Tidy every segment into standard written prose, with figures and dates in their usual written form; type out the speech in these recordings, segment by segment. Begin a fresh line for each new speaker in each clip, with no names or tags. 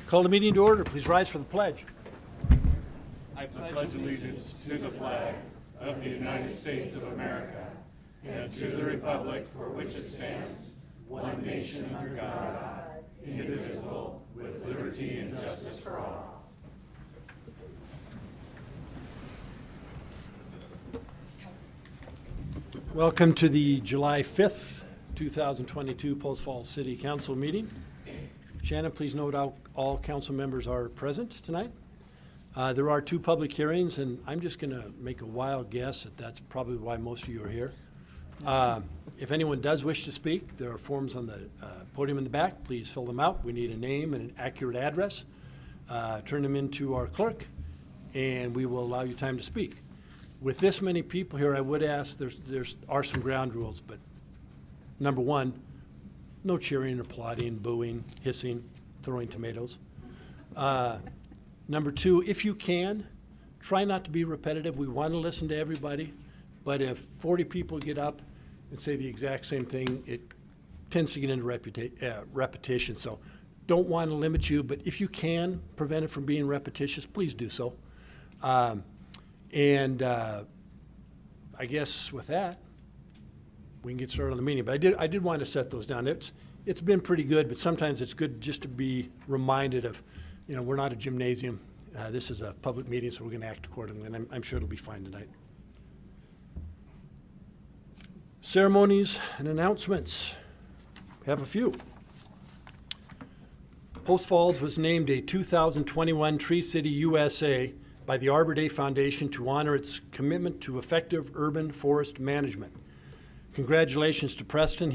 Call the meeting to order. Please rise for the pledge.
I pledge allegiance to the flag of the United States of America and to the republic for which it stands, one nation under God, indivisible, with liberty and justice for all.
Welcome to the July 5th, 2022 Post Falls City Council meeting. Shannon, please note all council members are present tonight. There are two public hearings, and I'm just going to make a wild guess that that's probably why most of you are here. If anyone does wish to speak, there are forms on the podium in the back. Please fill them out. We need a name and an accurate address. Turn them into our clerk, and we will allow you time to speak. With this many people here, I would ask, there are some ground rules, but number one, no cheering, applauding, booing, hissing, throwing tomatoes. Number two, if you can, try not to be repetitive. We want to listen to everybody, but if 40 people get up and say the exact same thing, it tends to get into repetition. So don't want to limit you, but if you can prevent it from being repetitious, please do so. I guess with that, we can get started on the meeting. But I did want to set those down. It's been pretty good, but sometimes it's good just to be reminded of, we're not a gymnasium. This is a public meeting, so we're going to act accordingly, and I'm sure it'll be fine tonight. Ceremonies and announcements. We have a few. Post Falls was named a 2021 Tree City USA by the Arbor Day Foundation to honor its commitment to effective urban forest management. Congratulations to Preston,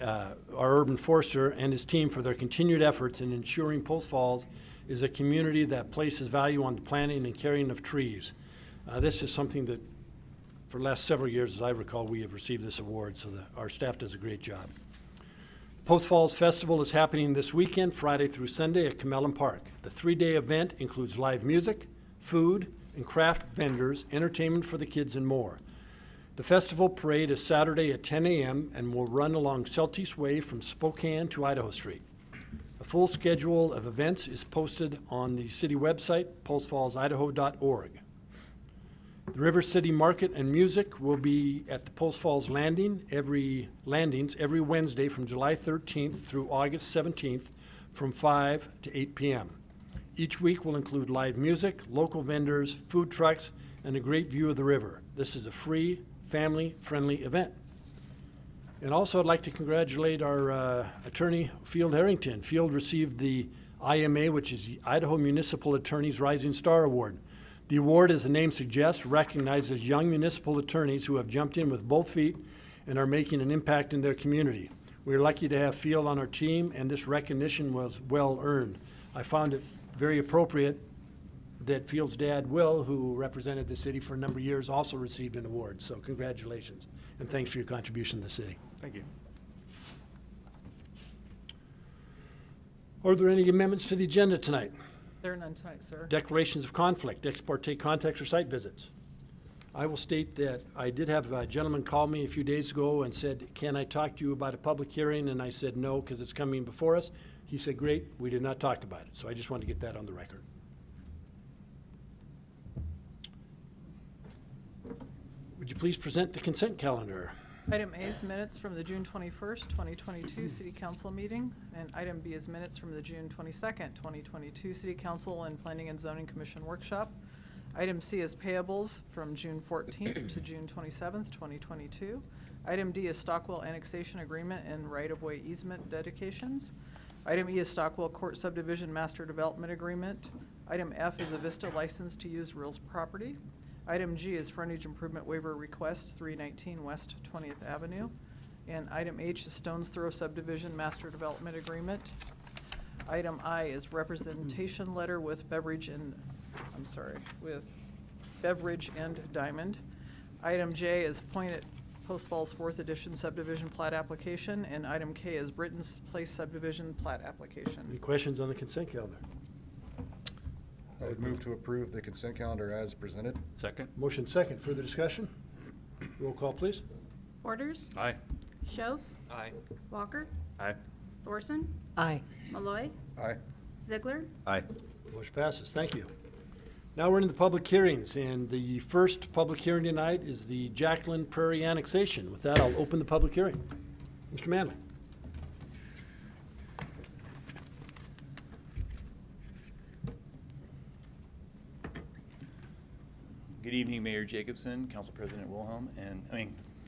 our urban forester, and his team for their continued efforts in ensuring Post Falls is a community that places value on the planting and caring of trees. This is something that for the last several years, as I recall, we have received this award, so our staff does a great job. Post Falls Festival is happening this weekend, Friday through Sunday at Camellan Park. The 3-day event includes live music, food and craft vendors, entertainment for the kids, and more. The festival parade is Saturday at 10 a.m. and will run along Celtice Way from Spokane to Idaho Street. A full schedule of events is posted on the city website, postfallsidaho.org. The River City Market and Music will be at the Post Falls Landings every Wednesday from July 13th through August 17th from 5 to 8 p.m. Each week will include live music, local vendors, food trucks, and a great view of the river. This is a free, family-friendly event. And also I'd like to congratulate our attorney, Field Harrington. Field received the IMA, which is the Idaho Municipal Attorneys Rising Star Award. The award, as the name suggests, recognizes young municipal attorneys who have jumped in with both feet and are making an impact in their community. We're lucky to have Field on our team, and this recognition was well earned. I found it very appropriate that Field's dad, Will, who represented the city for a number of years, also received an award. So congratulations, and thanks for your contribution to the city.
Thank you.
Are there any amendments to the agenda tonight?
There are none tonight, sir.
Declarations of conflict, ex parte contacts, or site visits. I will state that I did have a gentleman call me a few days ago and said, can I talk to you about a public hearing? And I said no, because it's coming before us. He said, great, we did not talk about it. So I just want to get that on the record. Would you please present the consent calendar?
Item A is minutes from the June 21st, 2022 City Council meeting, and item B is minutes from the June 22nd, 2022 City Council and Planning and Zoning Commission workshop. Item C is payables from June 14th to June 27th, 2022. Item D is Stockwell annexation agreement and right-of-way easement dedications. Item E is Stockwell Court Subdivision Master Development Agreement. Item F is a Vista license to use real property. Item G is Frontage Improvement Waiver Request 319 West 20th Avenue. And item H is Stones Throw Subdivision Master Development Agreement. Item I is Representation Letter with Beverage and Diamond. Item J is Pointe Post Falls 4th Edition Subdivision Plat Application, and item K is Britton's Place Subdivision Plat Application.
Any questions on the consent calendar?
I would move to approve the consent calendar as presented.
Second.
Motion second. Further discussion? Roll call, please.
Borders.
Aye.
Schoaf.
Aye.
Walker.
Aye.
Thorson.
Aye.
Malloy.
Aye.
Ziegler.
Aye.
Motion passes. Thank you. Now we're into the public hearings, and the first public hearing tonight is the Jacklin-Prairie annexation. With that, I'll open the public hearing. Mr. Manley.
Good evening, Mayor Jacobson, Council President Wilhelm,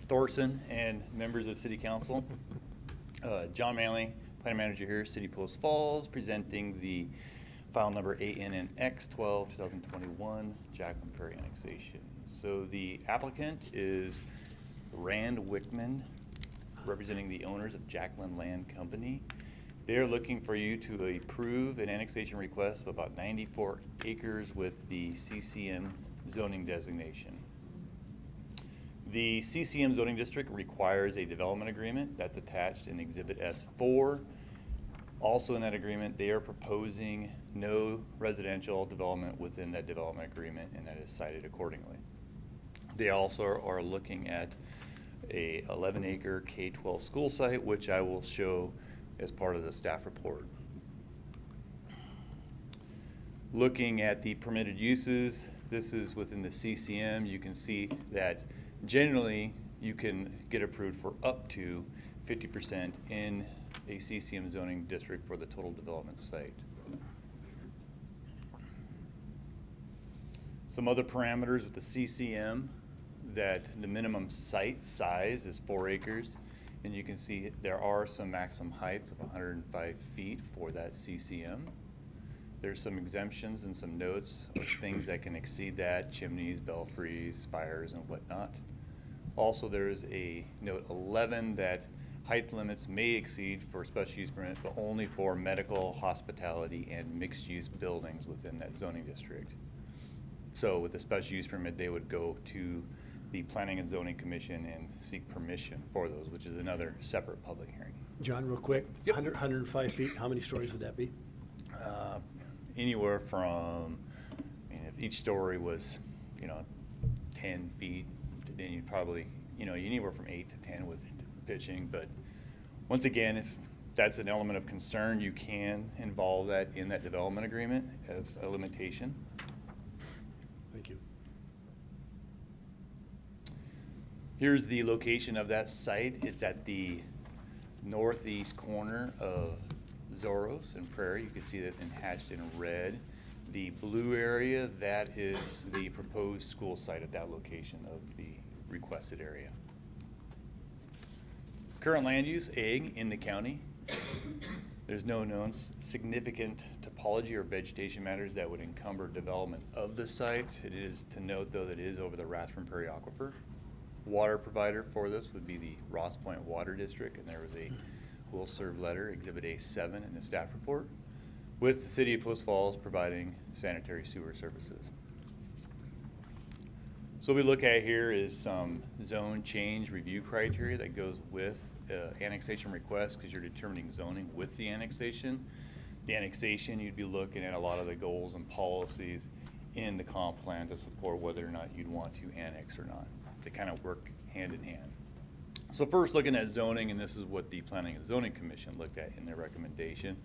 Thorson, and members of City Council. John Manley, Planning Manager here, City Post Falls, presenting the file number ANNX 12, 2021, Jacklin-Prairie annexation. So the applicant is Rand Wickman, representing the owners of Jacklin Land Company. They're looking for you to approve an annexation request of about 94 acres with the CCM zoning designation. The CCM zoning district requires a development agreement that's attached in Exhibit S4. Also in that agreement, they are proposing no residential development within that development agreement, and that is cited accordingly. They also are looking at a 11-acre K-12 school site, which I will show as part of the staff report. Looking at the permitted uses, this is within the CCM. You can see that generally you can get approved for up to 50% in a CCM zoning district for the total development site. Some other parameters with the CCM, that the minimum site size is 4 acres, and you can see there are some maximum heights of 105 feet for that CCM. There's some exemptions and some notes of things that can exceed that: chimneys, belfries, spires, and whatnot. Also, there's a note 11 that height limits may exceed for special use permit, but only for medical, hospitality, and mixed-use buildings within that zoning district. So with the special use permit, they would go to the Planning and Zoning Commission and seek permission for those, which is another separate public hearing.
John, real quick. 105 feet, how many stories would that be?
Anywhere from, if each story was, 10 feet, then you'd probably, anywhere from 8 to 10 with pitching. But once again, if that's an element of concern, you can involve that in that development agreement as a limitation.
Thank you.
Here's the location of that site. It's at the northeast corner of Zoros and Prairie. You can see that hatched in red. The blue area, that is the proposed school site at that location of the requested area. Current land use, ag, in the county. There's no known significant topology or vegetation matters that would encumber development of the site. It is to note, though, that it is over the Rathrum-Prairie Aquifer. Water provider for this would be the Ross Point Water District, and there was a will serve letter, Exhibit A7 in the staff report, with the City of Post Falls providing sanitary sewer services. So what we look at here is some zone change review criteria that goes with annexation request, because you're determining zoning with the annexation. The annexation, you'd be looking at a lot of the goals and policies in the comp plan to support whether or not you'd want to annex or not. They kind of work hand in hand. So first, looking at zoning, and this is what the Planning and Zoning Commission looked at in their recommendation,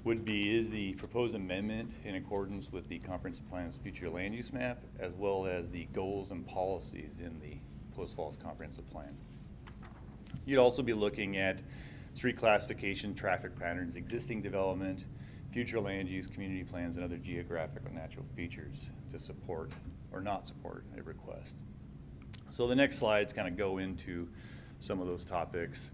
would be, is the proposed amendment in accordance with the Comprehensive Plan's future land use map, as well as the goals and policies in the Post Falls Comprehensive Plan. You'd also be looking at street classification, traffic patterns, existing development, future land use, community plans, and other geographic or natural features to support or not support a request. So the next slides kind of go into some of those topics.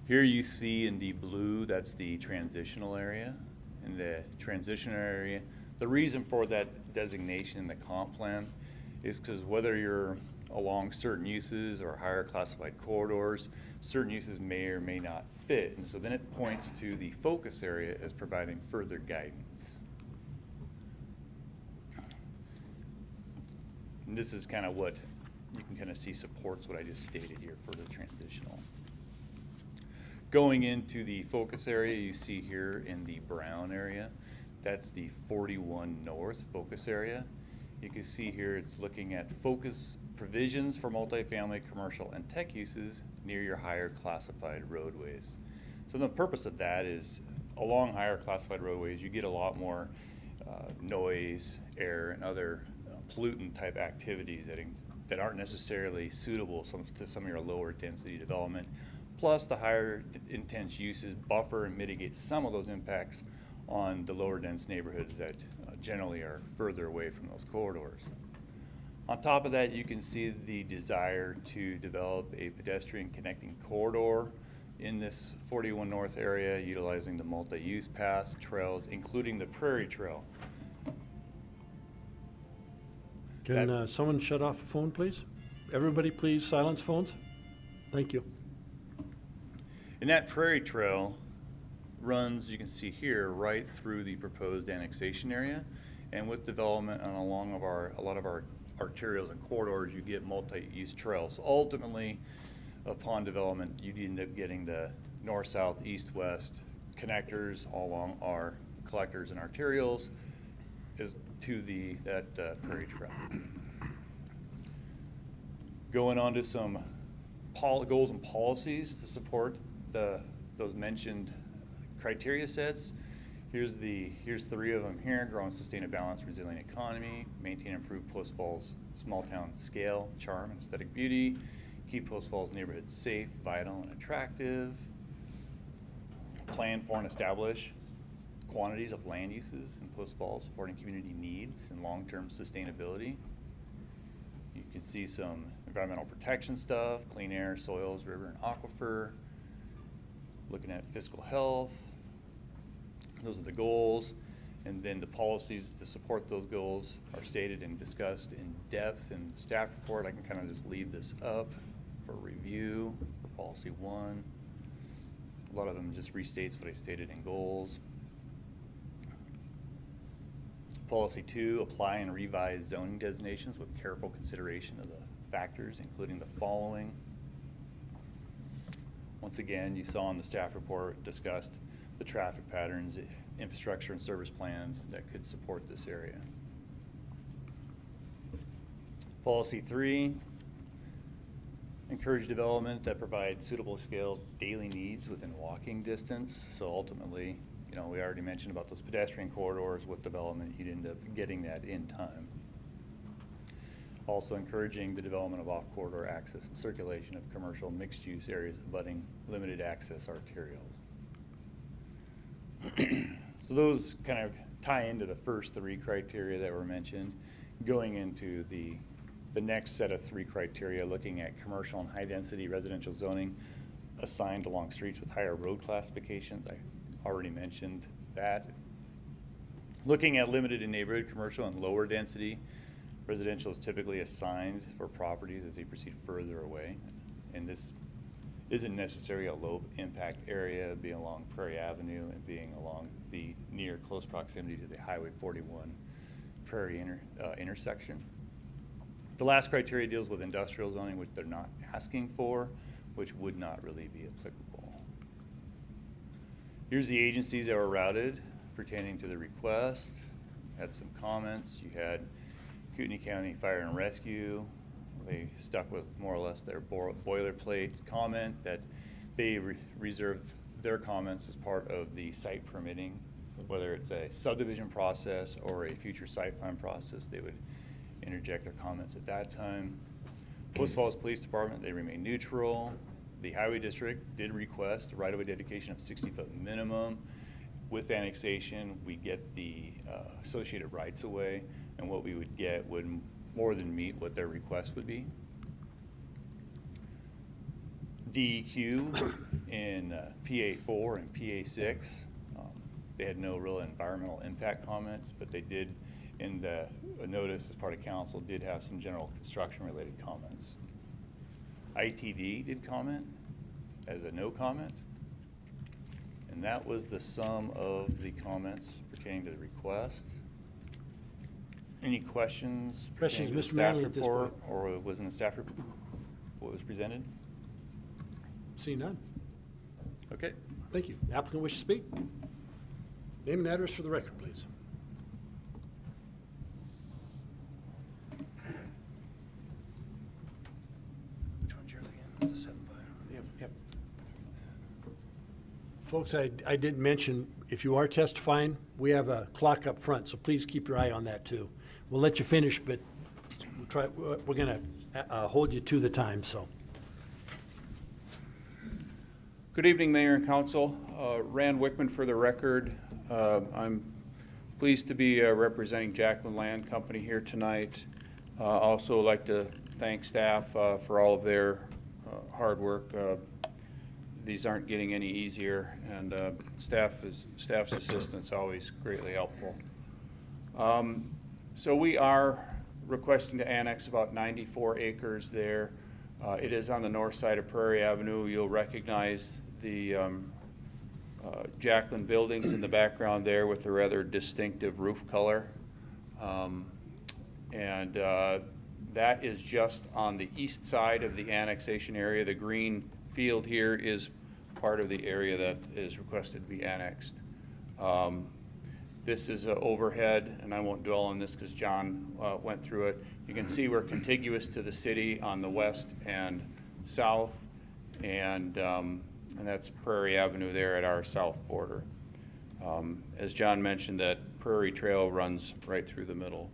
Here you see in the blue, that's the transitional area. In the transitional area, the reason for that designation in the comp plan is because whether you're along certain uses or higher classified corridors, certain uses may or may not fit. And so then it points to the focus area as providing further guidance. And this is kind of what you can kind of see supports what I just stated here for the transitional. Going into the focus area, you see here in the brown area, that's the 41 North focus area. You can see here it's looking at focus provisions for multifamily, commercial, and tech uses near your higher classified roadways. So the purpose of that is along higher classified roadways, you get a lot more noise, air, and other pollutant type activities that aren't necessarily suitable to some of your lower density development. Plus, the higher intense uses buffer and mitigate some of those impacts on the lower dense neighborhoods that generally are further away from those corridors. On top of that, you can see the desire to develop a pedestrian connecting corridor in this 41 North area, utilizing the multi-use paths, trails, including the Prairie Trail.
Can someone shut off the phone, please? Everybody, please silence phones. Thank you.
And that Prairie Trail runs, you can see here, right through the proposed annexation area. And with development and along of a lot of our arterials and corridors, you get multi-use trails. So ultimately, upon development, you'd end up getting the north, south, east, west connectors all along our collectors and arterials to that Prairie Trail. Going on to some goals and policies to support those mentioned criteria sets. Here's 3 of them here: grow and sustain a balanced, resilient economy, maintain and improve Post Falls small town scale, charm, and aesthetic beauty, keep Post Falls neighborhoods safe, vital, and attractive, plan for and establish quantities of land uses in Post Falls supporting community needs and long-term sustainability. You can see some environmental protection stuff, clean air, soils, river, and aquifer, looking at fiscal health. Those are the goals, and then the policies to support those goals are stated and discussed in depth in the staff report. I can kind of just leave this up for review for policy 1. A lot of them just restates what I stated in goals. Policy 2, apply and revise zoning designations with careful consideration of the factors, including the following. Once again, you saw in the staff report discussed the traffic patterns, infrastructure, and service plans that could support this area. Policy 3, encourage development that provides suitable scale daily needs within walking distance. So ultimately, you know, we already mentioned about those pedestrian corridors. With development, you'd end up getting that in time. Also encouraging the development of off-corridor access and circulation of commercial mixed-use areas abutting limited access arterials. So those kind of tie into the first 3 criteria that were mentioned. Going into the next set of 3 criteria, looking at commercial and high-density residential zoning assigned along streets with higher road classifications. I already mentioned that. Looking at limited in neighborhood commercial and lower density residential is typically assigned for properties as they proceed further away. And this isn't necessarily a low impact area, being along Prairie Avenue and being along the near close proximity to the Highway 41 Prairie intersection. The last criteria deals with industrial zoning, which they're not asking for, which would not really be applicable. Here's the agencies that were routed pertaining to the request. Had some comments. You had Kootenai County Fire and Rescue. They stuck with more or less their boilerplate comment that they reserve their comments as part of the site permitting, whether it's a subdivision process or a future site plan process. They would interject their comments at that time. Post Falls Police Department, they remain neutral. The Highway District did request a right-of-way dedication of 60-foot minimum. With annexation, we get the associated rights-of-way, and what we would get would more than meet what their request would be. DEQ in PA4 and PA6, they had no real environmental impact comments, but they did, in the notice as part of council, did have some general construction-related comments. ITD did comment as a no comment, and that was the sum of the comments pertaining to the request. Any questions?
Questions,
pertaining to the
Mr. Manley,
staff
at this
report,
point?
or was in the staff report what was presented?
See none.
Okay.
Thank you. Applicant wish to speak? Name and address for the record, please.
Which one's yours again? It's a 7-5.
Yep. Folks, I didn't mention, if you are testifying, we have a clock up front, so please keep your eye on that too. We'll let you finish, but we're going to hold you to the time, so.
Good evening, Mayor and Council. Rand Wickman for the record. I'm pleased to be representing Jacklin Land Company here tonight. Also like to thank staff for all of their hard work. These aren't getting any easier, and staff's assistance always greatly helpful. So we are requesting to annex about 94 acres there. It is on the north side of Prairie Avenue. You'll recognize the Jacklin buildings in the background there with the rather distinctive roof color. That is just on the east side of the annexation area. The green field here is part of the area that is requested to be annexed. This is overhead, and I won't dwell on this because John went through it. You can see we're contiguous to the city on the west and south, and that's Prairie Avenue there at our south border. As John mentioned, that Prairie Trail runs right through the middle.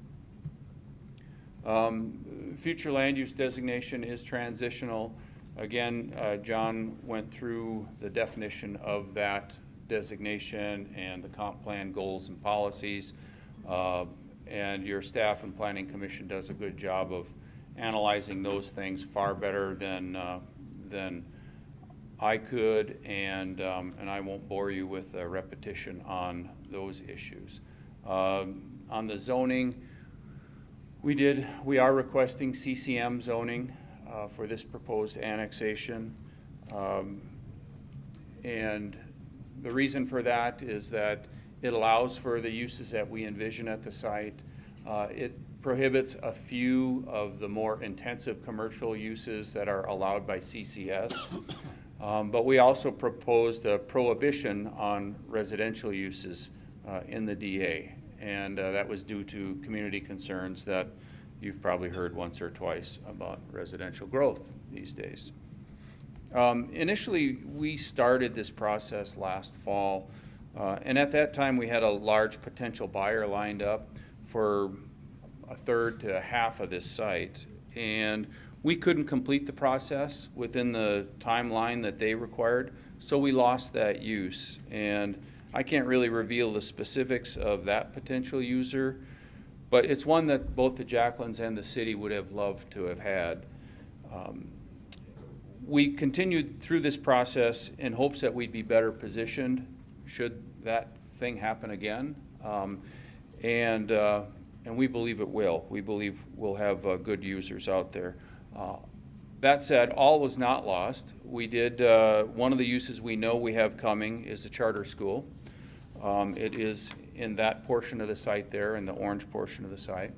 Future land use designation is transitional. Again, John went through the definition of that designation and the comp plan goals and policies. And your staff and planning commission does a good job of analyzing those things far better than I could, and I won't bore you with a repetition on those issues. On the zoning, we are requesting CCM zoning for this proposed annexation. And the reason for that is that it allows for the uses that we envision at the site. It prohibits a few of the more intensive commercial uses that are allowed by CCS. But we also proposed a prohibition on residential uses in the DA. And that was due to community concerns that you've probably heard once or twice about residential growth these days. Initially, we started this process last fall, and at that time we had a large potential buyer lined up for a third to half of this site, and we couldn't complete the process within the timeline that they required, so we lost that use. And I can't really reveal the specifics of that potential user, but it's one that both the Jacklins and the city would have loved to have had. We continued through this process in hopes that we'd be better positioned should that thing happen again, and we believe it will. We believe we'll have good users out there. That said, all was not lost. We did, one of the uses we know we have coming is a charter school. It is in that portion of the site there, in the orange portion of the site.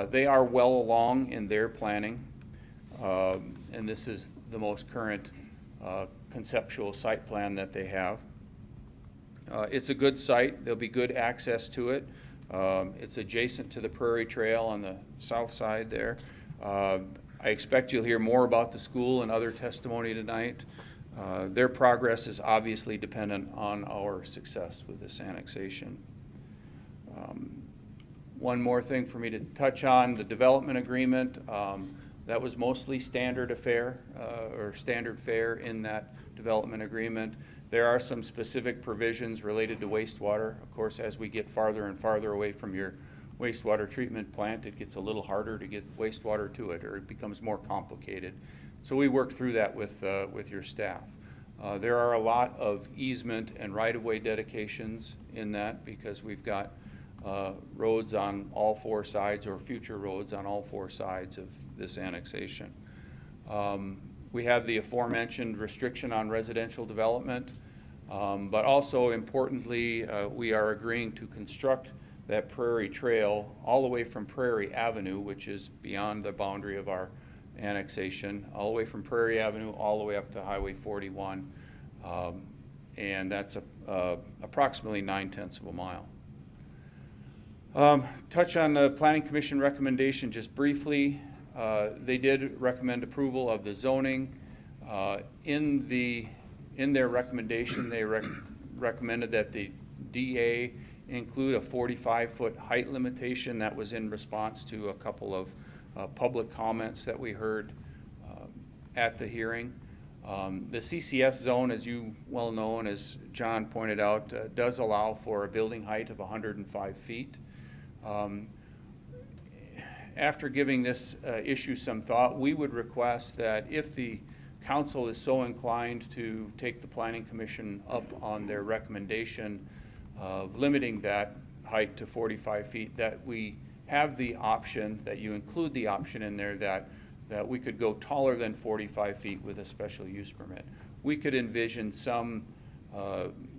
They are well along in their planning, and this is the most current conceptual site plan that they have. It's a good site. There'll be good access to it. It's adjacent to the Prairie Trail on the south side there. I expect you'll hear more about the school and other testimony tonight. Their progress is obviously dependent on our success with this annexation. One more thing for me to touch on, the development agreement. That was mostly standard affair or standard fare in that development agreement. There are some specific provisions related to wastewater. Of course, as we get farther and farther away from your wastewater treatment plant, it gets a little harder to get wastewater to it, or it becomes more complicated. So we work through that with your staff. There are a lot of easement and right-of-way dedications in that because we've got roads on all four sides, or future roads on all four sides of this annexation. We have the aforementioned restriction on residential development, but also importantly, we are agreeing to construct that Prairie Trail all the way from Prairie Avenue, which is beyond the boundary of our annexation, all the way from Prairie Avenue all the way up to Highway 41, and that's approximately 9/10 of a mile. Touch on the Planning Commission recommendation just briefly. They did recommend approval of the zoning. In the In their recommendation, they recommended that the DA include a 45-foot height limitation. That was in response to a couple of public comments that we heard at the hearing. The CCS zone, as you well know, and as John pointed out, does allow for a building height of 105 feet. After giving this issue some thought, we would request that if the council is so inclined to take the Planning Commission up on their recommendation of limiting that height to 45 feet, that we have the option, that you include the option in there that we could go taller than 45 feet with a special use permit. We could envision some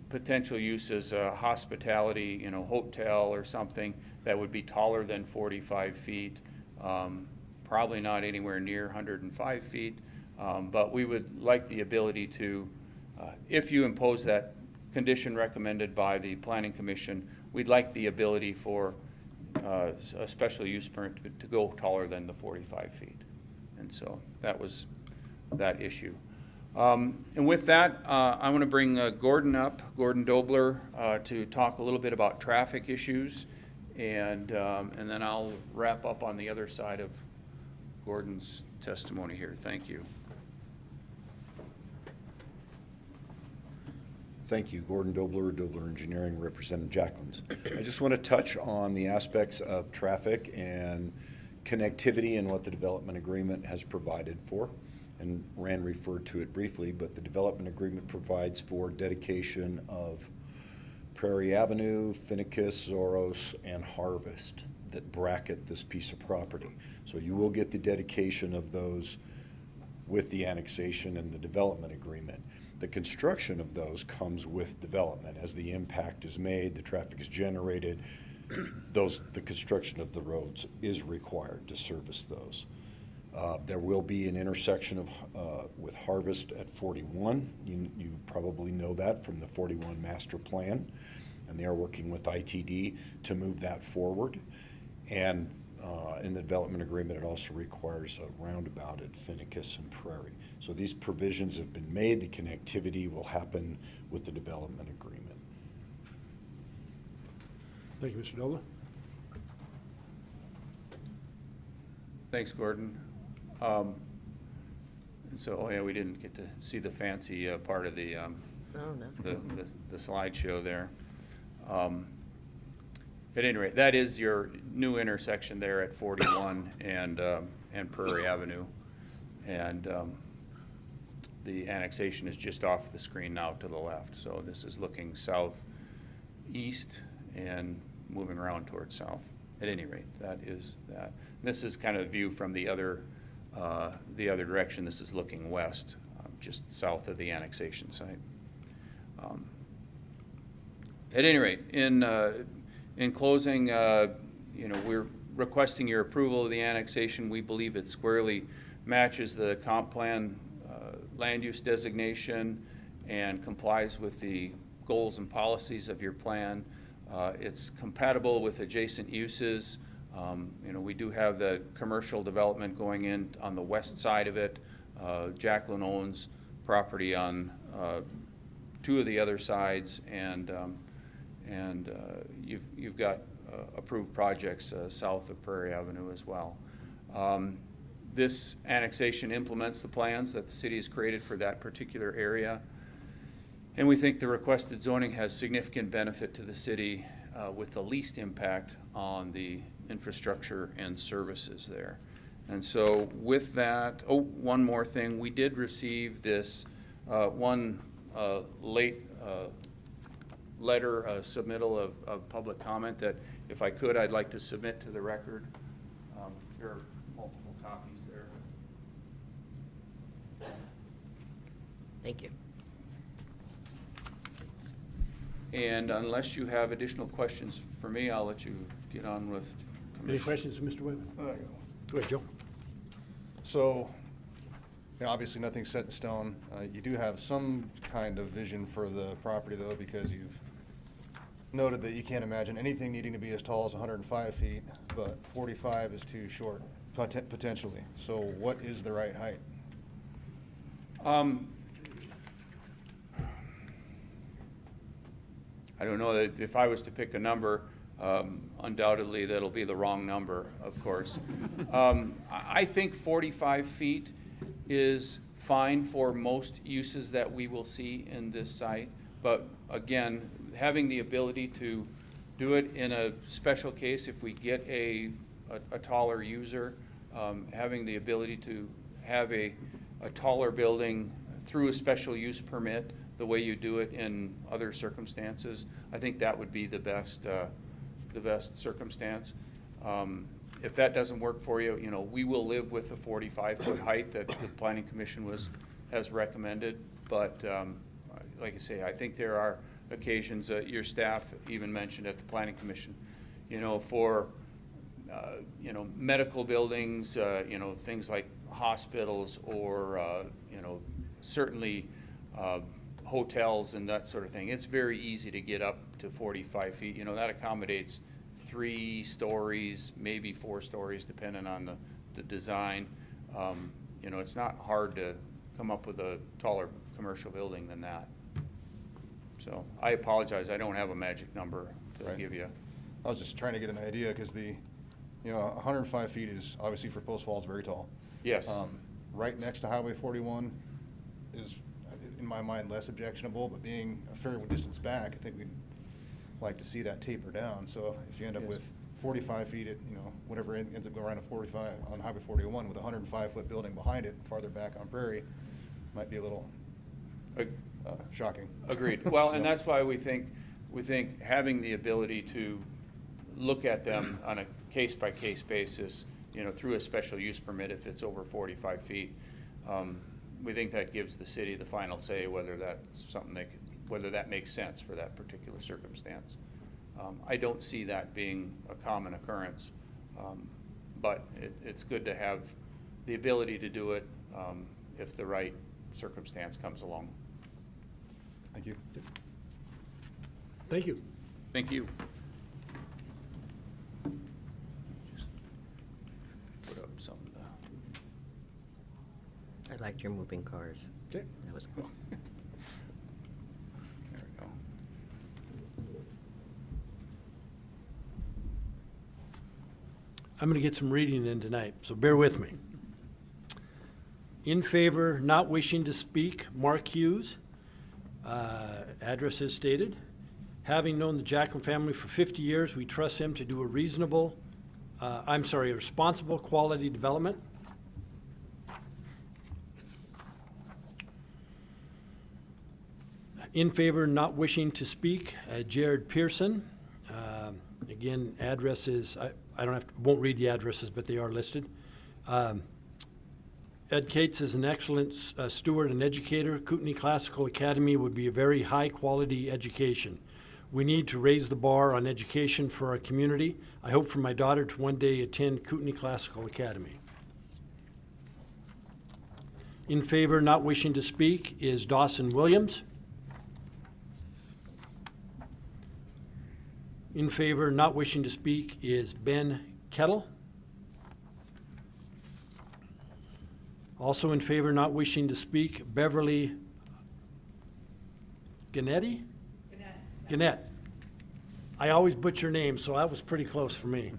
potential uses, hospitality, hotel or something that would be taller than 45 feet, probably not anywhere near 105 feet, but we would like the ability to, if you impose that condition recommended by the Planning Commission, we'd like the ability for a special use permit to go taller than the 45 feet. And so that was that issue. And with that, I want to bring Gordon up, Gordon Dobler, to talk a little bit about traffic issues, and then I'll wrap up on the other side of Gordon's testimony here. Thank you.
Thank you, Gordon Dobler, Dobler Engineering, representing Jacklin. I just want to touch on the aspects of traffic and connectivity and what the development agreement has provided for. And Rand referred to it briefly, but the development agreement provides for dedication of Prairie Avenue, Finicus, Zoros, and Harvest that bracket this piece of property. So you will get the dedication of those with the annexation and the development agreement. The construction of those comes with development. As the impact is made, the traffic is generated, the construction of the roads is required to service those. There will be an intersection with Harvest at 41. You probably know that from the 41 master plan, and they are working with ITD to move that forward. And in the development agreement, it also requires a roundabout at Finicus and Prairie. So these provisions have been made. The connectivity will happen with the development agreement.
Thank you, Mr. Dobler.
Thanks, Gordon. So, we didn't get to see the fancy part of the the slideshow there. At any rate, that is your new intersection there at 41 and Prairie Avenue, and the annexation is just off the screen now to the left. So this is looking southeast and moving around towards south. At any rate, that is that. This is kind of a view from the other direction. This is looking west, just south of the annexation site. At any rate, in closing, we're requesting your approval of the annexation. We believe it squarely matches the comp plan land use designation and complies with the goals and policies of your plan. It's compatible with adjacent uses. We do have the commercial development going in on the west side of it. Jacklin owns property on two of the other sides, and you've got approved projects south of Prairie Avenue as well. This annexation implements the plans that the city has created for that particular area, and we think the requested zoning has significant benefit to the city with the least impact on the infrastructure and services there. And so with that, one more thing, we did receive this one late letter submittal of public comment that, if I could, I'd like to submit to the record. There are multiple copies there.
Thank you.
And unless you have additional questions for me, I'll let you get on with commission.
Any questions, Mr. Waiver? Go ahead, Joe.
So, obviously nothing's set in stone. You do have some kind of vision for the property though, because you've noted that you can't imagine anything needing to be as tall as 105 feet, but 45 is too short, potentially. So what is the right height?
I don't know that if I was to pick a number, undoubtedly that'll be the wrong number, of course. I think 45 feet is fine for most uses that we will see in this site. But again, having the ability to do it in a special case, if we get a taller user, having the ability to have a taller building through a special use permit, the way you do it in other circumstances, I think that would be the best circumstance. If that doesn't work for you, you know, we will live with the 45-foot height that the Planning Commission has recommended. But like I say, I think there are occasions, your staff even mentioned at the Planning Commission, you know, for you know, medical buildings, you know, things like hospitals or you know, certainly hotels and that sort of thing. It's very easy to get up to 45 feet. You know, that accommodates 3 stories, maybe 4 stories, depending on the design. You know, it's not hard to come up with a taller commercial building than that. So I apologize, I don't have a magic number to
Right.
give you.
I was just trying to get an idea, because the, you know, 105 feet is obviously for Post Falls very tall.
Yes.
Right next to Highway 41 is, in my mind, less objectionable, but being a fair distance back, I think we'd like to see that taper down. So if you end up
Yes.
with 45 feet at, you know, whatever ends up going around to 45 on Highway 41 with a 105-foot building behind it, farther back on Prairie, might be a little
Ag-
shocking.
Agreed. Well, and
So-
that's why we think having the ability to look at them on a case-by-case basis, you know, through a special use permit if it's over 45 feet, we think that gives the city the final say whether that's something whether that makes sense for that particular circumstance. I don't see that being a common occurrence, but it's good to have the ability to do it if the right circumstance comes along.
Thank you.
Thank you.
Thank you. Put up something.
I liked your moving cars.
Okay.
That was cool.
There we go.
I'm going to get some reading in tonight, so bear with me. In favor, not wishing to speak, Mark Hughes. Address is stated. Having known the Jacklin family for 50 years, we trust him to do a responsible quality development. In favor, not wishing to speak, Jared Pearson. Again, addresses, I don't have to, won't read the addresses, but they are listed. Ed Cates is an excellent steward and educator. Kootenai Classical Academy would be a very high-quality education. We need to raise the bar on education for our community. I hope for my daughter to one day attend Kootenai Classical Academy. In favor, not wishing to speak, is Dawson Williams. In favor, not wishing to speak, is Ben Kettle. Also in favor, not wishing to speak, Beverly Gannett. Gannett. I always butcher names, so that was pretty close for me.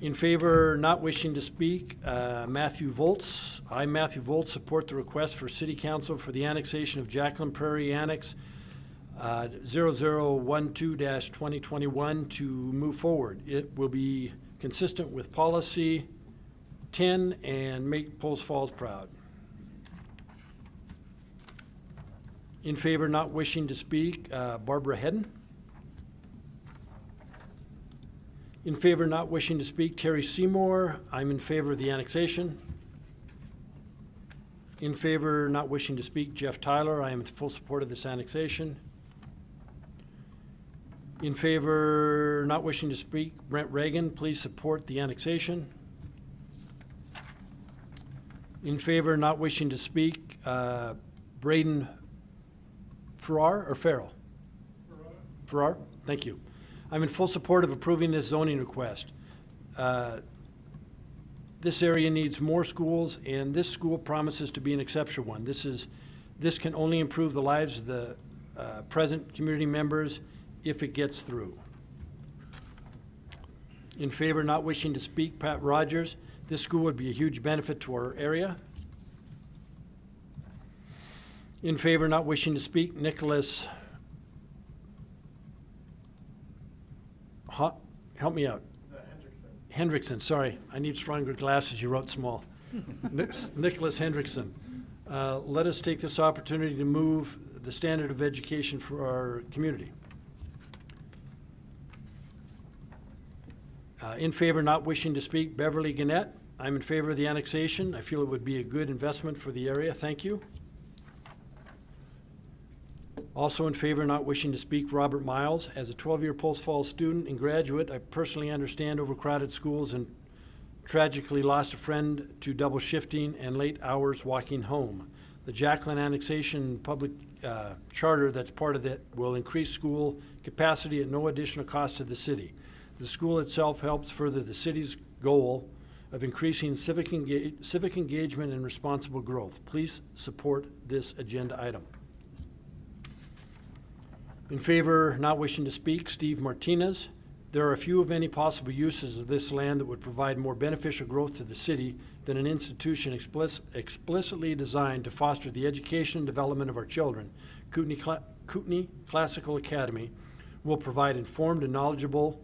In favor, not wishing to speak, Matthew Volz. I, Matthew Volz, support the request for City Council for the annexation of Jacklin-Prairie Annex 0012-2021 to move forward. It will be consistent with policy 10 and make Post Falls proud. In favor, not wishing to speak, Barbara Hedden. In favor, not wishing to speak, Terry Seymour. I'm in favor of the annexation. In favor, not wishing to speak, Jeff Tyler. I am in full support of this annexation. In favor, not wishing to speak, Brent Reagan. Please support the annexation. In favor, not wishing to speak, Braden Farrar or Farrell? Farrar, thank you. I'm in full support of approving this zoning request. This area needs more schools, and this school promises to be an exceptional one. This can only improve the lives of the present community members if it gets through. In favor, not wishing to speak, Pat Rogers. This school would be a huge benefit to our area. In favor, not wishing to speak, Nicholas. Help me out. Hendrickson, sorry. I need stronger glasses. You wrote small. Nicholas Hendrickson. Let us take this opportunity to move the standard of education for our community. In favor, not wishing to speak, Beverly Gannett. I'm in favor of the annexation. I feel it would be a good investment for the area. Thank you. Also in favor, not wishing to speak, Robert Miles. As a 12-year Post Falls student and graduate, I personally understand overcrowded schools and tragically lost a friend to double shifting and late hours walking home. The Jacklin annexation public charter that's part of that will increase school capacity at no additional cost to the city. The school itself helps further the city's goal of increasing civic engagement and responsible growth. Please support this agenda item. In favor, not wishing to speak, Steve Martinez. There are a few of any possible uses of this land that would provide more beneficial growth to the city than an institution explicitly designed to foster the education and development of our children. Kootenai Classical Academy will provide informed and knowledgeable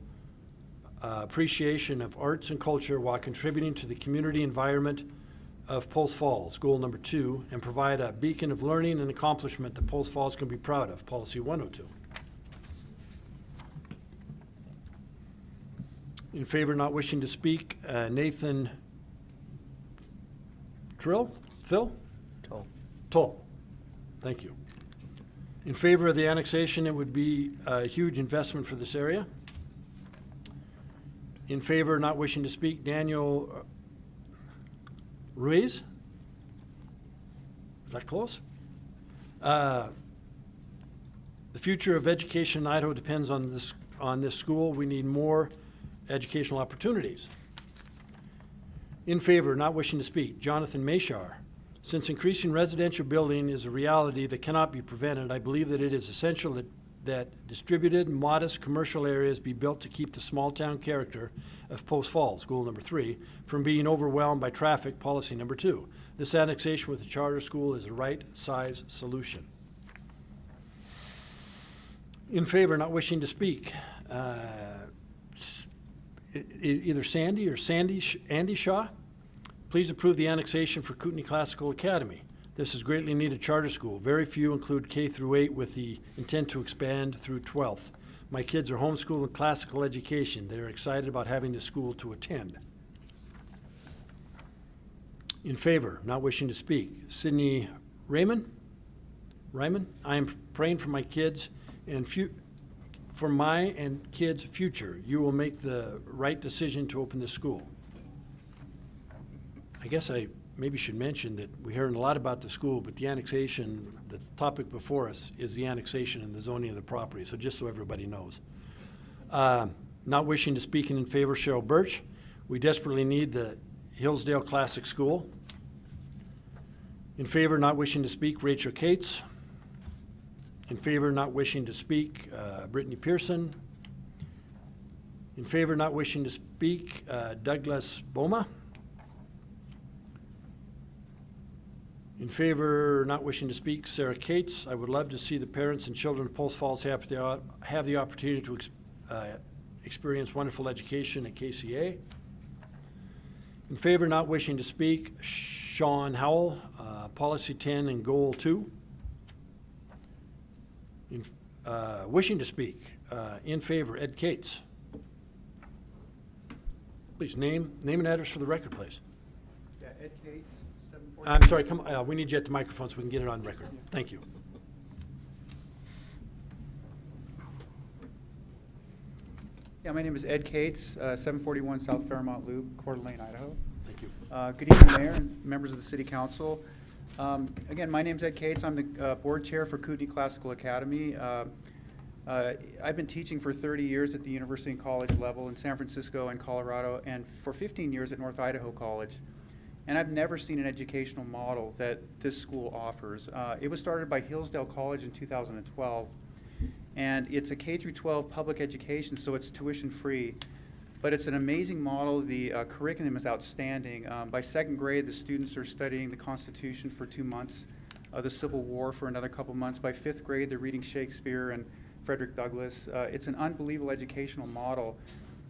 appreciation of arts and culture while contributing to the community environment of Post Falls, goal number 2, and provide a beacon of learning and accomplishment that Post Falls can be proud of, policy 102. In favor, not wishing to speak, Nathan Phil? Toll. Thank you. In favor of the annexation, it would be a huge investment for this area. In favor, not wishing to speak, Daniel Ruiz? Is that close? The future of education in Idaho depends on this school. We need more educational opportunities. In favor, not wishing to speak, Jonathan Mashar. Since increasing residential building is a reality that cannot be prevented, I believe that it is essential that distributed, modest commercial areas be built to keep the small-town character of Post Falls, goal number 3, from being overwhelmed by traffic, policy number 2. This annexation with the charter school is the right size solution. In favor, not wishing to speak, either Sandy or Andy Shaw. Please approve the annexation for Kootenai Classical Academy. This is greatly needed charter school. Very few include K through 8 with the intent to expand through 12th. My kids are homeschooled in classical education. They're excited about having the school to attend. In favor, not wishing to speak, Sydney Raymond. I am praying for my kids and for my and kids' future. You will make the right decision to open this school. I guess I maybe should mention that we heard a lot about the school, but the annexation, the topic before us is the annexation and the zoning of the property, so just so everybody knows. Not wishing to speak in favor, Cheryl Birch. We desperately need the Hillsdale Classic School. In favor, not wishing to speak, Rachel Cates. In favor, not wishing to speak, Brittany Pearson. In favor, not wishing to speak, Douglas Boma. In favor, not wishing to speak, Sarah Cates. I would love to see the parents and children of Post Falls have the opportunity to experience wonderful education at KCA. In favor, not wishing to speak, Sean Howell, Policy 10 and Goal 2. Wishing to speak, in favor, Ed Cates. Please, name and address for the record, please.
Yeah, Ed Cates, 740.
I'm sorry, come on, we need you at the microphone so we can get it on record. Thank you.
Yeah, my name is Ed Cates, 741 South Fairmont Loop, Coeur d'Alene, Idaho.
Thank you.
Good evening, Mayor and members of the City Council. Again, my name's Ed Cates. I'm the board chair for Kootenai Classical Academy. I've been teaching for 30 years at the university and college level in San Francisco and Colorado, and for 15 years at North Idaho College. And I've never seen an educational model that this school offers. It was started by Hillsdale College in 2012. And it's a K through 12 public education, so it's tuition free. But it's an amazing model. The curriculum is outstanding. By second grade, the students are studying the Constitution for 2 months, the Civil War for another couple months. By fifth grade, they're reading Shakespeare and Frederick Douglass. It's an unbelievable educational model.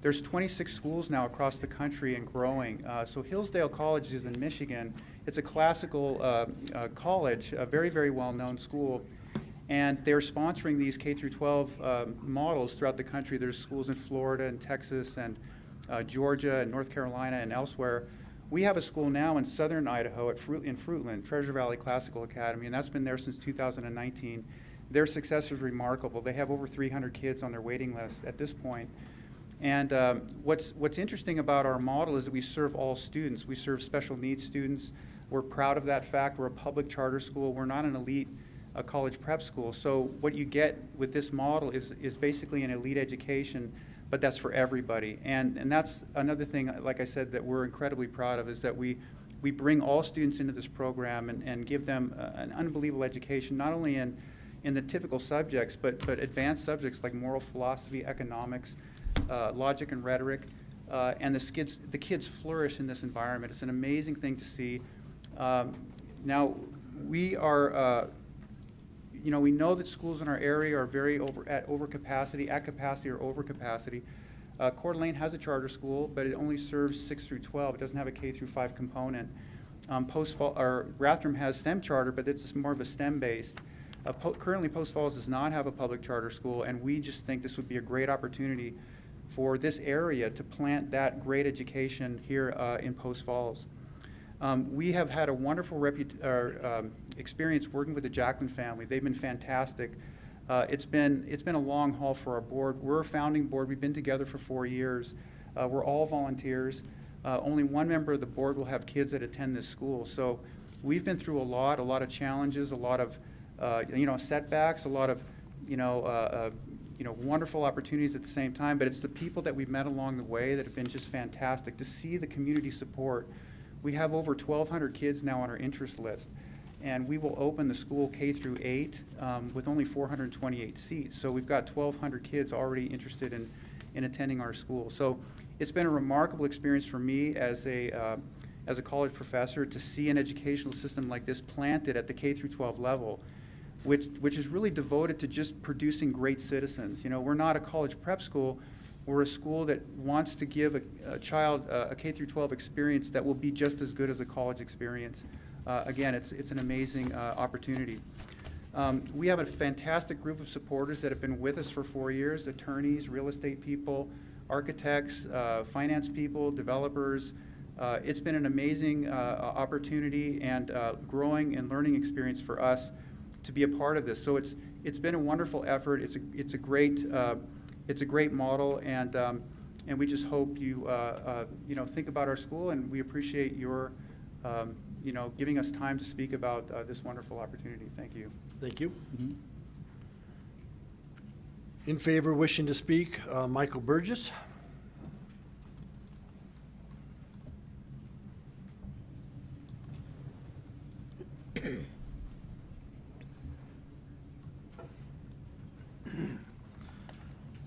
There's 26 schools now across the country and growing. So Hillsdale College is in Michigan. It's a classical college, a very, very well-known school. And they're sponsoring these K through 12 models throughout the country. There's schools in Florida and Texas and Georgia and North Carolina and elsewhere. We have a school now in southern Idaho in Fruitland, Treasure Valley Classical Academy, and that's been there since 2019. Their success is remarkable. They have over 300 kids on their waiting list at this point. And what's interesting about our model is that we serve all students. We serve special needs students. We're proud of that fact. We're a public charter school. We're not an elite college prep school. So what you get with this model is basically an elite education, but that's for everybody. And that's another thing, like I said, that we're incredibly proud of, is that we bring all students into this program and give them an unbelievable education, not only in the typical subjects, but advanced subjects like moral philosophy, economics, logic and rhetoric, and the kids flourish in this environment. It's an amazing thing to see. Now, we are, we know that schools in our area are very at capacity or over capacity. Coeur d'Alene has a charter school, but it only serves 6 through 12. It doesn't have a K through 5 component. Rathdrum has STEM charter, but it's more of a STEM-based. Currently, Post Falls does not have a public charter school, and we just think this would be a great opportunity for this area to plant that great education here in Post Falls. We have had a wonderful experience working with the Jacklin family. They've been fantastic. It's been a long haul for our board. We're a founding board. We've been together for 4 years. We're all volunteers. Only one member of the board will have kids that attend this school. So we've been through a lot of challenges, a lot of setbacks, a lot of wonderful opportunities at the same time. But it's the people that we've met along the way that have been just fantastic. To see the community support. We have over 1,200 kids now on our interest list, and we will open the school K through 8 with only 428 seats. So we've got 1,200 kids already interested in attending our school. So it's been a remarkable experience for me as a college professor to see an educational system like this planted at the K through 12 level, which is really devoted to just producing great citizens. We're not a college prep school. We're a school that wants to give a child a K through 12 experience that will be just as good as a college experience. Again, it's an amazing opportunity. We have a fantastic group of supporters that have been with us for 4 years: attorneys, real estate people, architects, finance people, developers. It's been an amazing opportunity and growing and learning experience for us to be a part of this. So it's been a wonderful effort. It's a great model, and we just hope you think about our school, and we appreciate your giving us time to speak about this wonderful opportunity. Thank you.
Thank you. In favor, wishing to speak, Michael Burgess.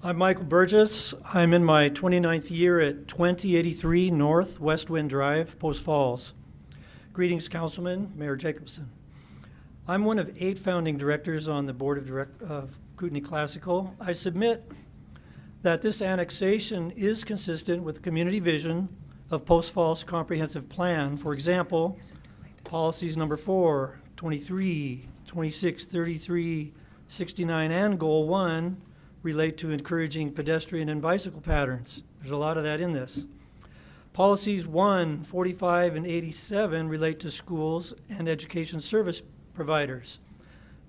I'm Michael Burgess. I'm in my 29th year at 2083 North West Wind Drive, Post Falls. Greetings, Councilman, Mayor Jacobson. I'm one of 8 founding directors on the board of Kootenai Classical. I submit that this annexation is consistent with the community vision of Post Falls Comprehensive Plan. For example, policies number 4, 23, 26, 33, 69, and Goal 1 relate to encouraging pedestrian and bicycle patterns. There's a lot of that in this. Policies 1, 45, and 87 relate to schools and education service providers.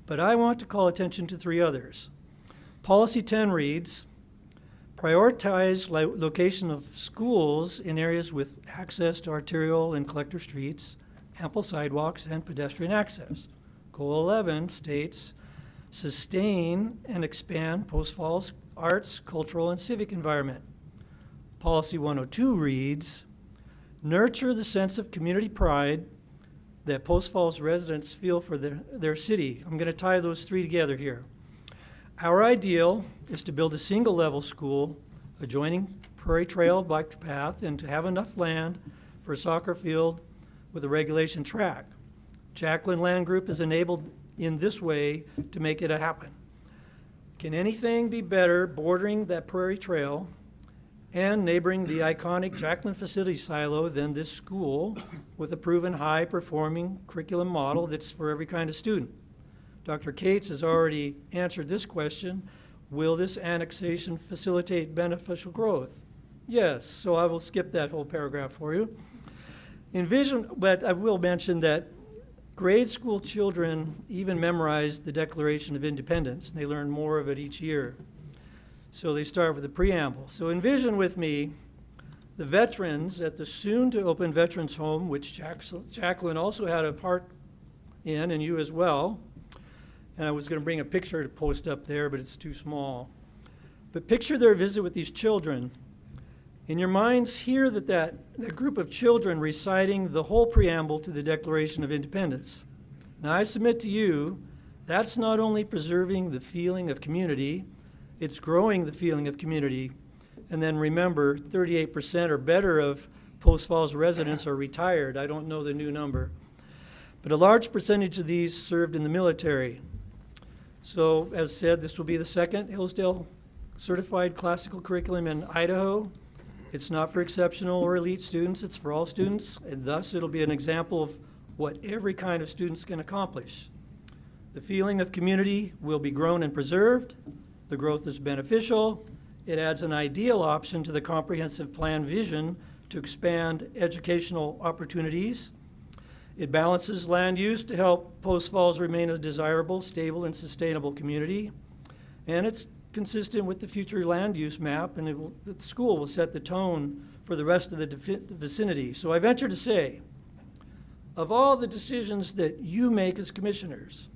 But I want to call attention to 3 others. Policy 10 reads, prioritize location of schools in areas with access to arterial and collector streets, ample sidewalks, and pedestrian access. Goal 11 states, sustain and expand Post Falls arts, cultural, and civic environment. Policy 102 reads, nurture the sense of community pride that Post Falls residents feel for their city. I'm going to tie those three together here. Our ideal is to build a single-level school adjoining Prairie Trail bike path and to have enough land for a soccer field with a regulation track. Jacklin Land Group is enabled in this way to make it happen. Can anything be better bordering that Prairie Trail and neighboring the iconic Jacklin facility silo than this school with a proven high-performing curriculum model that's for every kind of student? Dr. Cates has already answered this question. Will this annexation facilitate beneficial growth? Yes, so I will skip that whole paragraph for you. But I will mention that grade school children even memorize the Declaration of Independence. They learn more of it each year. So they start with the preamble. So envision with me the veterans at the soon-to-open Veterans Home, which Jacklin also had a part in, and you as well. And I was going to bring a picture to post up there, but it's too small. But picture their visit with these children. In your minds, hear that group of children reciting the whole preamble to the Declaration of Independence. Now, I submit to you, that's not only preserving the feeling of community, it's growing the feeling of community. And then remember, 38% or better of Post Falls residents are retired. I don't know the new number. But a large percentage of these served in the military. So, as said, this will be the second Hillsdale certified classical curriculum in Idaho. It's not for exceptional or elite students, it's for all students, and thus it'll be an example of what every kind of students can accomplish. The feeling of community will be grown and preserved. The growth is beneficial. It adds an ideal option to the comprehensive plan vision to expand educational opportunities. It balances land use to help Post Falls remain a desirable, stable, and sustainable community. And it's consistent with the future land use map, and the school will set the tone for the rest of the vicinity. So I venture to say, of all the decisions that you make as commissioners,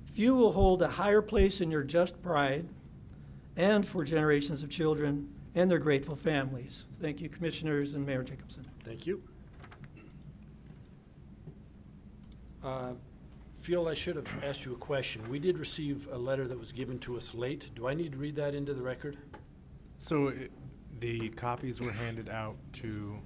few will hold a higher place in your just pride and for generations of children and their grateful families. Thank you, Commissioners and Mayor Jacobson.
Thank you. Feel I should have asked you a question. We did receive a letter that was given to us late. Do I need to read that into the record?
So the copies were handed out to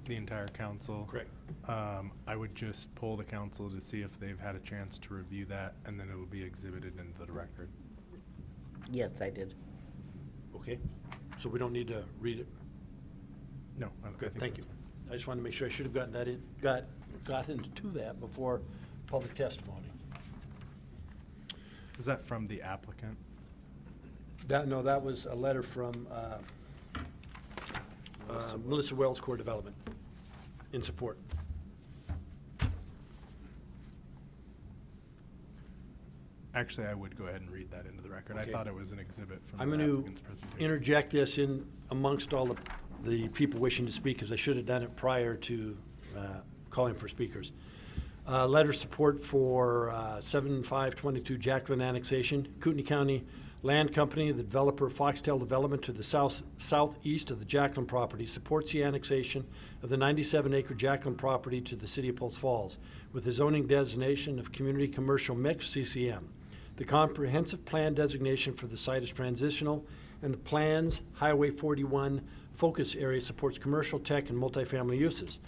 the entire council.
Correct.
I would just poll the council to see if they've had a chance to review that, and then it will be exhibited into the record.
Yes, I did.
Okay, so we don't need to read it?
No, I
Good,
think
thank you.
that's fine.
I just wanted to make sure I should have gotten that in, got into that before public testimony.
Was that from the applicant?
No, that was a letter from Melissa Wells, Core Development, in support.
Actually, I would go ahead and read that into the record.
Okay.
I thought it was an exhibit from
I'm
the
going
applicant's
to
presentation.
interject this in amongst all the people wishing to speak, because I should have done it prior to calling for speakers. Letter of support for 7522 Jacklin Annexation. Kootenai County Land Company, the developer Foxtail Development to the southeast of the Jacklin property, supports the annexation of the 97-acre Jacklin property to the city of Post Falls with the zoning designation of Community Commercial Mix, CCM. The comprehensive plan designation for the site is transitional, and the plan's Highway 41 focus area supports commercial, tech, and multifamily uses.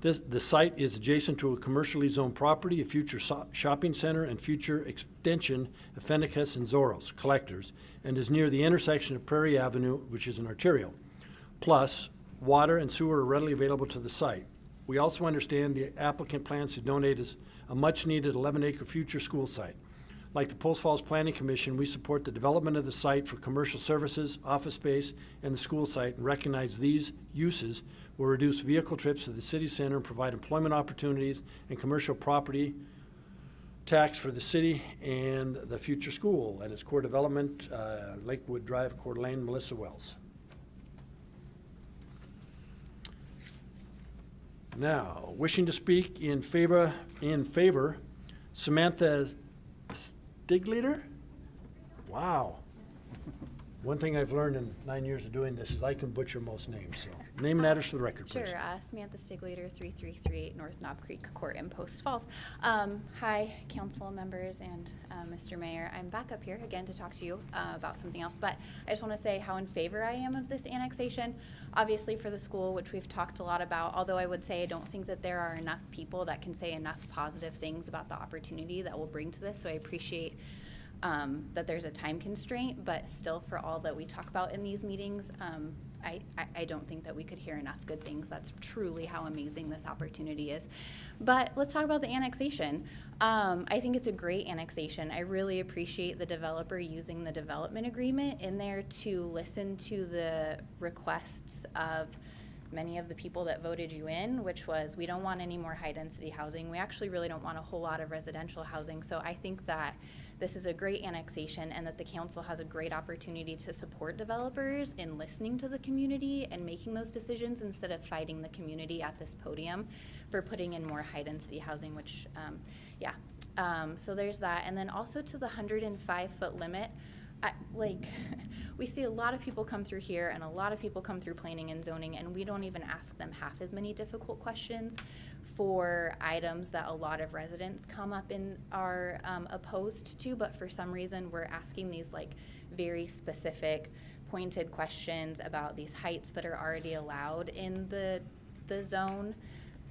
The site is adjacent to a commercially zoned property, a future shopping center, and future extension of Fennicus and Zoros collectors, and is near the intersection of Prairie Avenue, which is an arterial. Plus, water and sewer are readily available to the site. We also understand the applicant plans to donate us a much-needed 11-acre future school site. Like the Post Falls Planning Commission, we support the development of the site for commercial services, office space, and the school site, and recognize these uses will reduce vehicle trips to the city center and provide employment opportunities and commercial property tax for the city and the future school and its core development, Lakewood Drive, Coeur d'Alene, Melissa Wells. Now, wishing to speak in favor, Samantha Stigliter? Wow. One thing I've learned in 9 years of doing this is I can butcher most names, so name and address for the record, please.
Sure, Samantha Stiglater, 3338 North Knob Creek Court in Post Falls. Hi, council members and Mr. Mayor. I'm back up here again to talk to you about something else, but I just want to say how in favor I am of this annexation. Obviously for the school, which we've talked a lot about, although I would say I don't think that there are enough people that can say enough positive things about the opportunity that we'll bring to this, so I appreciate that there's a time constraint, but still for all that we talk about in these meetings, I don't think that we could hear enough good things. That's truly how amazing this opportunity is. But let's talk about the annexation. I think it's a great annexation. I really appreciate the developer using the development agreement in there to listen to the requests of many of the people that voted you in, which was we don't want any more high density housing. We actually really don't want a whole lot of residential housing. So I think that this is a great annexation and that the council has a great opportunity to support developers in listening to the community and making those decisions instead of fighting the community at this podium for putting in more high density housing, which, so there's that. And then also to the 105-foot limit, we see a lot of people come through here and a lot of people come through planning and zoning, and we don't even ask them half as many difficult questions for items that a lot of residents come up and are opposed to, but for some reason we're asking these very specific pointed questions about these heights that are already allowed in the zone.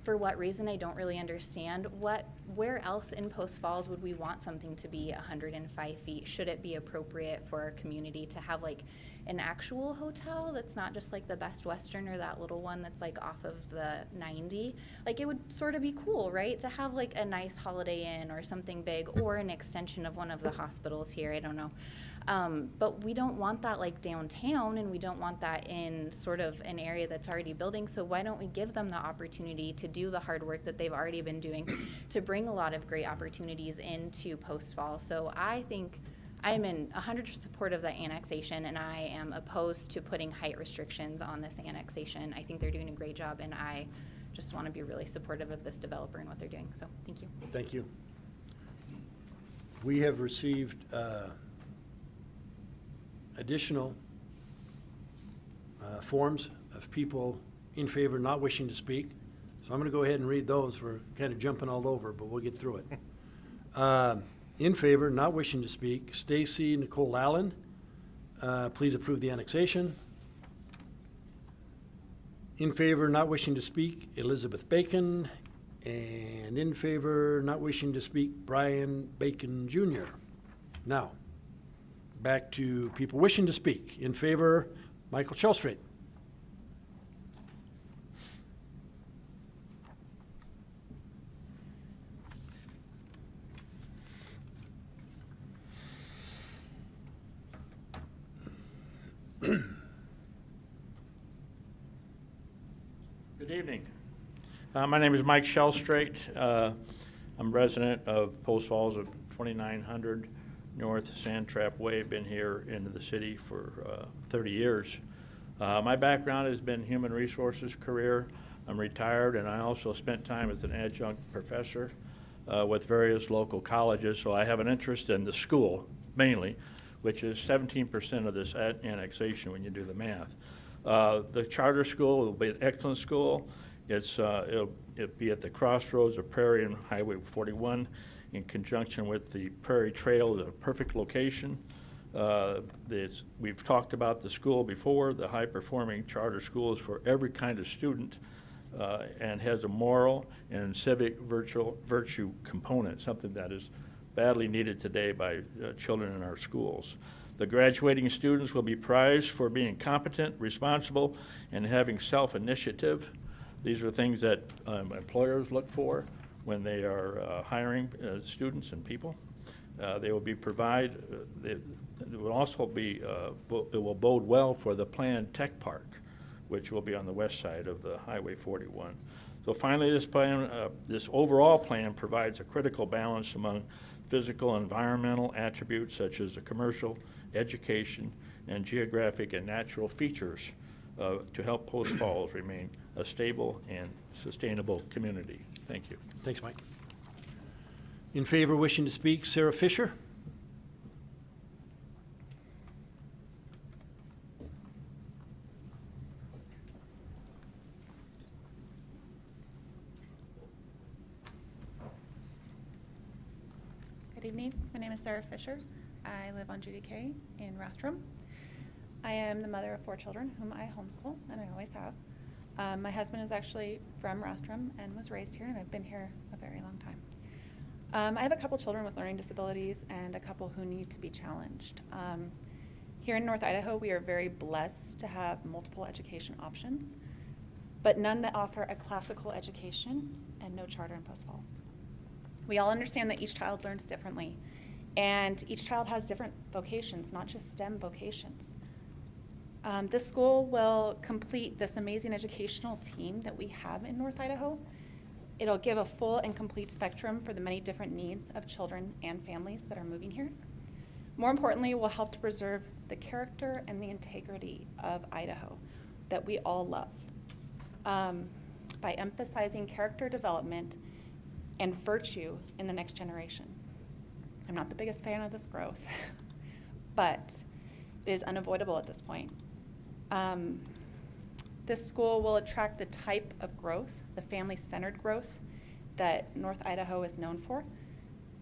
For what reason, I don't really understand. Where else in Post Falls would we want something to be 105 feet? Should it be appropriate for our community to have an actual hotel that's not just the Best Western or that little one that's off of the 90? It would sort of be cool, right? To have a nice Holiday Inn or something big, or an extension of one of the hospitals here, I don't know. But we don't want that downtown, and we don't want that in sort of an area that's already building. So why don't we give them the opportunity to do the hard work that they've already been doing to bring a lot of great opportunities into Post Falls? So I think I'm in 100% support of the annexation, and I am opposed to putting height restrictions on this annexation. I think they're doing a great job, and I just want to be really supportive of this developer and what they're doing. So thank you.
Thank you. We have received additional forms of people in favor not wishing to speak. So I'm going to go ahead and read those. We're kind of jumping all over, but we'll get through it. In favor, not wishing to speak, Stacy Nicole Allen. Please approve the annexation. In favor, not wishing to speak, Elizabeth Bacon. And in favor, not wishing to speak, Brian Bacon Jr. Now, back to people wishing to speak. In favor, Michael Shellstraight.
Good evening. My name is Mike Shellstraight. I'm resident of Post Falls of 2900 North Sand Trap Way. Been here into the city for 30 years. My background has been human resources career. I'm retired, and I also spent time as an adjunct professor with various local colleges, so I have an interest in the school mainly, which is 17% of this annexation when you do the math. The charter school will be an excellent school. It'll be at the crossroads of Prairie and Highway 41 in conjunction with the Prairie Trail. Is a perfect location. We've talked about the school before. The high-performing charter school is for every kind of student and has a moral and civic virtue component, something that is badly needed today by children in our schools. The graduating students will be prized for being competent, responsible, and having self-initiative. These are things that employers look for when they are hiring students and people. They will be it will also be, it will bode well for the planned tech park, which will be on the west side of the Highway 41. So finally, this overall plan provides a critical balance among physical and environmental attributes such as the commercial, education, and geographic and natural features to help Post Falls remain a stable and sustainable community. Thank you.
Thanks, Mike. In favor, wishing to speak, Sarah Fisher.
Good evening. My name is Sarah Fisher. I live on Judy K in Rathdrum. I am the mother of 4 children whom I homeschool, and I always have. My husband is actually from Rathdrum and was raised here, and I've been here a very long time. I have a couple children with learning disabilities and a couple who need to be challenged. Here in North Idaho, we are very blessed to have multiple education options, but none that offer a classical education and no charter in Post Falls. We all understand that each child learns differently, and each child has different vocations, not just STEM vocations. This school will complete this amazing educational team that we have in North Idaho. It'll give a full and complete spectrum for the many different needs of children and families that are moving here. More importantly, it will help to preserve the character and the integrity of Idaho that we all love by emphasizing character development and virtue in the next generation. I'm not the biggest fan of this growth, but it is unavoidable at this point. This school will attract the type of growth, the family-centered growth that North Idaho is known for,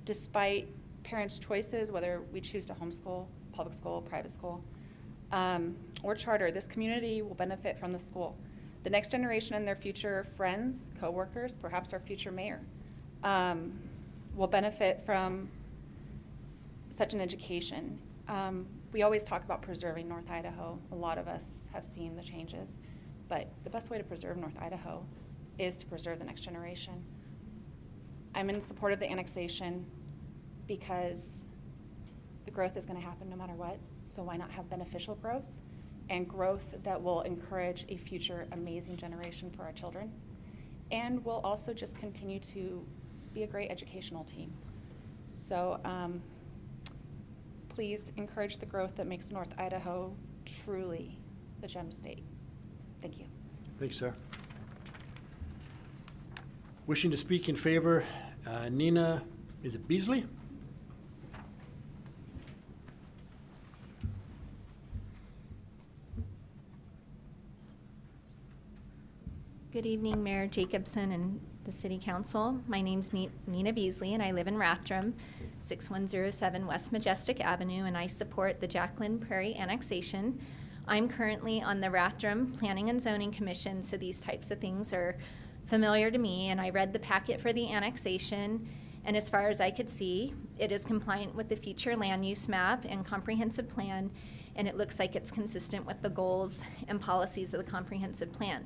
despite parents' choices, whether we choose to homeschool, public school, private school, or charter. This community will benefit from the school. The next generation and their future friends, coworkers, perhaps our future mayor, will benefit from such an education. We always talk about preserving North Idaho. A lot of us have seen the changes, but the best way to preserve North Idaho is to preserve the next generation. I'm in support of the annexation because the growth is going to happen no matter what, so why not have beneficial growth and growth that will encourage a future amazing generation for our children, and will also just continue to be a great educational team. So please encourage the growth that makes North Idaho truly the gem state. Thank you.
Thanks, Sarah. Wishing to speak in favor, Nina, is it Beasley?
Good evening, Mayor Jacobson and the City Council. My name's Nina Beasley, and I live in Rathdrum, 6107 West Majestic Avenue, and I support the Jacklin-Prairie annexation. I'm currently on the Rathdrum Planning and Zoning Commission, so these types of things are familiar to me, and I read the packet for the annexation, and as far as I could see, it is compliant with the future land use map and comprehensive plan, and it looks like it's consistent with the goals and policies of the comprehensive plan.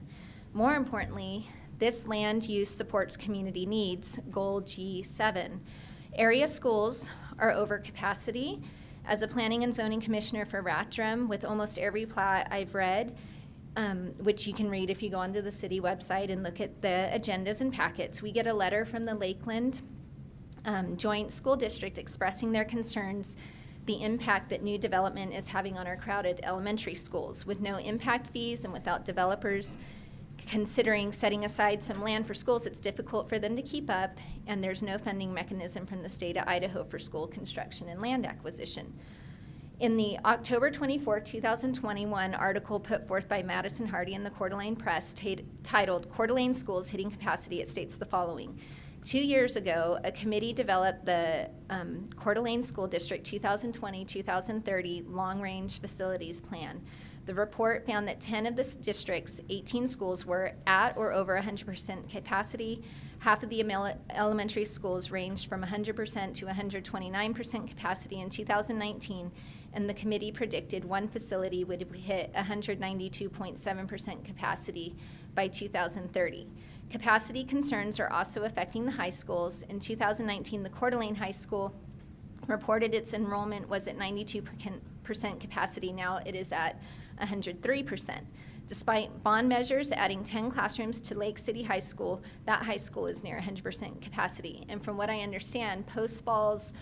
More importantly, this land use supports community needs, goal G7. Area schools are over capacity. As a planning and zoning commissioner for Rathdrum, with almost every plat I've read, which you can read if you go onto the city website and look at the agendas and packets, we get a letter from the Lakeland Joint School District expressing their concerns the impact that new development is having on our crowded elementary schools. With no impact fees and without developers considering setting aside some land for schools, it's difficult for them to keep up, and there's no funding mechanism from the state of Idaho for school construction and land acquisition. In the October 24, 2021 article put forth by Madison Hardy in the Coeur d'Alene Press titled "Coeur d'Alene Schools Hitting Capacity," it states the following. 2 years ago, a committee developed the Coeur d'Alene School District 2020-2030 Long-Range Facilities Plan. The report found that 10 of the district's 18 schools were at or over 100% capacity. Half of the elementary schools ranged from 100% to 129% capacity in 2019, and the committee predicted one facility would hit 192.7% capacity by 2030. Capacity concerns are also affecting the high schools. In 2019, the Coeur d'Alene High School reported its enrollment was at 92% capacity. Now it is at 103%. Despite bond measures adding 10 classrooms to Lake City High School, that high school is near 100% capacity. And from what I understand, Post Falls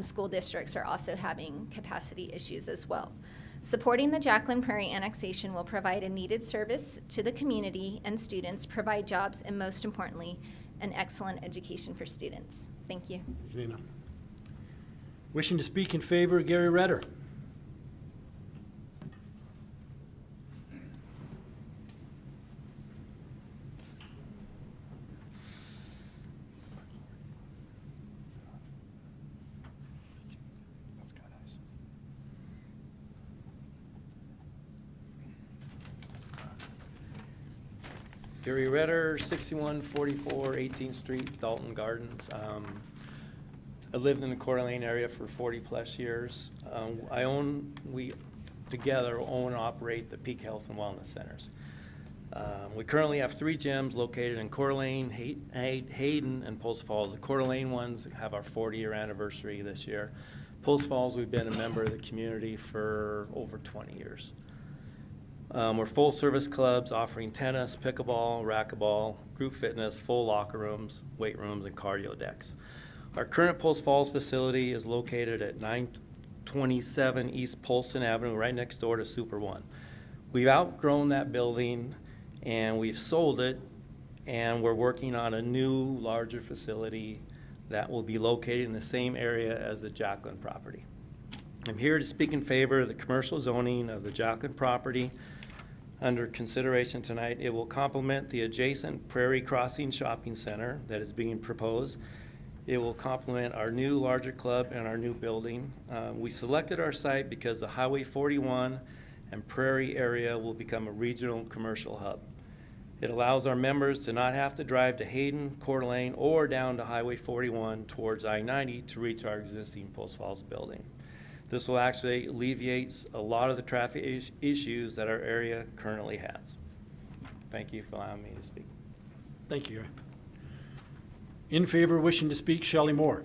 school districts are also having capacity issues as well. Supporting the Jacklin-Prairie annexation will provide a needed service to the community and students, provide jobs, and most importantly, an excellent education for students. Thank you.
Thank you, Nina. Wishing to speak in favor, Gary Redder.
Gary Redder, 6144 18th Street, Dalton Gardens. I lived in the Coeur d'Alene area for 40-plus years. We together own and operate the Peak Health and Wellness Centers. We currently have 3 gyms located in Coeur d'Alene, Hayden, and Post Falls. The Coeur d'Alene ones have our 40-year anniversary this year. Post Falls, we've been a member of the community for over 20 years. We're full-service clubs offering tennis, pickleball, racquetball, group fitness, full locker rooms, weight rooms, and cardio decks. Our current Post Falls facility is located at 927 East Polson Avenue, right next door to Super One. We've outgrown that building, and we've sold it, and we're working on a new, larger facility that will be located in the same area as the Jacklin property. I'm here to speak in favor of the commercial zoning of the Jacklin property. Under consideration tonight, it will complement the adjacent Prairie Crossing Shopping Center that is being proposed. It will complement our new larger club and our new building. We selected our site because the Highway 41 and Prairie area will become a regional commercial hub. It allows our members to not have to drive to Hayden, Coeur d'Alene, or down to Highway 41 towards I-90 to reach our existing Post Falls building. This will actually alleviate a lot of the traffic issues that our area currently has. Thank you for allowing me to speak.
Thank you. In favor, wishing to speak, Shelley Moore.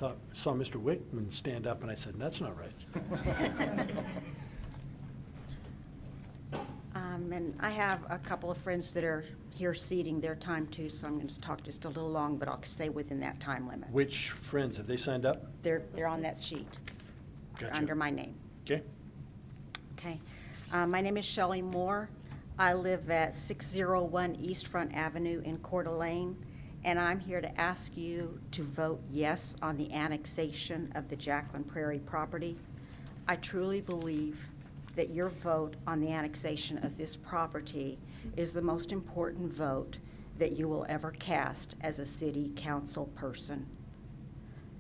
I saw Mr. Whitman stand up, and I said, that's not right.
And I have a couple of friends that are here ceding their time too, so I'm going to talk just a little long, but I'll stay within that time limit.
Which friends, have they signed up?
They're on that sheet. They're
Gotcha.
under my name.
Okay.
Okay. My name is Shelley Moore. I live at 601 East Front Avenue in Coeur d'Alene, and I'm here to ask you to vote yes on the annexation of the Jacklin-Prairie property. I truly believe that your vote on the annexation of this property is the most important vote that you will ever cast as a city council person.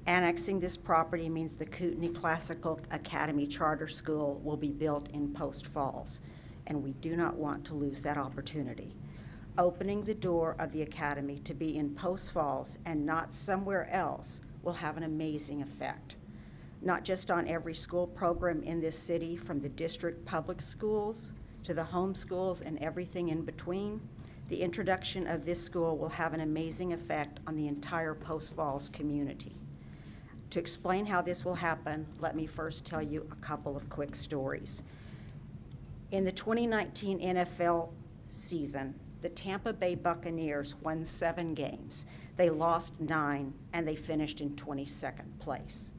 Annexing this property means the Kootenai Classical Academy Charter School will be built in Post Falls, and we do not want to lose that opportunity. Opening the door of the academy to be in Post Falls and not somewhere else will have an amazing effect, not just on every school program in this city, from the district public schools to the home schools and everything in between. The introduction of this school will have an amazing effect on the entire Post Falls community. To explain how this will happen, let me first tell you a couple of quick stories. In the 2019 NFL season, the Tampa Bay Buccaneers won 7 games. They lost 9, and they finished in 22nd place.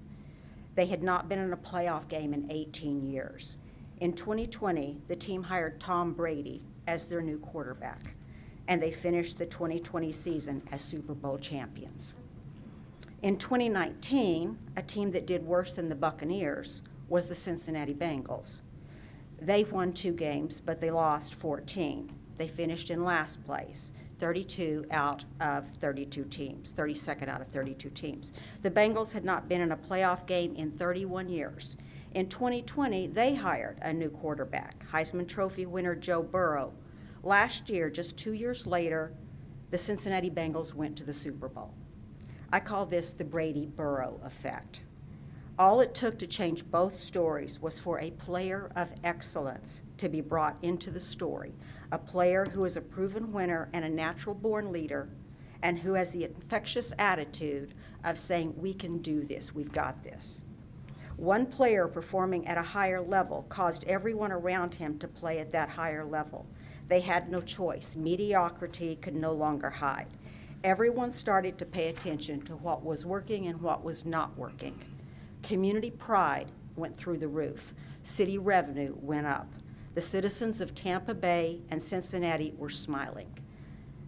They had not been in a playoff game in 18 years. In 2020, the team hired Tom Brady as their new quarterback, and they finished the 2020 season as Super Bowl champions. In 2019, a team that did worse than the Buccaneers was the Cincinnati Bengals. They won 2 games, but they lost 14. They finished in last place, 32 out of 32 teams, 32nd out of 32 teams. The Bengals had not been in a playoff game in 31 years. In 2020, they hired a new quarterback, Heisman Trophy winner Joe Burrow. Last year, just 2 years later, the Cincinnati Bengals went to the Super Bowl. I call this the Brady-Burrow effect. All it took to change both stories was for a player of excellence to be brought into the story, a player who is a proven winner and a natural-born leader, and who has the infectious attitude of saying, we can do this, we've got this. One player performing at a higher level caused everyone around him to play at that higher level. They had no choice. Mediocrity could no longer hide. Everyone started to pay attention to what was working and what was not working. Community pride went through the roof. City revenue went up. The citizens of Tampa Bay and Cincinnati were smiling.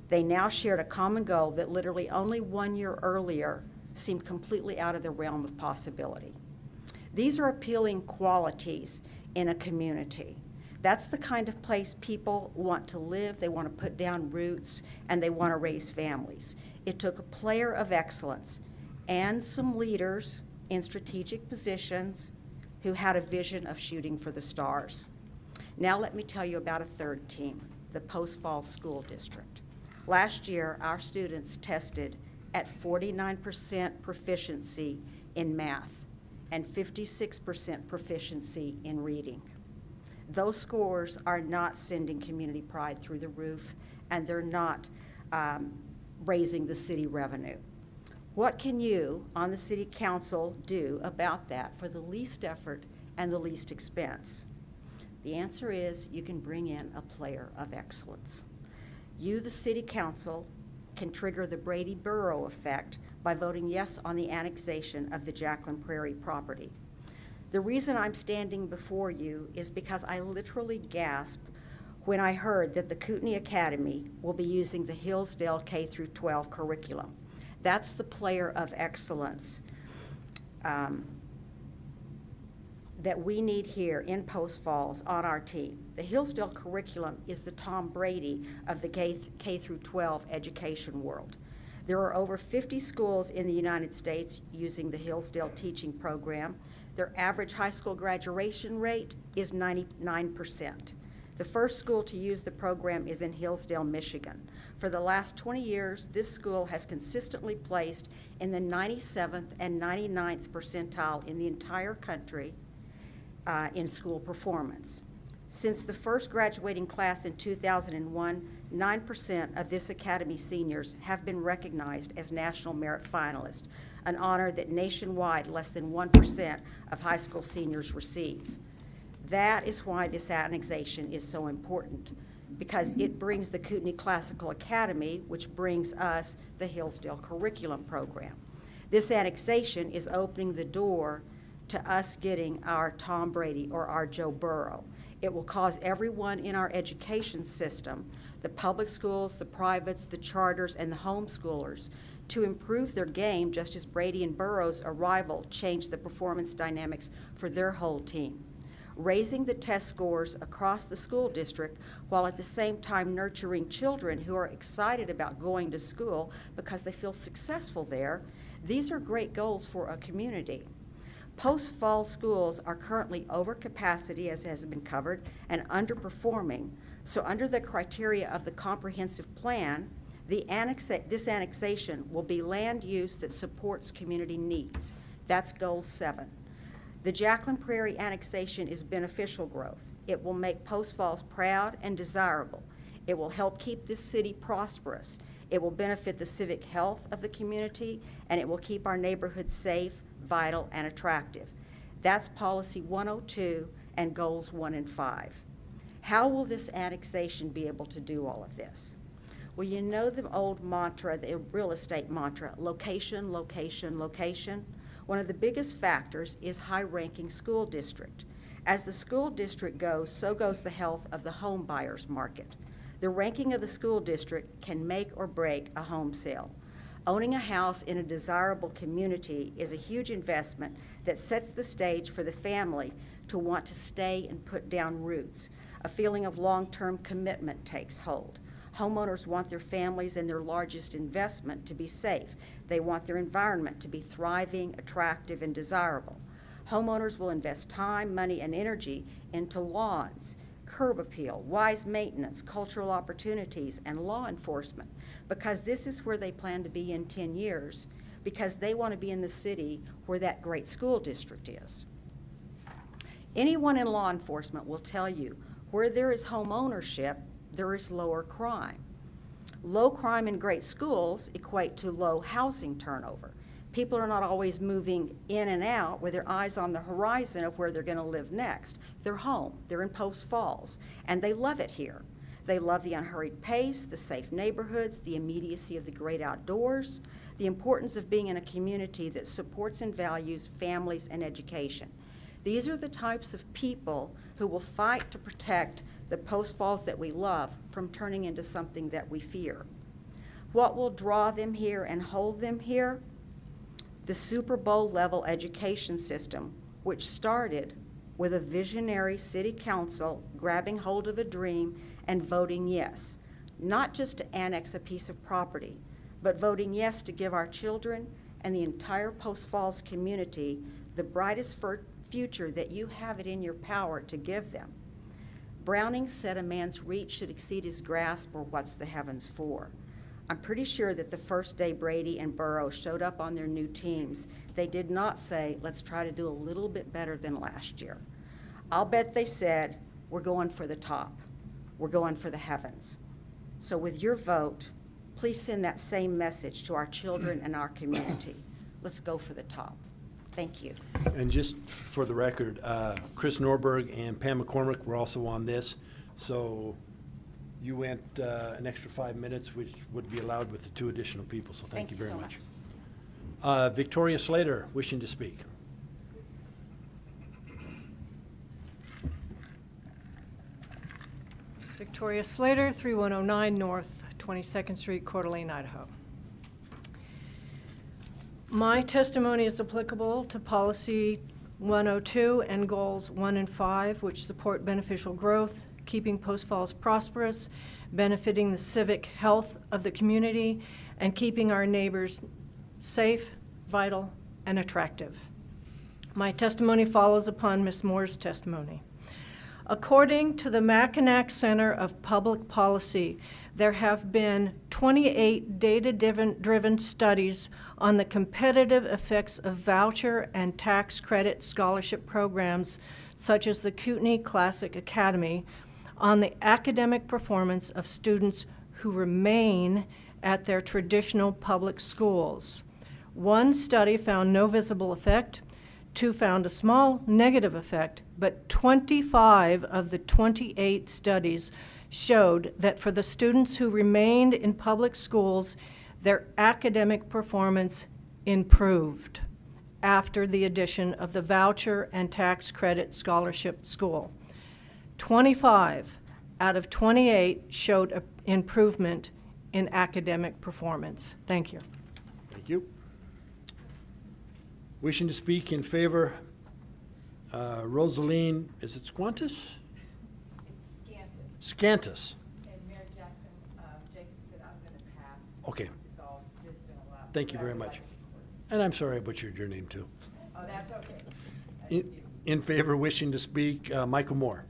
They now shared a common goal that literally only 1 year earlier seemed completely out of the realm of possibility. These are appealing qualities in a community. That's the kind of place people want to live, they want to put down roots, and they want to raise families. It took a player of excellence and some leaders in strategic positions who had a vision of shooting for the stars. Now let me tell you about a third team, the Post Falls School District. Last year, our students tested at 49% proficiency in math and 56% proficiency in reading. Those scores are not sending community pride through the roof, and they're not raising the city revenue. What can you, on the city council, do about that for the least effort and the least expense? The answer is you can bring in a player of excellence. You, the city council, can trigger the Brady-Burrow effect by voting yes on the annexation of the Jacklin-Prairie property. The reason I'm standing before you is because I literally gasped when I heard that the Kootenai Academy will be using the Hillsdale K-12 curriculum. That's the player of excellence that we need here in Post Falls on our team. The Hillsdale curriculum is the Tom Brady of the K-12 education world. There are over 50 schools in the United States using the Hillsdale teaching program. Their average high school graduation rate is 99%. The first school to use the program is in Hillsdale, Michigan. For the last 20 years, this school has consistently placed in the 97th and 99th percentile in the entire country in school performance. Since the first graduating class in 2001, 9% of this Academy seniors have been recognized as National Merit Finalists, an honor that nationwide less than 1% of high school seniors receive. That is why this annexation is so important, because it brings the Kootenai Classical Academy, which brings us the Hillsdale curriculum program. This annexation is opening the door to us getting our Tom Brady or our Joe Burrow. It will cause everyone in our education system, the public schools, the privates, the charters, and the homeschoolers, to improve their game just as Brady and Burrow's arrival changed the performance dynamics for their whole team. Raising the test scores across the school district while at the same time nurturing children who are excited about going to school because they feel successful there, these are great goals for a community. Post Falls schools are currently over capacity, as has been covered, and underperforming. So under the criteria of the comprehensive plan, this annexation will be land use that supports community needs. That's goal 7. The Jacklin-Prairie annexation is beneficial growth. It will make Post Falls proud and desirable. It will help keep this city prosperous. It will benefit the civic health of the community, and it will keep our neighborhoods safe, vital, and attractive. That's Policy 102 and Goals 1 and 5. How will this annexation be able to do all of this? Well, you know the old mantra, the real estate mantra, location, location, location. One of the biggest factors is high-ranking school district. As the school district goes, so goes the health of the home buyers market. The ranking of the school district can make or break a home sale. Owning a house in a desirable community is a huge investment that sets the stage for the family to want to stay and put down roots. A feeling of long-term commitment takes hold. Homeowners want their families and their largest investment to be safe. They want their environment to be thriving, attractive, and desirable. Homeowners will invest time, money, and energy into lawns, curb appeal, wise maintenance, cultural opportunities, and law enforcement, because this is where they plan to be in 10 years, because they want to be in the city where that great school district is. Anyone in law enforcement will tell you where there is home ownership, there is lower crime. Low crime and great schools equate to low housing turnover. People are not always moving in and out with their eyes on the horizon of where they're going to live next. They're home, they're in Post Falls, and they love it here. They love the unhurried pace, the safe neighborhoods, the immediacy of the great outdoors, the importance of being in a community that supports and values families and education. These are the types of people who will fight to protect the Post Falls that we love from turning into something that we fear. What will draw them here and hold them here? The Super Bowl level education system, which started with a visionary city council grabbing hold of a dream and voting yes, not just to annex a piece of property, but voting yes to give our children and the entire Post Falls community the brightest future that you have it in your power to give them. Browning said a man's reach should exceed his grasp, or what's the heavens for? I'm pretty sure that the first day Brady and Burrow showed up on their new teams, they did not say, let's try to do a little bit better than last year. I'll bet they said, we're going for the top. We're going for the heavens. So with your vote, please send that same message to our children and our community. Let's go for the top. Thank you.
And just for the record, Chris Norberg and Pam McCormick were also on this, so you went an extra 5 minutes, which would be allowed with the 2 additional people, so thank you very
so
much. Victoria Slater, wishing to speak.
Victoria Slater, 3109 North 22nd Street, Coeur d'Alene, Idaho. My testimony is applicable to Policy 102 and Goals 1 and 5, which support beneficial growth, keeping Post Falls prosperous, benefiting the civic health of the community, and keeping our neighbors safe, vital, and attractive. My testimony follows upon Ms. Moore's testimony. According to the Mackinac Center of Public Policy, there have been 28 data-driven studies on the competitive effects of voucher and tax credit scholarship programs, such as the Kootenai Classic Academy, on the academic performance of students who remain at their traditional public schools. One study found no visible effect, 2 found a small negative effect, but 25 of the 28 studies showed that for the students who remained in public schools, their academic performance improved after the addition of the voucher and tax credit scholarship school. 25 out of 28 showed an improvement in academic performance. Thank you.
Thank you. Wishing to speak in favor, Rosaline, is it Squantus?
It's
Scantus.
And Mayor Jackson, Jacobson, I'm going to pass.
Okay.
It's all, there's been a lot.
Thank you very much. And I'm sorry I butchered your name too.
Oh, that's okay.
In favor, wishing to speak, Michael Moore.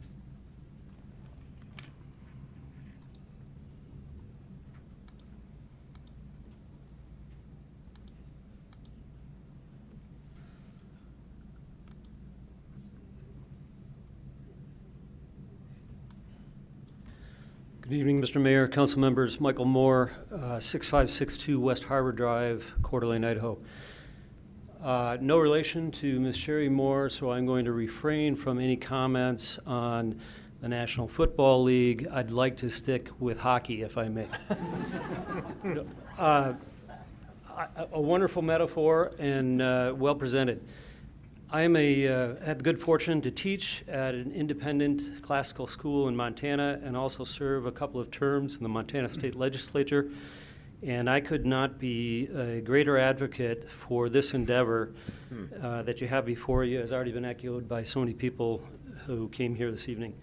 Good evening, Mr. Mayor, council members. Michael Moore, 6562 West Harbor Drive, Coeur d'Alene, Idaho. No relation to Ms. Sherry Moore, so I'm going to refrain from any comments on the National Football League. I'd like to stick with hockey, if I may. A wonderful metaphor and well presented. I am had the good fortune to teach at an independent classical school in Montana and also serve a couple of terms in the Montana State Legislature. And I could not be a greater advocate for this endeavor that you have before you, has already been echoed by so many people who came here this evening.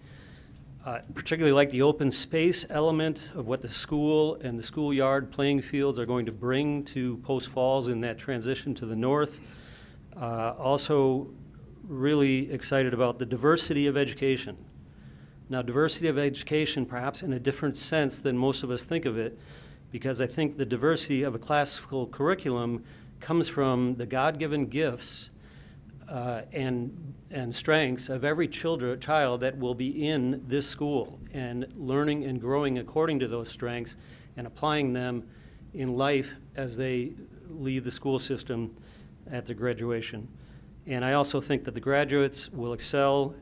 Particularly like the open space element of what the school and the schoolyard playing fields are going to bring to Post Falls in that transition to the north. Also really excited about the diversity of education. Now, diversity of education perhaps in a different sense than most of us think of it, because I think the diversity of a classical curriculum comes from the God-given gifts and strengths of every child that will be in this school, and learning and growing according to those strengths and applying them in life as they leave the school system at their graduation. And I also think that the graduates will excel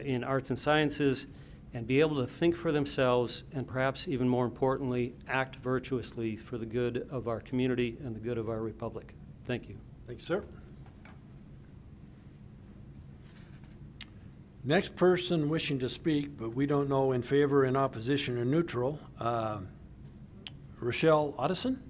in arts and sciences and be able to think for themselves, and perhaps even more importantly, act virtuously for the good of our community and the good of our republic. Thank you.
Thank you, sir. Next person wishing to speak, but we don't know in favor, in opposition, or neutral, Rochelle Otteson.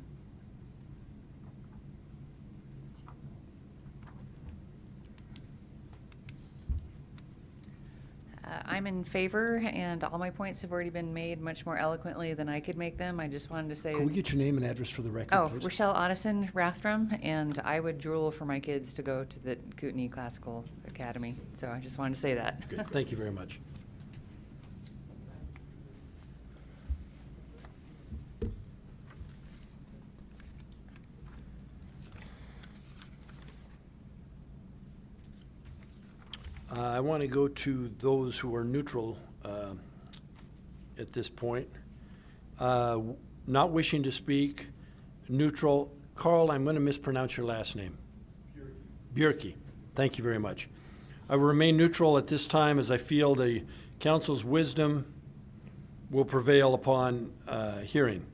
I'm in favor, and all my points have already been made much more eloquently than I could make them. I just wanted to say.
Can we get your name and address for the record,
Oh,
please?
Rochelle Otteson, Rathdrum, and I would drool for my kids to go to the Kootenai Classical Academy. So I just wanted to say that.
Good. Thank you very much. I want to go to those who are neutral at this point. Not wishing to speak, neutral. Carl, I'm going to mispronounce your last name. Bjerke. Thank you very much. I will remain neutral at this time as I feel the council's wisdom will prevail upon hearing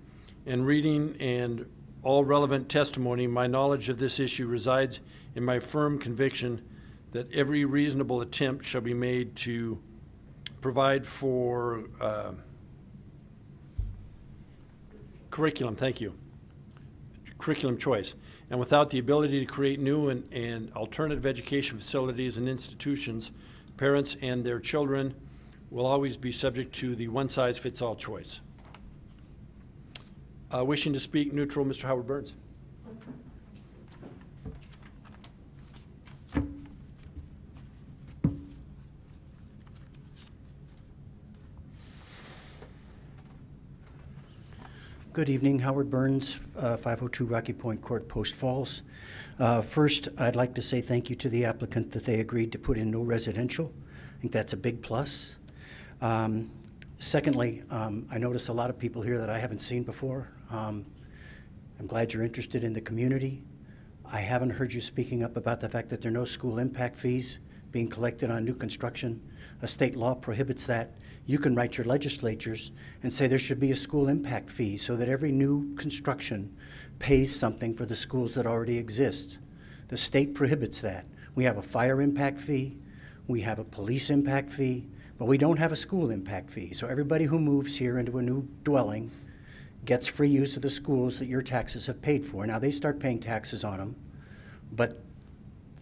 and reading and all relevant testimony. My knowledge of this issue resides in my firm conviction that every reasonable attempt shall be made to provide for curriculum, thank you, curriculum choice. And without the ability to create new and alternative education facilities and institutions, parents and their children will always be subject to the one-size-fits-all choice. Wishing to speak neutral, Mr. Howard Burns.
Good evening, Howard Burns, 502 Rocky Point Court, Post Falls. First, I'd like to say thank you to the applicant that they agreed to put in no residential. I think that's a big plus. Secondly, I notice a lot of people here that I haven't seen before. I'm glad you're interested in the community. I haven't heard you speaking up about the fact that there are no school impact fees being collected on new construction. A state law prohibits that. You can write your legislatures and say there should be a school impact fee so that every new construction pays something for the schools that already exist. The state prohibits that. We have a fire impact fee, we have a police impact fee, but we don't have a school impact fee. So everybody who moves here into a new dwelling gets free use of the schools that your taxes have paid for. Now they start paying taxes on them, but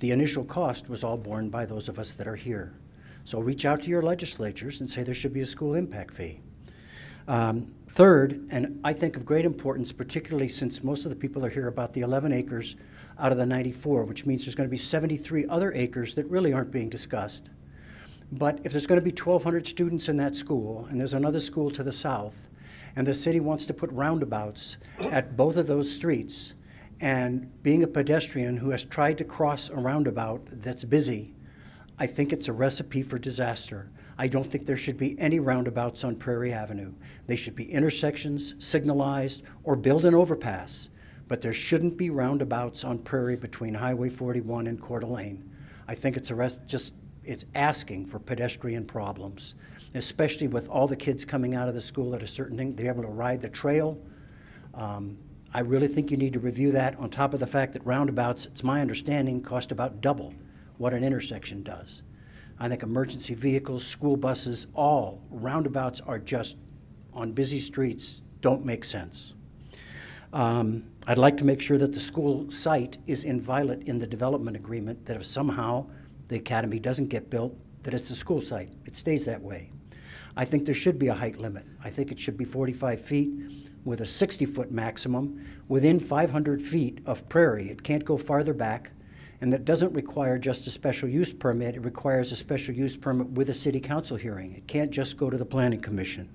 the initial cost was all borne by those of us that are here. So reach out to your legislatures and say there should be a school impact fee. Third, and I think of great importance, particularly since most of the people are here about the 11 acres out of the 94, which means there's going to be 73 other acres that really aren't being discussed. But if there's going to be 1,200 students in that school, and there's another school to the south, and the city wants to put roundabouts at both of those streets, and being a pedestrian who has tried to cross a roundabout that's busy, I think it's a recipe for disaster. I don't think there should be any roundabouts on Prairie Avenue. They should be intersections, signalized, or build an overpass. But there shouldn't be roundabouts on Prairie between Highway 41 and Coeur d'Alene. I think it's it's asking for pedestrian problems, especially with all the kids coming out of the school at a certain thing. They're able to ride the trail. I really think you need to review that on top of the fact that roundabouts, it's my understanding, cost about double what an intersection does. I think emergency vehicles, school buses, all roundabouts are just on busy streets, don't make sense. I'd like to make sure that the school site is inviolate in the development agreement, that if somehow the academy doesn't get built, that it's a school site. It stays that way. I think there should be a height limit. I think it should be 45 feet with a 60-foot maximum within 500 feet of Prairie. It can't go farther back. And that doesn't require just a special use permit. It requires a special use permit with a city council hearing. It can't just go to the planning commission.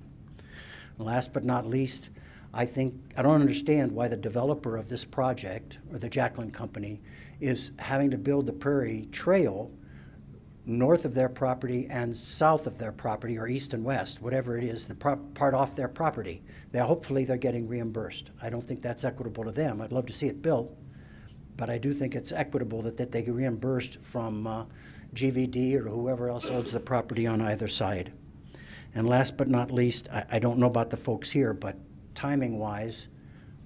Last but not least, I don't understand why the developer of this project, or the Jacklin Company, is having to build the Prairie Trail north of their property and south of their property, or east and west, whatever it is, the part off their property. Hopefully they're getting reimbursed. I don't think that's equitable to them. I'd love to see it built. But I do think it's equitable that they get reimbursed from GVD or whoever else owns the property on either side. And last but not least, I don't know about the folks here, but timing-wise,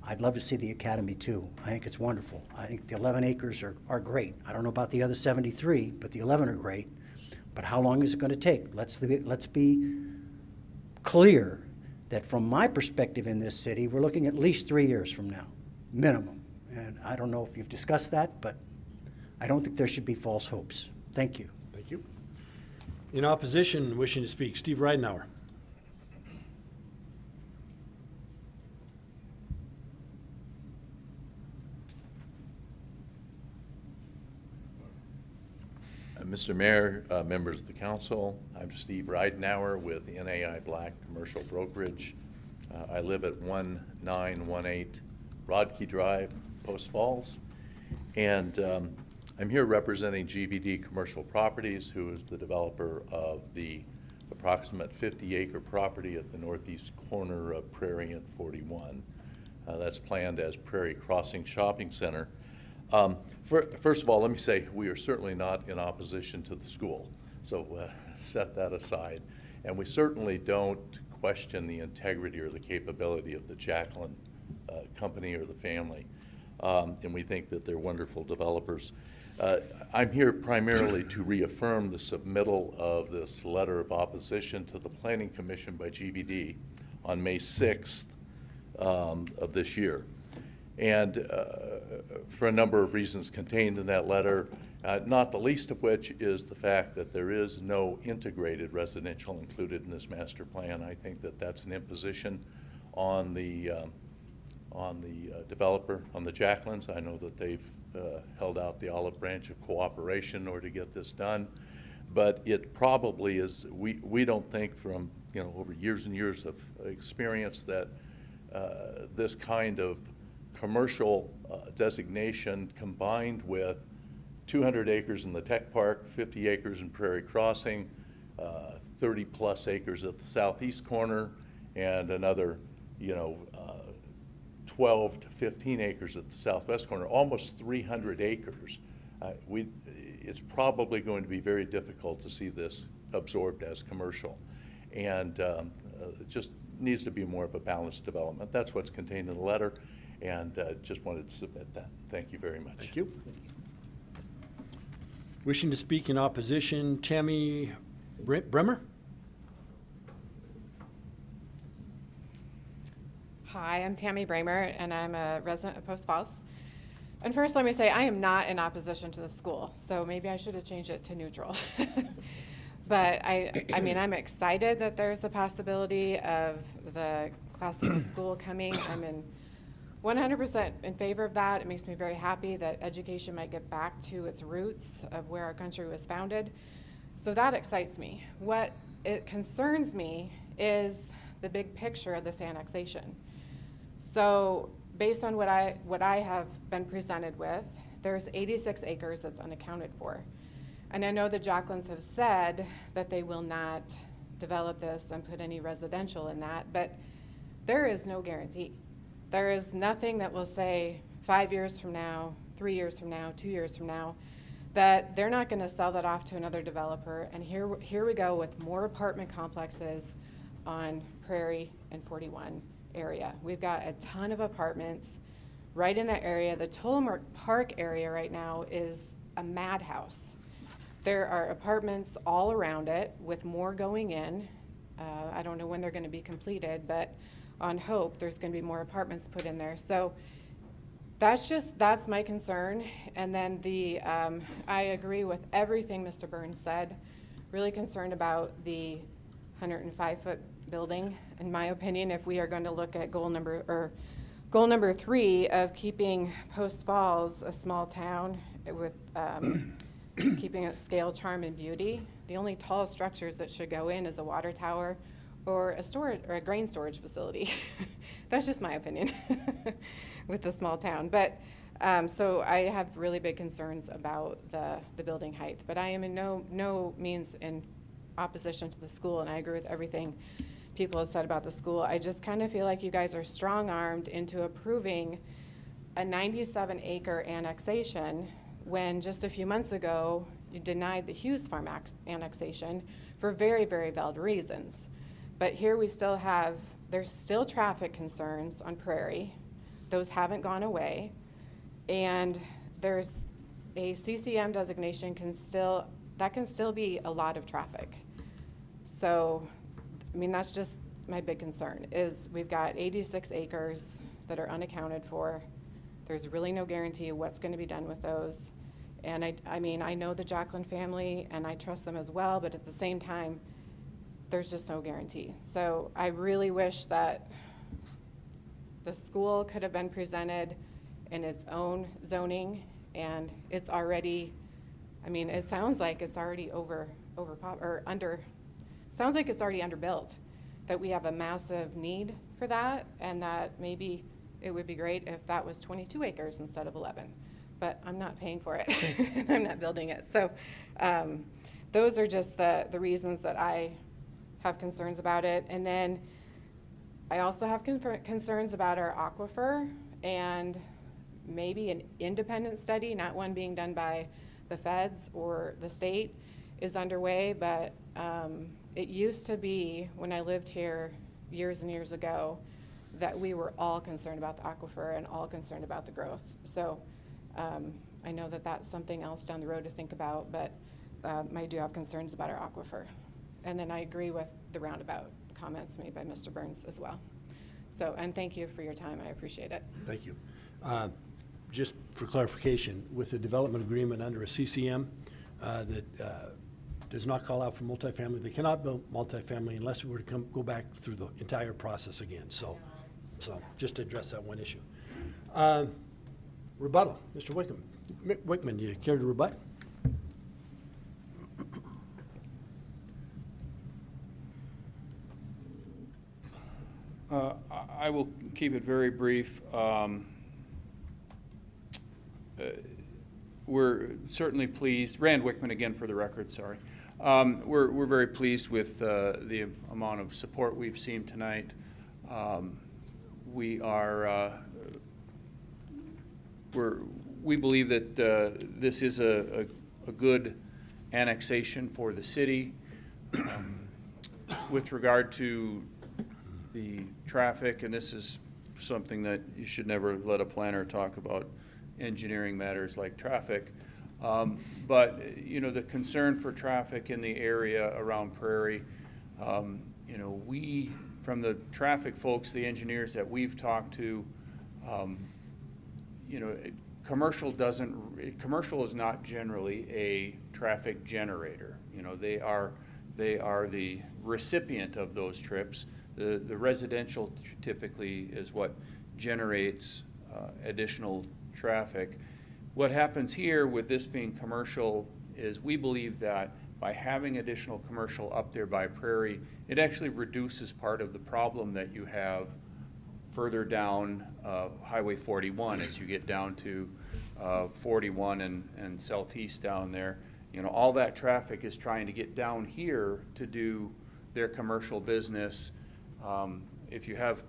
I'd love to see the academy too. I think it's wonderful. I think the 11 acres are great. I don't know about the other 73, but the 11 are great. But how long is it going to take? Let's be clear that from my perspective in this city, we're looking at least 3 years from now, minimum. And I don't know if you've discussed that, but I don't think there should be false hopes. Thank you.
Thank you. In opposition, wishing to speak, Steve Ridenhour.
Mr. Mayor, members of the council, I'm Steve Ridenhour with NAI Black Commercial Brokerage. I live at 1918 Rodkey Drive, Post Falls, and I'm here representing GVD Commercial Properties, who is the developer of the approximate 50-acre property at the northeast corner of Prairie and 41. That's planned as Prairie Crossing Shopping Center. First of all, let me say we are certainly not in opposition to the school, so set that aside. And we certainly don't question the integrity or the capability of the Jacklin company or the family, and we think that they're wonderful developers. I'm here primarily to reaffirm the submittal of this letter of opposition to the Planning Commission by GVD on May 6th of this year. And for a number of reasons contained in that letter, not the least of which is the fact that there is no integrated residential included in this master plan. I think that that's an imposition on the developer, on the Jacklins. I know that they've held out the olive branch of cooperation in order to get this done, but it probably is, we don't think from, you know, over years and years of experience that this kind of commercial designation combined with 200 acres in the tech park, 50 acres in Prairie Crossing, 30 plus acres at the southeast corner, and another, 12 to 15 acres at the southwest corner, almost 300 acres. It's probably going to be very difficult to see this absorbed as commercial, and it just needs to be more of a balanced development. That's what's contained in the letter, and just wanted to submit that. Thank you very much.
Thank you. Wishing to speak in opposition, Tammy Bremer.
Hi, I'm Tammy Bremer, and I'm a resident of Post Falls. And first, let me say I am not in opposition to the school, so maybe I should have changed it to neutral. But I mean, I'm excited that there's the possibility of the classical school coming. I'm in 100% in favor of that. It makes me very happy that education might get back to its roots of where our country was founded. So that excites me. What it concerns me is the big picture of this annexation. So based on what I have been presented with, there's 86 acres that's unaccounted for. And I know the Jacklins have said that they will not develop this and put any residential in that, but there is no guarantee. There is nothing that will say 5 years from now, 3 years from now, 2 years from now, that they're not going to sell that off to another developer. And here we go with more apartment complexes on Prairie and 41 area. We've got a ton of apartments right in that area. The Tullamore Park area right now is a madhouse. There are apartments all around it with more going in. I don't know when they're going to be completed, but on hope there's going to be more apartments put in there. So that's my concern. And then I agree with everything Mr. Burns said. Really concerned about the 105-foot building. In my opinion, if we are going to look at goal number 3 of keeping Post Falls a small town with keeping it scale, charm, and beauty, the only tall structures that should go in is a water tower or a grain storage facility. That's just my opinion with the small town. But so I have really big concerns about the building height. But I am in no means in opposition to the school, and I agree with everything people have said about the school. I just kind of feel like you guys are strong-armed into approving a 97-acre annexation when just a few months ago you denied the Hughes Farm annexation for very, very valid reasons. But here we still have, there's still traffic concerns on Prairie. Those haven't gone away. And there's a CCM designation can still be a lot of traffic. So, I mean, that's just my big concern is we've got 86 acres that are unaccounted for. There's really no guarantee what's going to be done with those. And I mean, I know the Jacklin family and I trust them as well, but at the same time, there's just no guarantee. So I really wish that the school could have been presented in its own zoning, and it's already, I mean, it sounds like it's already sounds like it's already underbuilt, that we have a massive need for that, and that maybe it would be great if that was 22 acres instead of 11. But I'm not paying for it, and I'm not building it. So those are just the reasons that I have concerns about it. And then I also have concerns about our aquifer, and maybe an independent study, not one being done by the feds or the state, is underway. But it used to be, when I lived here years and years ago, that we were all concerned about the aquifer and all concerned about the growth. So I know that that's something else down the road to think about, but I do have concerns about our aquifer. And then I agree with the roundabout comments made by Mr. Burns as well. So, and thank you for your time. I appreciate it.
Thank you. Just for clarification, with the development agreement under a CCM that does not call out for multifamily, they cannot build multifamily unless we were to go back through the entire process again. So just to address that one issue. Rebuttal, Mr. Wickman, you care to rebut?
I will keep it very brief. We're certainly pleased. Rand Wickman again for the record, sorry. We're very pleased with the amount of support we've seen tonight. We believe that this is a good annexation for the city. With regard to the traffic, and this is something that you should never let a planner talk about, engineering matters like traffic. But, you know, the concern for traffic in the area around Prairie, you know, we, from the traffic folks, the engineers that we've talked to, you know, commercial is not generally a traffic generator. You know, they are the recipient of those trips. The residential typically is what generates additional traffic. What happens here with this being commercial is we believe that by having additional commercial up there by Prairie, it actually reduces part of the problem that you have further down Highway 41 as you get down to 41 and southeast down there. You know, all that traffic is trying to get down here to do their commercial business. If you have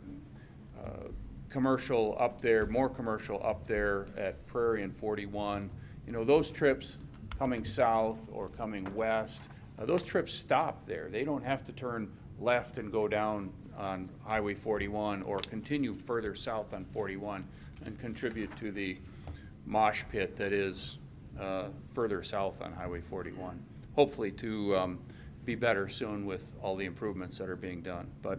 commercial up there, more commercial up there at Prairie and 41, you know, those trips coming south or coming west, those trips stop there. They don't have to turn left and go down on Highway 41 or continue further south on 41 and contribute to the mosh pit that is further south on Highway 41. Hopefully to be better soon with all the improvements that are being done. But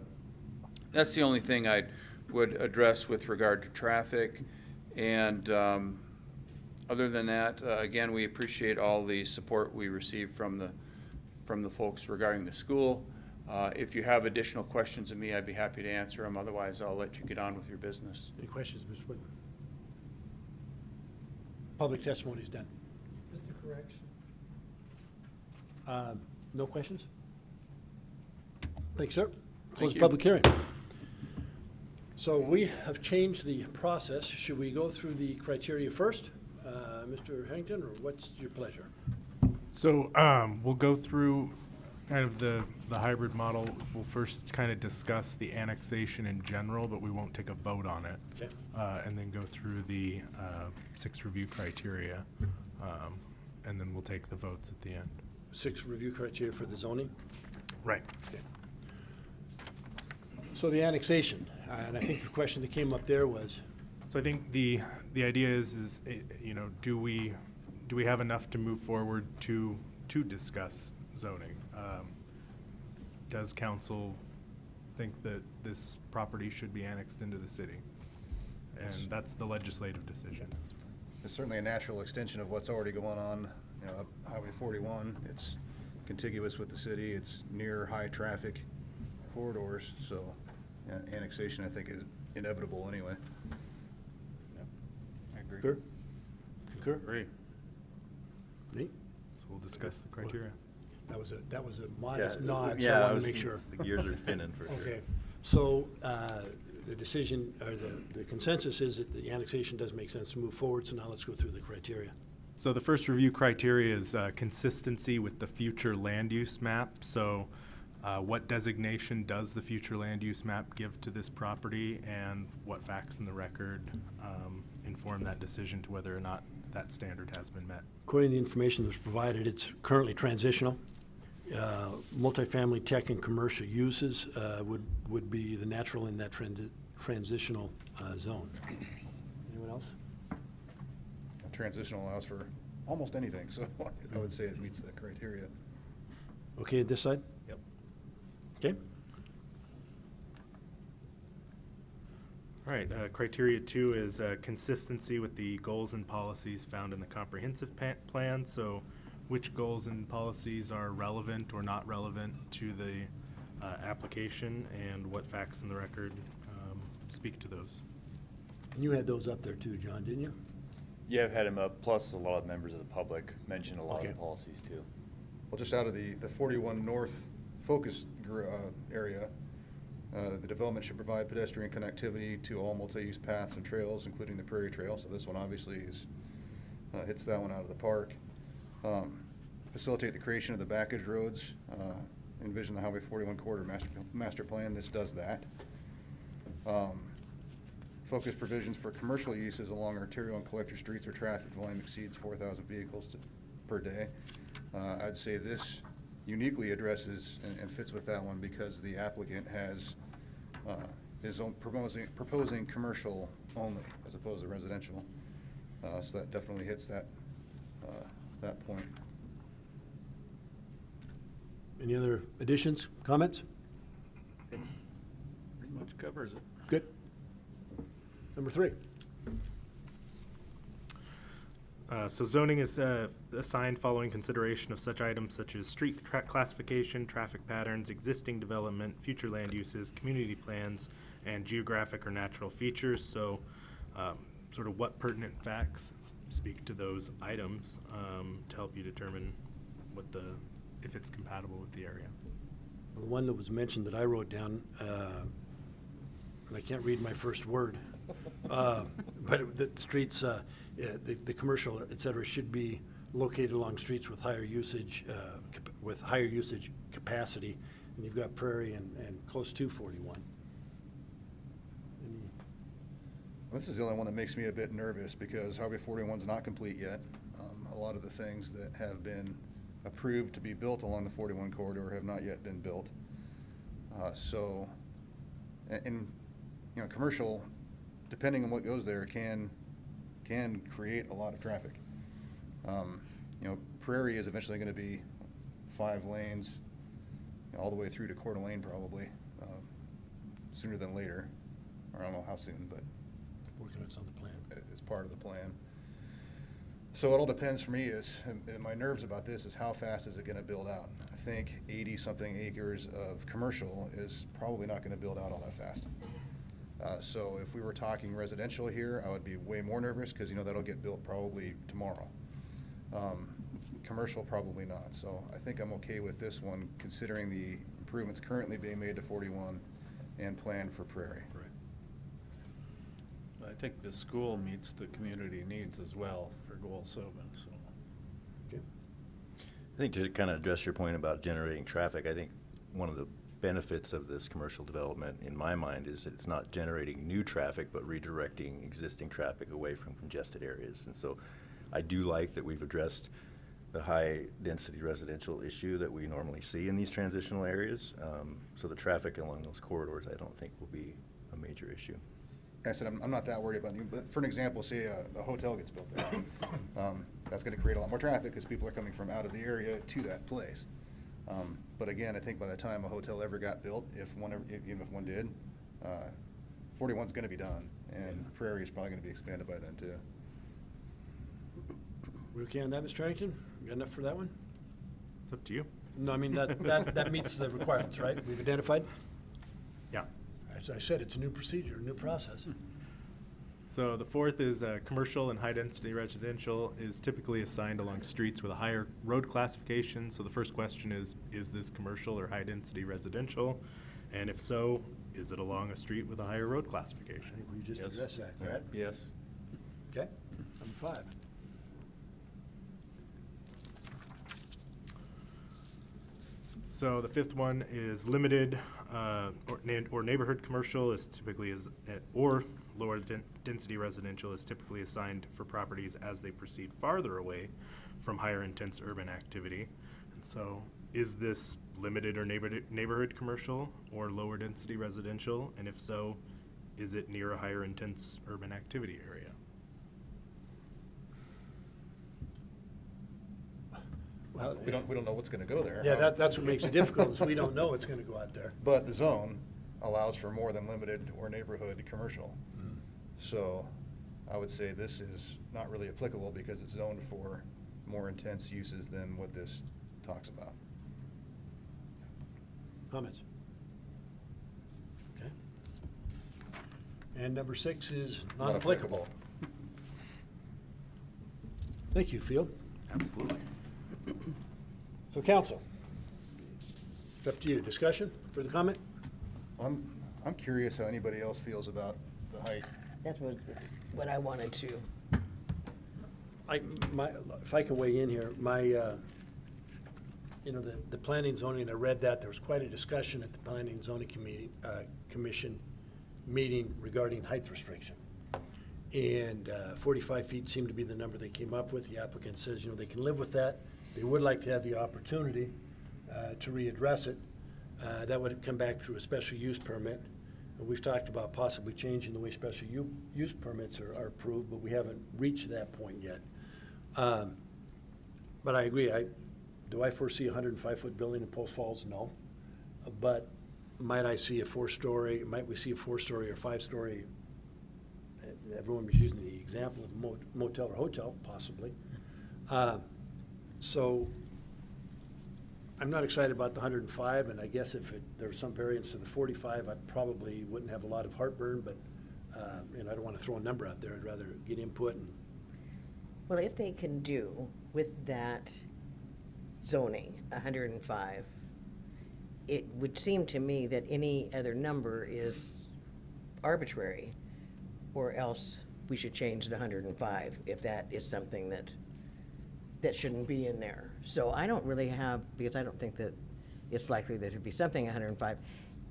that's the only thing I would address with regard to traffic. And other than that, again, we appreciate all the support we receive from the folks regarding the school. If you have additional questions of me, I'd be happy to answer them. Otherwise, I'll let you get on with your business.
Any questions, Mr. Whitman? Public testimony is done.
Just a correction.
No questions? Thank you, sir.
Thank
Close the
you.
public hearing. So we have changed the process. Should we go through the criteria first, Mr. Harrington, or what's your pleasure?
So we'll go through kind of the hybrid model. We'll first kind of discuss the annexation in general, but we won't take a vote on it.
Okay.
And then go through the 6 review criteria, and then we'll take the votes at the end.
6 review criteria for the zoning?
Right.
Okay. So the annexation, and I think the question that came up there was?
So I think the idea is you know, do we have enough to move forward to discuss zoning? Does council think that this property should be annexed into the city? And that's the legislative decision.
it's certainly a natural extension of what's already going on, you know, up Highway 41. It's contiguous with the city. It's near high traffic corridors, so annexation, I think, is inevitable anyway.
I agree.
Concur?
Agree.
Nate?
So we'll discuss the criteria.
That was a modest
Yeah,
nod, so
yeah,
I
I
wanted
was-
to make sure.
the gears are spinning for sure.
Okay, so the decision, or the consensus is that the annexation doesn't make sense to move forward, so now let's go through the criteria.
So the first review criteria is consistency with the future land use map. So what designation does the future land use map give to this property, and what facts in the record inform that decision to whether or not that standard has been met?
According to the information that's provided, it's currently transitional. Multifamily, tech, and commercial uses would be the natural in that transitional zone. Anyone else?
Transitional allows for almost anything, so I would say it meets that criteria.
Okay, at this side?
Yep.
Okay.
All right, criteria 2 is consistency with the goals and policies found in the comprehensive plan. So which goals and policies are relevant or not relevant to the application, and what facts in the record speak to those?
And you had those up there too, John, didn't you?
Yeah, I've had him up, plus a lot of members of the public mentioned a lot of the policies too.
Well, just out of the 41 North focus area, the development should provide pedestrian connectivity to all multi-use paths and trails, including the Prairie Trail. So this one obviously is, hits that one out of the park. Facilitate the creation of the backage roads. Envision the Highway 41 corridor master plan. This does that. Focus provisions for commercial uses along arterial and collector streets where traffic volume exceeds 4,000 vehicles per day. I'd say this uniquely addresses and fits with that one because the applicant has is proposing commercial only as opposed to residential. So that definitely hits that point.
Any other additions, comments?
Pretty much covers it.
Good. Number 3.
So zoning is assigned following consideration of such items such as street classification, traffic patterns, existing development, future land uses, community plans, and geographic or natural features. So sort of what pertinent facts speak to those items to help you determine what if it's compatible with the area.
Well, the one that was mentioned that I wrote down, and I can't read my first word, but the streets, the commercial, et cetera, should be located along streets with higher usage capacity. And you've got Prairie and close to 41.
This is the only one that makes me a bit nervous because Highway 41 is not complete yet. A lot of the things that have been approved to be built along the 41 corridor have not yet been built. And you know, commercial, depending on what goes there, can create a lot of traffic. You know, Prairie is eventually going to be 5 lanes, you know, all the way through to Coeur d'Alene probably, sooner than later. Or I don't know how soon, but
working on the plan.
It's part of the plan. So it all depends for me and my nerves about this is how fast is it going to build out? I think 80-something acres of commercial is probably not going to build out all that fast. So if we were talking residential here, I would be way more nervous because, you know, that'll get built probably tomorrow. Commercial, probably not. So I think I'm okay with this one considering the improvements currently being made to 41 and planned for Prairie.
Right.
I think the school meets the community needs as well for Goal 7, so.
Okay.
I think to kind of address your point about generating traffic, I think one of the benefits of this commercial development in my mind is that it's not generating new traffic but redirecting existing traffic away from congested areas. And so I do like that we've addressed the high density residential issue that we normally see in these transitional areas. So the traffic along those corridors I don't think will be a major issue.
I said I'm not that worried about it, but for an example, say a hotel gets built there. That's going to create a lot more traffic because people are coming from out of the area to that place. But again, I think by the time a hotel ever got built, even if one did, 41's going to be done, and Prairie is probably going to be expanded by then too.
We okay on that, Mr. Harrington? You got enough for that one?
It's up to you.
No, I mean, that meets the requirements, right? We've identified?
Yeah.
As I said, it's a new procedure, a new process.
So the fourth is commercial and high-density residential is typically assigned along streets with a higher road classification. So the first question is this commercial or high-density residential? And if so, is it along a street with a higher road classification?
I think we just
Yes.
addressed that, correct?
Yes.
Okay, number 5.
So the fifth one is limited or neighborhood commercial is typically or lower density residential is typically assigned for properties as they proceed farther away from higher intense urban activity. And so is this limited or neighborhood commercial or lower density residential? And if so, is it near a higher intense urban activity area?
Well,
We don't know what's gonna go there.
Yeah, that's what makes it difficult, is we don't know what's gonna go out there.
But the zone allows for more than limited or neighborhood commercial. So I would say this is not really applicable because it's zoned for more intense uses than what this talks about.
Comments? Okay. And number 6 is
Not
non-applicable. Thank you, Field.
Absolutely.
So council, it's up to you. Discussion, further comment?
I'm curious how anybody else feels about the height.
That's what I wanted to.
If I can weigh in here, the planning and zoning, I read that, there was quite a discussion at the planning and zoning commission meeting regarding height restriction. And 45 feet seemed to be the number they came up with. The applicant says, they can live with that. They would like to have the opportunity to readdress it. That would come back through a special use permit. And we've talked about possibly changing the way special use permits are approved, but we haven't reached that point yet. But I agree. Do I foresee a 105-foot building in Post Falls? No. But might we see a 4-story or 5-story? Everyone was using the example of a motel or hotel, possibly. So I'm not excited about the 105, and I guess if there was some variance to the 45, I probably wouldn't have a lot of heartburn, but I don't want to throw a number out there. I'd rather get input.
Well, if they can do with that zoning, 105, it would seem to me that any other number is arbitrary, or else we should change the 105 if that is something that shouldn't be in there. So I don't really have, because I don't think that it's likely that it'd be something 105.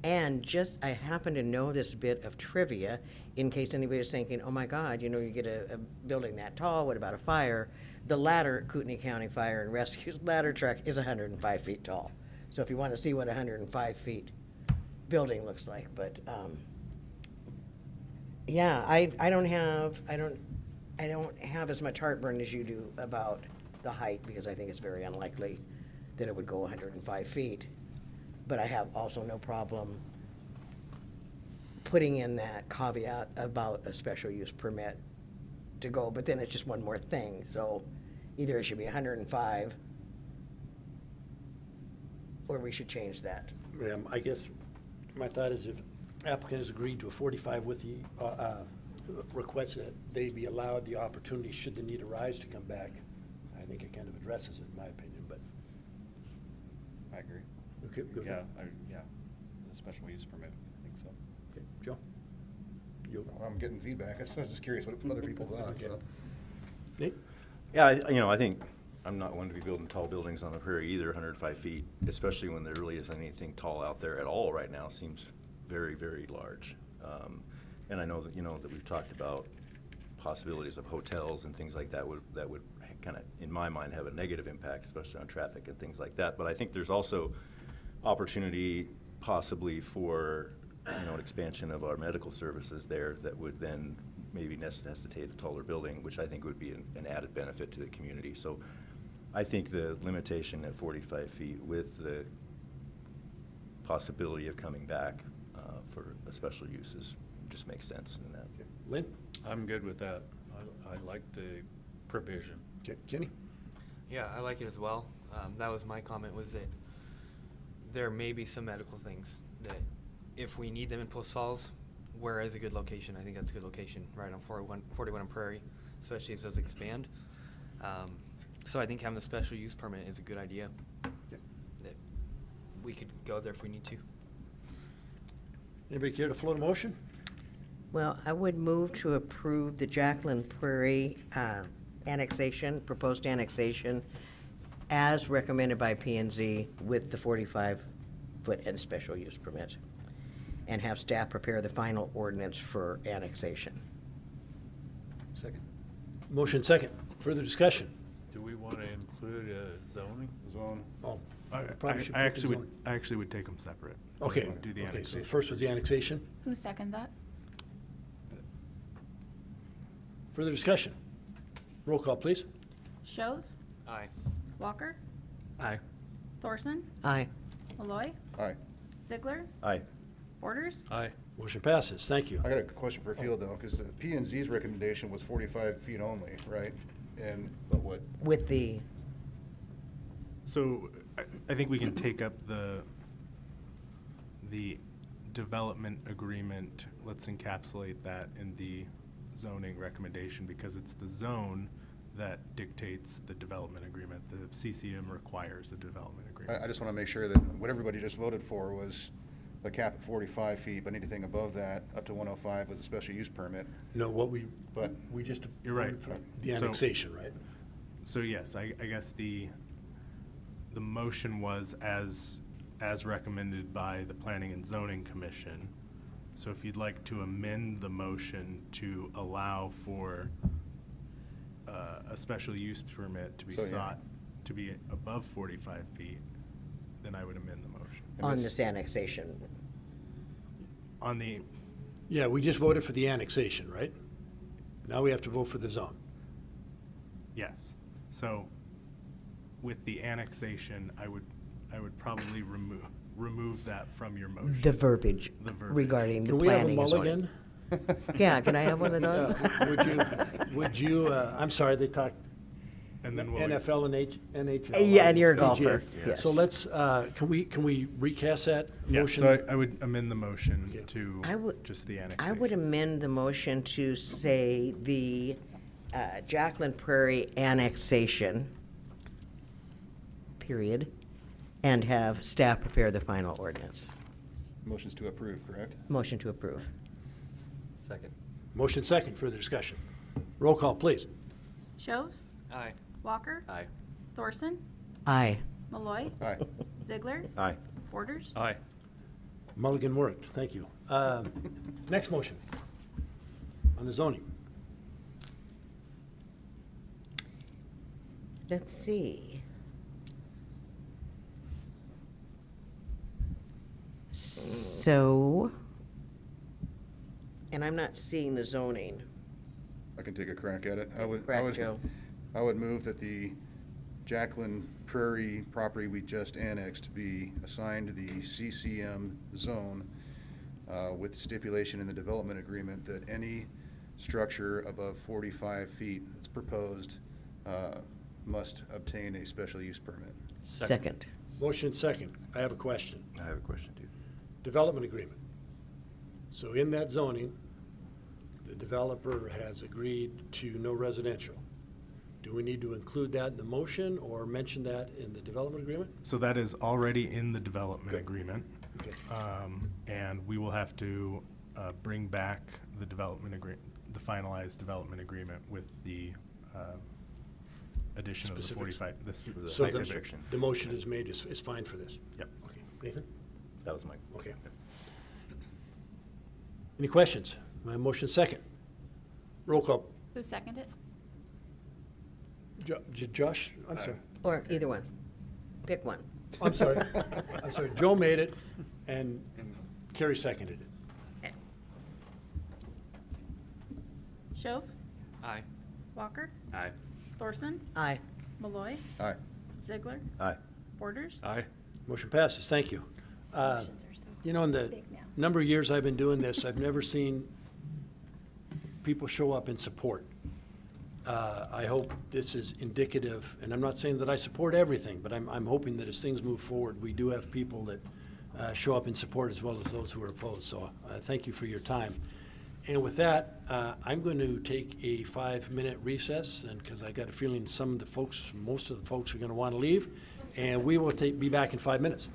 And I happen to know this bit of trivia in case anybody's thinking, oh my God, you get a building that tall, what about a fire? The ladder, Kootenai County Fire and Rescue's ladder truck is 105 feet tall. So if you want to see what a 105 feet building looks like, but yeah, I don't have as much heartburn as you do about the height, because I think it's very unlikely that it would go 105 feet. But I have also no problem putting in that caveat about a special use permit to go, but then it's just one more thing. So either it should be 105 or we should change that.
I guess my thought is if applicant has agreed to a 45 with the request that they be allowed the opportunity, should the need arise, to come back, I think it kind of addresses it, in my opinion, but.
I agree.
Okay, go ahead.
Yeah, the special use permit, I think so.
Okay, Joe?
I'm getting feedback. I was just curious what other people thought, so.
Nate?
Yeah, I think I'm not one to be building tall buildings on the prairie either, 105 feet, especially when there really isn't anything tall out there at all right now. Seems very, very large. And I know that, that we've talked about possibilities of hotels and things like that would kind of, in my mind, have a negative impact, especially on traffic and things like that. But I think there's also opportunity possibly for, an expansion of our medical services there that would then maybe necessitate a taller building, which I think would be an added benefit to the community. So I think the limitation at 45 feet with the possibility of coming back for a special uses just makes sense in that.
Lynn?
I'm good with that. I like the
provision.
Okay, Kenny?
Yeah, I like it as well. That was my comment, was that there may be some medical things that if we need them in Post Falls, where is a good location? I think that's a good location, right on 41 and Prairie, especially as those expand. So I think having the special use permit is a good idea. That we could go there if we need to.
Anybody care to float a motion?
Well, I would move to approve the Jacklin-Prairie annexation, proposed annexation, as recommended by P&Z with the 45-foot and special use permit, and have staff prepare the final ordinance for annexation.
Second.
Motion second. Further discussion?
Do we want to include zoning?
Zone.
Oh,
I
probably should
I
put the zone.
actually would take them separate.
Okay.
Do the
Okay, so
annexation.
first was the annexation.
Who seconded that?
Further discussion? Roll call, please.
Shove?
Aye.
Walker?
Aye.
Thorson?
Aye.
Malloy?
Aye.
Ziegler?
Aye.
Borders?
Aye.
Motion passes. Thank you.
I got a question for Field though, because P and Z's recommendation was 45 feet only, right? And, but what,
With the,
So I think we can take up the development agreement. Let's encapsulate that in the zoning recommendation, because it's the zone that dictates the development agreement. The CCM requires a development agreement.
I just want to make sure that what everybody just voted for was the cap at 45 feet, but anything above that, up to 105, was a special use permit.
No, we
But
just.
You're right.
voted for The
So-
annexation, right?
So yes, I guess the motion was as recommended by the Planning and Zoning Commission. So if you'd like to amend the motion to allow for a special use permit to be
So, yeah.
sought to be above 45 feet, then I would amend the motion.
on this annexation.
On the,
Yeah, we just voted for the annexation, right? Now we have to vote for the zone.
yes. So with the annexation, I would probably remove that from your motion.
The verbiage
The verbiage.
regarding the
Can we have a
planning and zoning.
mulligan?
Yeah, can I have one of those?
Would you, I'm sorry, they talked
And then we'll.
NFL and NHL.
Yeah, and you're a
PGA.
golfer, yes.
So let's, can we recast that
Yeah,
motion?
so I would amend the motion
Okay.
to
I would-
just the
I
annexation.
would amend the motion to say the Jacklin-Prairie annexation, period, and have staff prepare the final ordinance.
motion's to approve, correct?
Motion to approve.
Second.
Motion second, further discussion. Roll call, please.
Shove?
Aye.
Walker?
Aye.
Thorson?
Aye.
Malloy?
Aye.
Ziegler?
Aye.
Borders?
Aye.
Mulligan worked, thank you. Next motion on the zoning.
Let's see. So, and I'm not seeing the zoning.
I can take a crack at it.
Crack, Joe.
I would move that the Jacklin-Prairie property we just annexed be assigned to the CCM zone with stipulation in the development agreement that any structure above 45 feet that's proposed must obtain a special use permit.
Second.
Motion second. I have a question.
I have a question too.
Development agreement. So in that zoning, the developer has agreed to no residential. Do we need to include that in the motion or mention that in the development agreement?
So that is already in the development
Good.
agreement.
Okay.
And we will have to bring back the the finalized development agreement with the addition of the
Specifics.
45, the
So
specifics.
the motion is made, is fine for this?
Yep.
Okay. Nathan?
That was my.
Okay. Any questions? My motion second. Roll call.
Who seconded it?
Josh, I'm sorry.
Or either one. Pick one.
I'm sorry. I'm sorry. Joe made it and Carrie seconded it.
Shove?
Aye.
Walker?
Aye.
Thorson?
Aye.
Malloy?
Aye.
Ziegler?
Aye.
Borders?
Aye.
Motion passes. Thank you. You know, in the number of years I've been doing this, I've never seen people show up in support. I hope this is indicative, and I'm not saying that I support everything, but I'm hoping that as things move forward, we do have people that show up in support as well as those who are opposed. So thank you for your time. And with that, I'm going to take a 5-minute recess, and because I got a feeling most of the folks are going to want to leave, and we will be back in 5 minutes.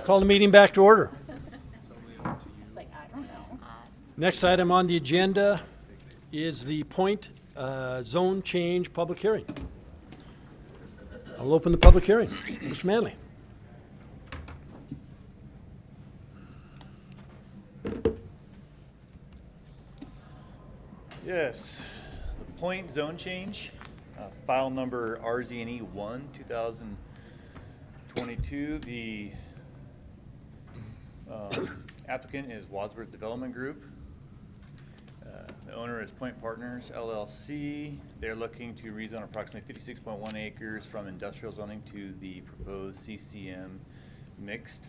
Call the meeting back to order.
Like, I don't know.
Next item on the agenda is the Pointe zone change public hearing. I'll open the public hearing. Mr. Manley.
Yes, the Pointe zone change, file number RZNE 1, 2022. The applicant is Wadsworth Development Group. The owner is Pointe Partners LLC. They're looking to rezone approximately 56.1 acres from industrial zoning to the proposed CCM mixed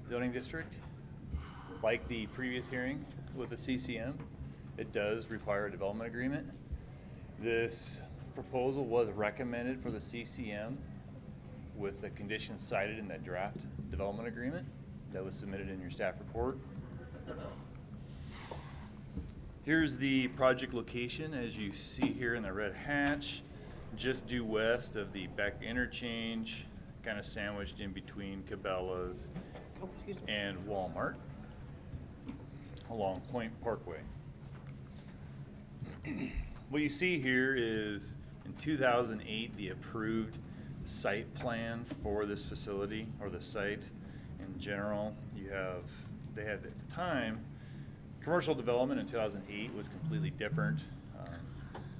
zoning district. Like the previous hearing with the CCM, it does require a development agreement. This proposal was recommended for the CCM with the conditions cited in that draft development agreement that was submitted in your staff report. Here's the project location, as you see here in the red hatch, just due west of the Beck interchange, kind of sandwiched in between Cabela's and Walmart along Pointe Parkway. What you see here is in 2008 the approved site plan for this facility, or the site in general. They had at the time, commercial development in 2008 was completely different.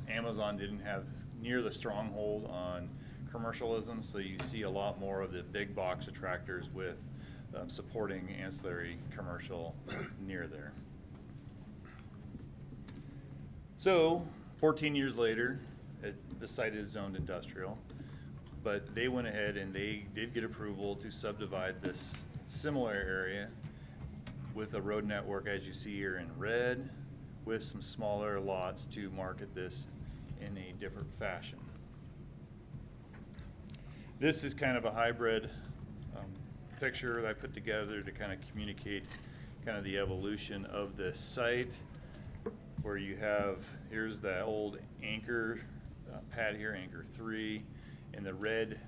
Amazon didn't have near the stronghold on commercialism, so you see a lot more of the big box attractors with supporting ancillary commercial near there. So 14 years later, the site is zoned industrial, but they went ahead and they did get approval to subdivide this similar area with a road network, as you see here in red, with some smaller lots to market this in a different fashion. This is kind of a hybrid picture that I put together to kind of communicate kind of the evolution of this site, where you have, here's the old anchor pad here, anchor 3, in the red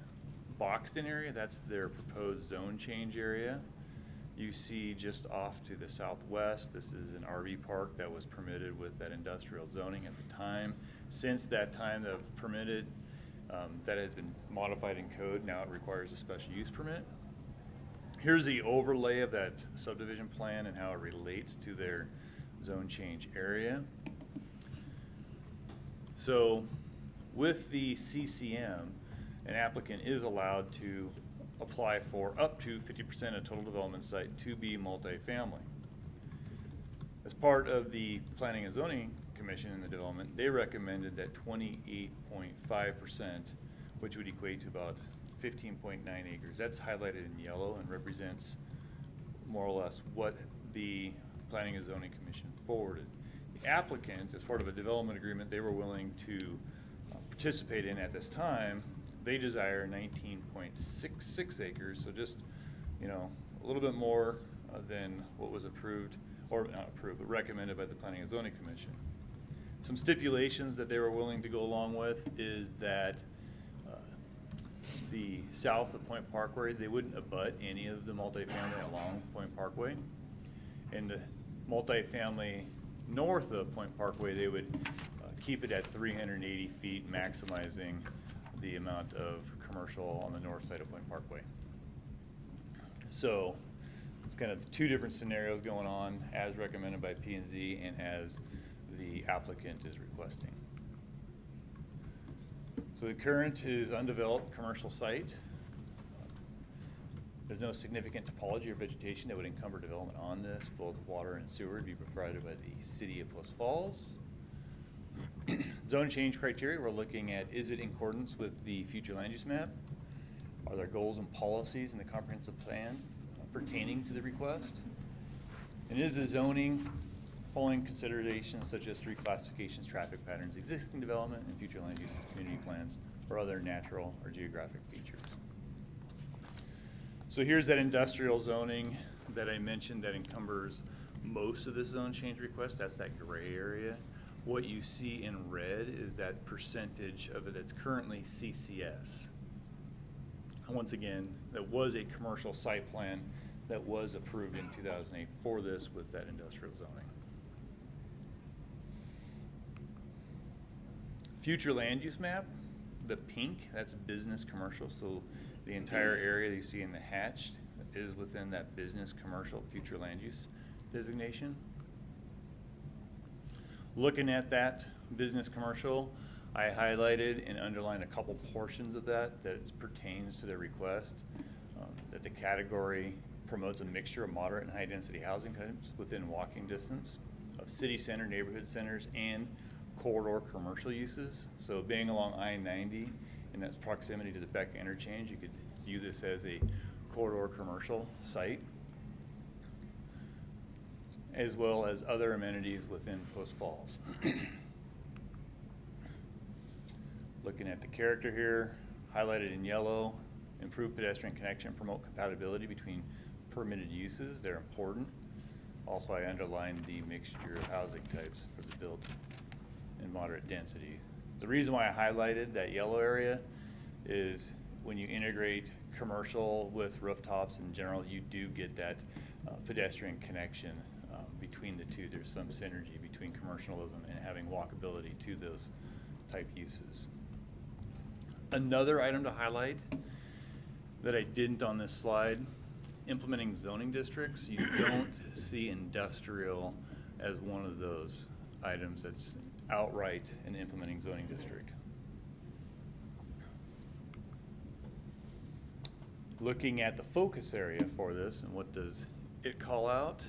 boxed in area, that's their proposed zone change area. You see just off to the southwest, this is an RV park that was permitted with that industrial zoning at the time. Since that time of permitted, that has been modified in code. Now it requires a special use permit. Here's the overlay of that subdivision plan and how it relates to their zone change area. So with the CCM, an applicant is allowed to apply for up to 50% of total development site to be multifamily. As part of the Planning and Zoning Commission in the development, they recommended that 28.5%, which would equate to about 15.9 acres. That's highlighted in yellow and represents more or less what the Planning and Zoning Commission forwarded. The applicant, as part of a development agreement they were willing to participate in at this time, they desire 19.66 acres, so just, you know, a little bit more than what was approved, or not approved, but recommended by the Planning and Zoning Commission. Some stipulations that they were willing to go along with is that the south of Pointe Parkway, they wouldn't abut any of the multifamily along Pointe Parkway. And the multifamily north of Pointe Parkway, they would keep it at 380 feet, maximizing the amount of commercial on the north side of Pointe Parkway. So it's kind of two different scenarios going on as recommended by P&Z and as the applicant is requesting. So the current is undeveloped commercial site. There's no significant topology or vegetation that would encumber development on this. Both water and sewer would be provided by the city of Post Falls. Zone change criteria, we're looking at, is it in accordance with the future land use map? Are there goals and policies in the comprehensive plan pertaining to the request? And is the zoning following considerations such as street classifications, traffic patterns, existing development, and future land use community plans, or other natural or geographic features? So here's that industrial zoning that I mentioned that encumbers most of this zone change request. That's that gray area. What you see in red is that percentage of it that's currently CCS. once again, that was a commercial site plan that was approved in 2008 for this with that industrial zoning. Future land use map, the pink, that's business commercial, so the entire area that you see in the hatched is within that business commercial future land use designation. Looking at that business commercial, I highlighted and underlined a couple portions of that pertains to the request, that the category promotes a mixture of moderate and high density housing types within walking distance of city center, neighborhood centers, and corridor commercial uses. So being along I-90 in its proximity to the Beck interchange, you could view this as a corridor commercial site, as well as other amenities within Post Falls. Looking at the character here, highlighted in yellow, improve pedestrian connection, promote compatibility between permitted uses. They're important. Also, I underlined the mixture of housing types for the built and moderate density. The reason why I highlighted that yellow area is when you integrate commercial with rooftops in general, you do get that pedestrian connection between the two. There's some synergy between commercialism and having walkability to those type uses. Another item to highlight that I didn't on this slide, implementing zoning districts. You don't see industrial as one of those items that's outright an implementing zoning district. Looking at the focus area for this and what does it call out?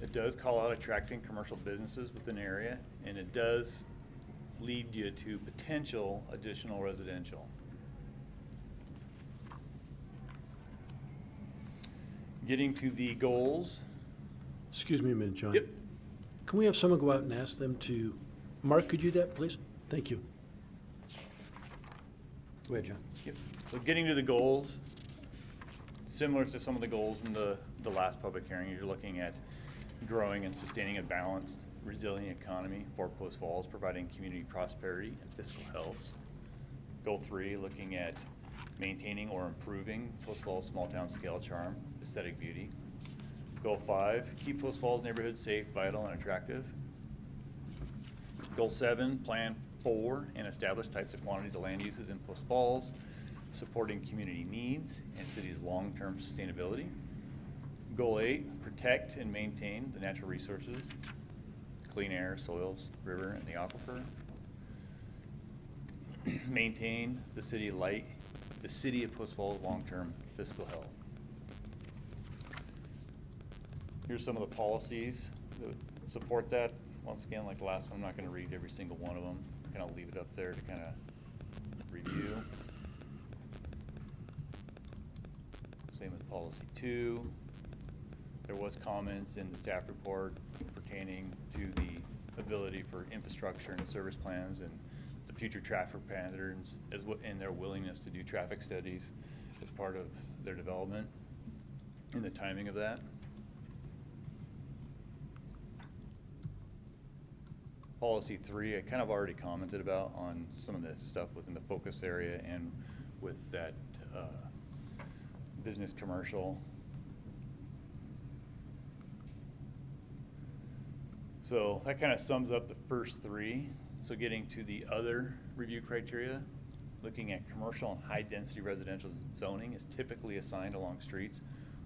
It does call out attracting commercial businesses within the area, and it does lead you to potential additional residential. Getting to the goals.
Excuse me a minute, John.
Yep.
Can we have someone go out and ask them to, Mark, could you do that, please? Thank you. Go ahead, John.
Yep. So getting to the goals, similar to some of the goals in the last public hearing, you're looking at growing and sustaining a balanced, resilient economy for Post Falls, providing community prosperity and fiscal health. Goal 3, looking at maintaining or improving Post Falls small town scale charm, aesthetic beauty. Goal 5, keep Post Falls neighborhoods safe, vital, and attractive. Goal 7, plan for and establish types of quantities of land uses in Post Falls, supporting community needs and city's long-term sustainability. Goal 8, protect and maintain the natural resources, clean air, soils, river, and the aquifer. Maintain the city of Post Falls long-term fiscal health. Here's some of the policies that support that. Once again, like the last one, I'm not going to read every single one of them. Kind of leave it up there to kind of review. Same with policy 2. There was comments in the staff report pertaining to the ability for infrastructure and service plans and the future traffic patterns and their willingness to do traffic studies as part of their development and the timing of that. Policy 3, I kind of already commented about on some of the stuff within the focus area and with that business commercial. So that kind of sums up the first 3. So getting to the other review criteria, looking at commercial and high density residential zoning is typically assigned along streets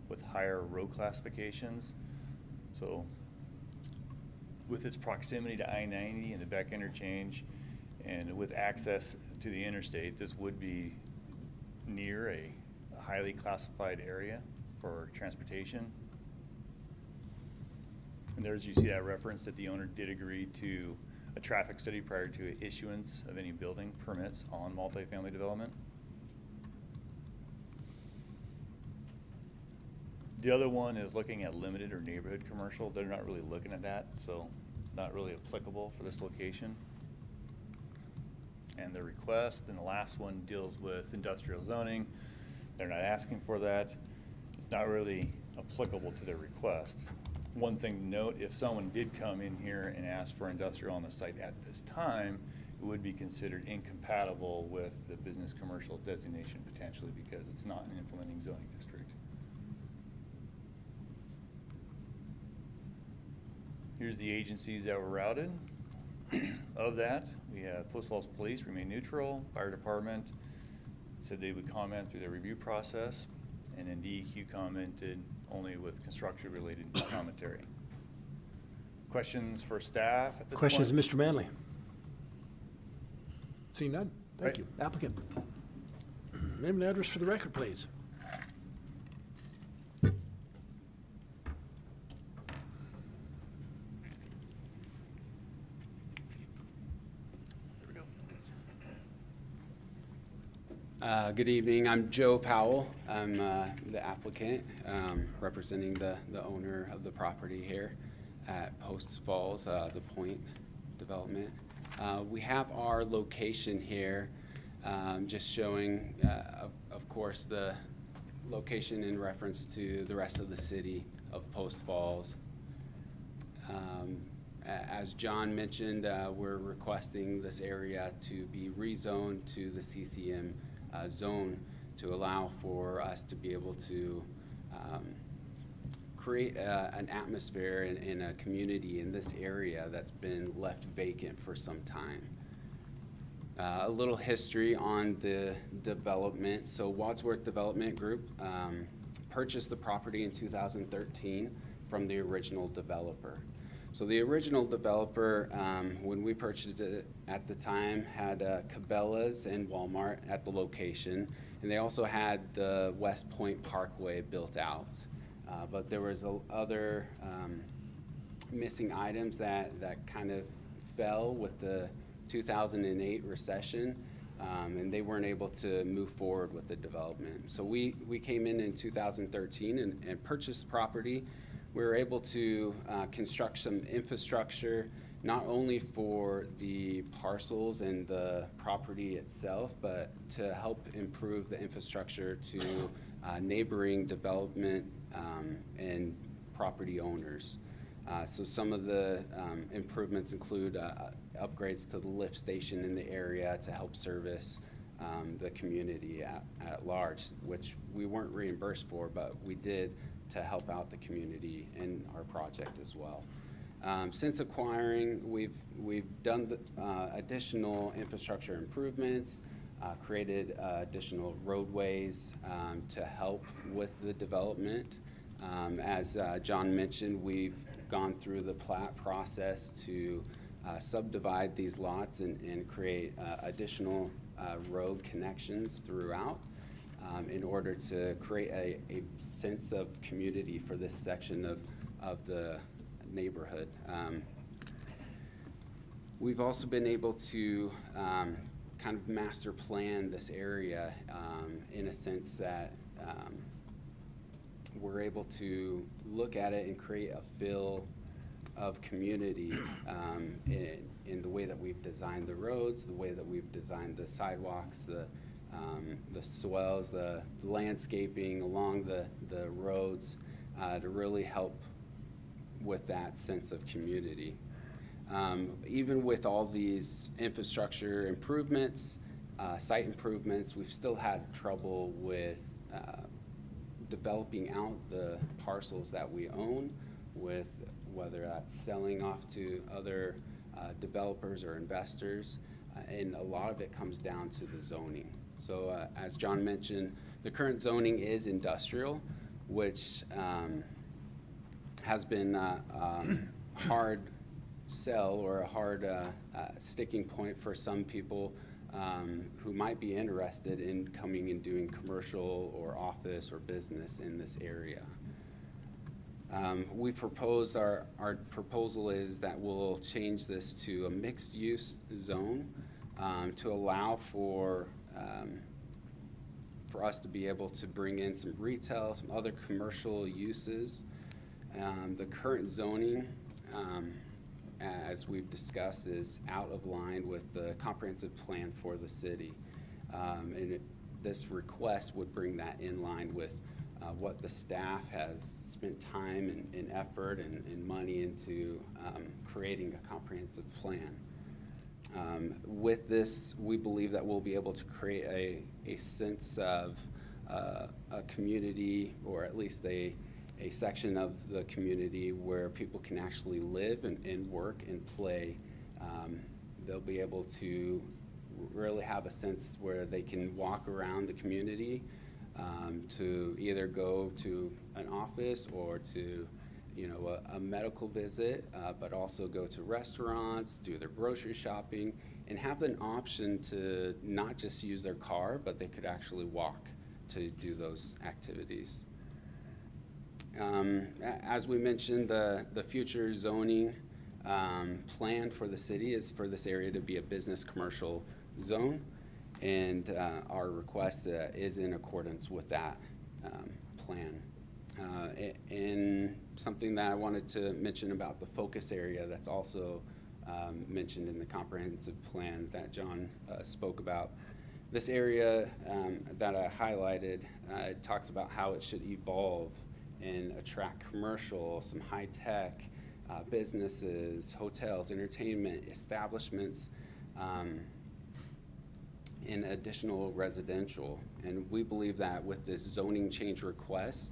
with higher road classifications. So with its proximity to I-90 and the Beck interchange and with access to the interstate, this would be near a highly classified area for transportation. And there's, you see that reference that the owner did agree to a traffic study prior to issuance of any building permits on multifamily development. The other one is looking at limited or neighborhood commercial. They're not really looking at that, so not really applicable for this location. And the request, and the last one deals with industrial zoning. They're not asking for that. It's not really applicable to their request. One thing to note, if someone did come in here and ask for industrial on the site at this time, it would be considered incompatible with the business commercial designation potentially because it's not an implementing zoning district. Here's the agencies that were routed. Of that, we have Post Falls Police remain neutral, Fire Department said they would comment through their review process, and then DEQ commented only with construction-related commentary. Questions for staff at this
Questions,
point?
Mr. Manley? Seeing none, thank
Right.
you. Applicant. Name and address for the record, please.
Good evening. I'm Joe Powell. I'm the applicant representing the owner of the property here at Post Falls, the Pointe development. We have our location here, just showing, of course, the location in reference to the rest of the city of Post Falls. As John mentioned, we're requesting this area to be rezoned to the CCM zone to allow for us to be able to create an atmosphere in a community in this area that's been left vacant for some time. A little history on the development. So Wadsworth Development Group purchased the property in 2013 from the original developer. So the original developer, when we purchased it at the time, had Cabela's and Walmart at the location, and they also had the West Pointe Parkway built out. But there was other missing items that kind of fell with the 2008 recession, and they weren't able to move forward with the development. So we came in 2013 and purchased the property. We were able to construct some infrastructure, not only for the parcels and the property itself, but to help improve the infrastructure to neighboring development and property owners. So some of the improvements include upgrades to the lift station in the area to help service the community at large, which we weren't reimbursed for, but we did to help out the community in our project as well. Since acquiring, we've done the, additional infrastructure improvements, created additional roadways to help with the development. As John mentioned, we've gone through the plat process to subdivide these lots and create additional road connections throughout. In order to create a sense of community for this section of the neighborhood. We've also been able to kind of master plan this area in a sense that we're able to look at it and create a feel of community in the way that we've designed the roads, the way that we've designed the sidewalks, the swells, the landscaping along the roads to really help with that sense of community. Even with all these infrastructure improvements, site improvements, we've still had trouble with developing out the parcels that we own, with whether that's selling off to other developers or investors, and a lot of it comes down to the zoning. So as John mentioned, the current zoning is industrial, which has been a hard sell or a hard sticking point for some people who might be interested in coming and doing commercial or office or business in this area. We proposed, our proposal is that we'll change this to a mixed-use zone to allow for us to be able to bring in some retail, some other commercial uses. The current zoning, as we've discussed, is out of line with the comprehensive plan for the city. This request would bring that in line with what the staff has spent time and effort and money into creating a comprehensive plan. With this, we believe that we'll be able to create a sense of a community, or at least a section of the community where people can actually live and work and play. They'll be able to really have a sense where they can walk around the community to either go to an office or to a medical visit, but also go to restaurants, do their grocery shopping, and have an option to not just use their car, but they could actually walk to do those activities. As we mentioned, the future zoning plan for the city is for this area to be a business commercial zone, and our request is in accordance with that plan. And something that I wanted to mention about the focus area that's also mentioned in the comprehensive plan that John spoke about. This area that I highlighted, it talks about how it should evolve and attract commercial, some high-tech businesses, hotels, entertainment establishments, and additional residential. And we believe that with this zoning change request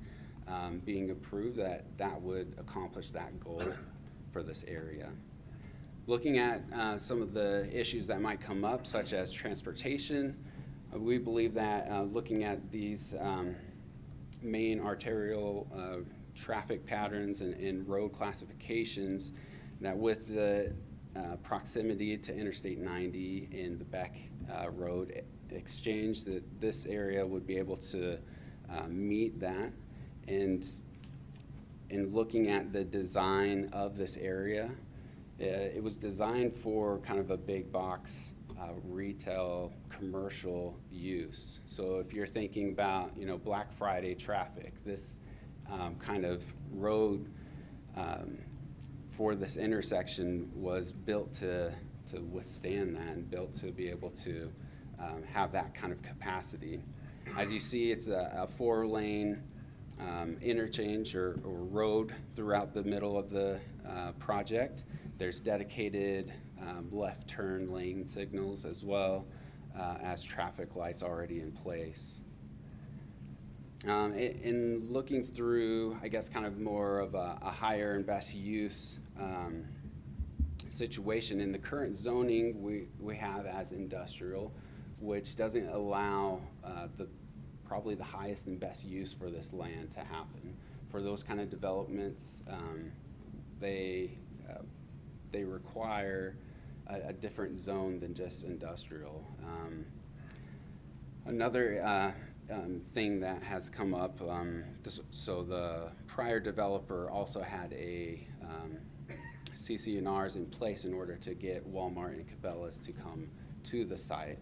being approved, that would accomplish that goal for this area. Looking at some of the issues that might come up, such as transportation, we believe that looking at these main arterial traffic patterns and road classifications, that with the proximity to Interstate 90 and the Beck Road exchange, that this area would be able to meet that. And in looking at the design of this area, it was designed for kind of a big box retail commercial use. So if you're thinking about Black Friday traffic, this kind of road for this intersection was built to withstand that, and built to be able to have that kind of capacity. As you see, it's a 4-lane interchange or road throughout the middle of the project. There's dedicated left turn lane signals, as well as traffic lights already in place. In looking through, I guess, kind of more of a higher and best use situation, in the current zoning we have as industrial, which doesn't allow probably the highest and best use for this land to happen. For those kind of developments, they require a different zone than just industrial. Another thing that has come up, so the prior developer also had a CC&Rs in place in order to get Walmart and Cabela's to come to the site,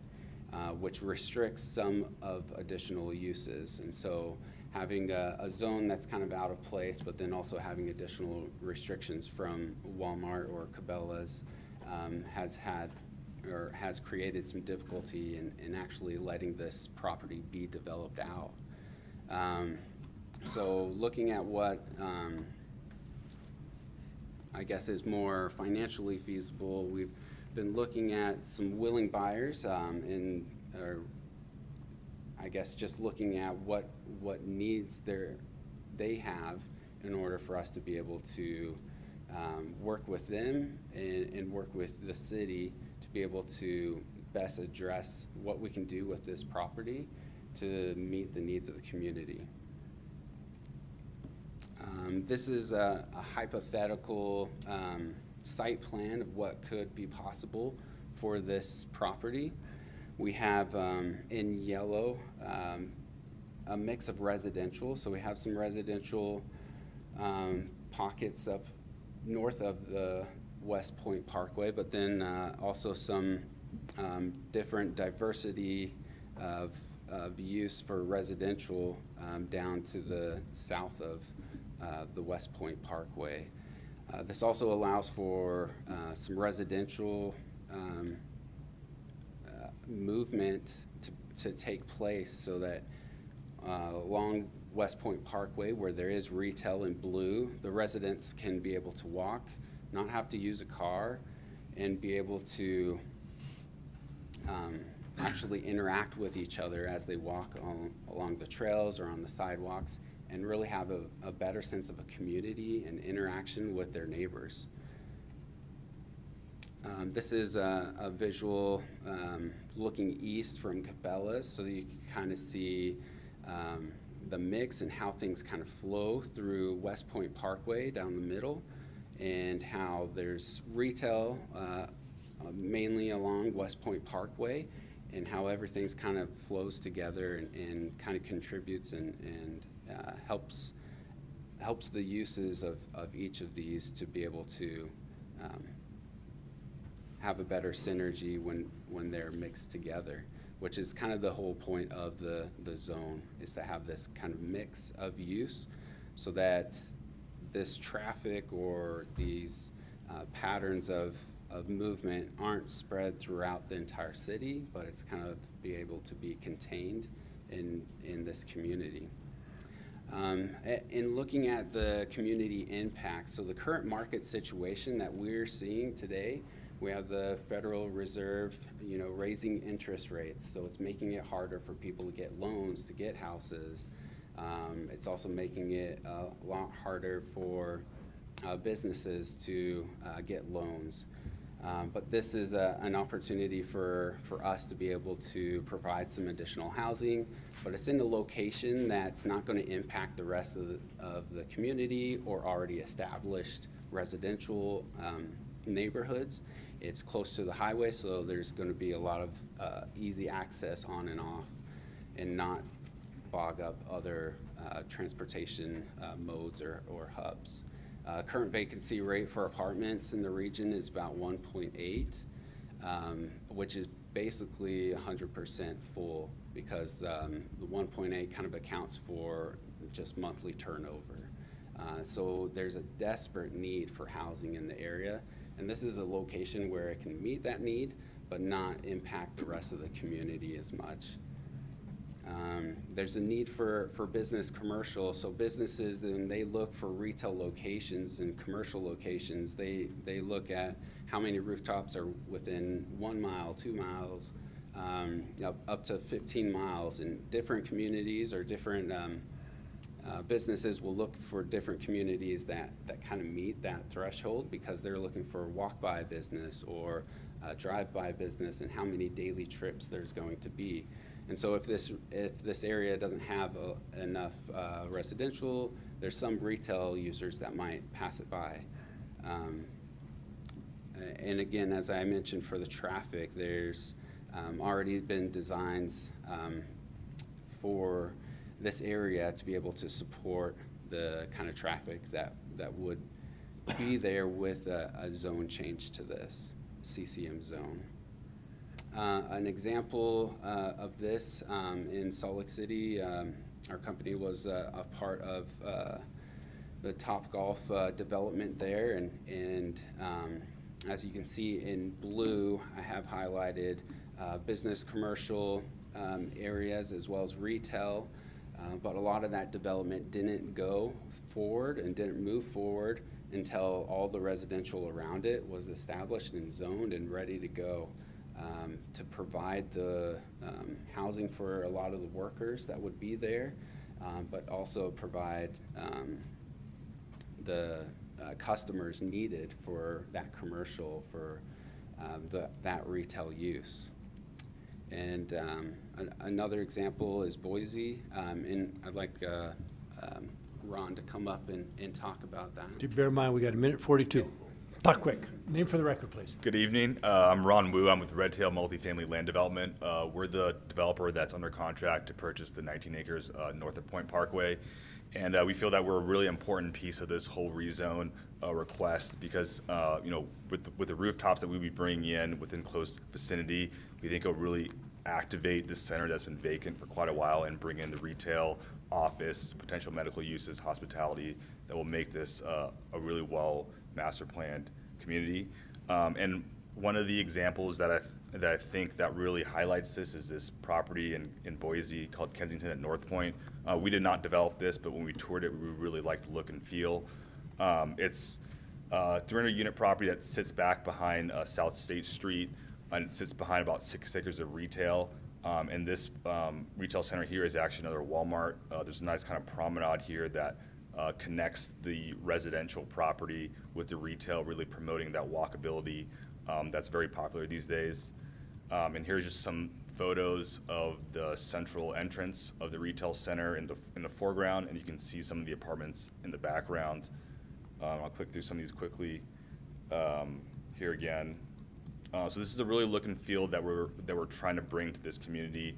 which restricts some of additional uses. And so having a zone that's kind of out of place, but then also having additional restrictions from Walmart or Cabela's has created some difficulty in actually letting this property be developed out. So looking at what I guess is more financially feasible, we've been looking at some willing buyers or I guess just looking at what needs they have in order for us to be able to work with them and work with the city to be able to best address what we can do with this property to meet the needs of the community. This is a hypothetical site plan of what could be possible for this property. We have in yellow a mix of residential. So we have some residential pockets up north of the West Pointe Parkway, but then also some different diversity of use for residential down to the south of the West Pointe Parkway. This also allows for some residential movement to take place, so that along West Pointe Parkway, where there is retail in blue, the residents can be able to walk, not have to use a car, and be able to actually interact with each other as they walk along the trails or on the sidewalks, and really have a better sense of a community and interaction with their neighbors. This is a visual looking east from Cabela's, so that you can kind of see the mix and how things kind of flow through West Pointe Parkway down the middle, and how there's retail mainly along West Pointe Parkway, and how everything's kind of flows together and kind of contributes and helps the uses of each of these to be able to have a better synergy when they're mixed together, which is kind of the whole point of the zone, is to have this kind of mix of use so that this traffic or these patterns of movement aren't spread throughout the entire city, but it's kind of be able to be contained in this community. In looking at the community impact, so the current market situation that we're seeing today, we have the Federal Reserve, raising interest rates, so it's making it harder for people to get loans, to get houses. It's also making it a lot harder for businesses to get loans. But this is an opportunity for us to be able to provide some additional housing, but it's in a location that's not going to impact the rest of the community or already established residential neighborhoods. It's close to the highway, so there's going to be a lot of easy access on and off, and not bog up other transportation modes or hubs. Current vacancy rate for apartments in the region is about 1.8, which is basically 100% full, because the 1.8 kind of accounts for just monthly turnover. So there's a desperate need for housing in the area, and this is a location where it can meet that need but not impact the rest of the community as much. There's a need for business commercial, so businesses, then they look for retail locations and commercial locations. They look at how many rooftops are within 1 mile, 2 miles, up to 15 miles. In different communities or different businesses will look for different communities that kind of meet that threshold, because they're looking for walk-by business or drive-by business, and how many daily trips there's going to be. And so if this area doesn't have enough residential, there's some retail users that might pass it by. And again, as I mentioned, for the traffic, there's already been designs for this area to be able to support the kind of traffic that would be there with a zone change to this CCM zone. An example of this in Salt Lake City, our company was a part of the Topgolf development there, and as you can see in blue, I have highlighted business commercial areas as well as retail, but a lot of that development didn't go forward and didn't move forward until all the residential around it was established and zoned and ready to go. To provide the housing for a lot of the workers that would be there, but also provide the customers needed for that commercial, for that retail use. And another example is Boise, and I'd like Ron to come up and talk about that.
Do bear in mind, we got 1:42. Talk quick. Name for the record, please.
Good evening. I'm Ron Wu. I'm with Red Tail Multifamily Land Development. We're the developer that's under contract to purchase the 19 acres north of Pointe Parkway. And we feel that we're a really important piece of this whole rezone request, because with the rooftops that we'll be bringing in within close vicinity, we think it'll really activate this center that's been vacant for quite a while and bring in the retail, office, potential medical uses, hospitality, that will make this a really well master planned community. And one of the examples that I think that really highlights this is this property in Boise called Kensington at North Point. We did not develop this, but when we toured it, we really liked the look and feel. It's a 300 unit property that sits back behind South State Street. and it sits behind about 6 acres of retail. And this retail center here is actually another Walmart. There's a nice kind of promenade here that connects the residential property with the retail, really promoting that walkability that's very popular these days. And here's just some photos of the central entrance of the retail center in the foreground, and you can see some of the apartments in the background. I'll click through some of these quickly. Here again. So this is a really look and feel that we're trying to bring to this community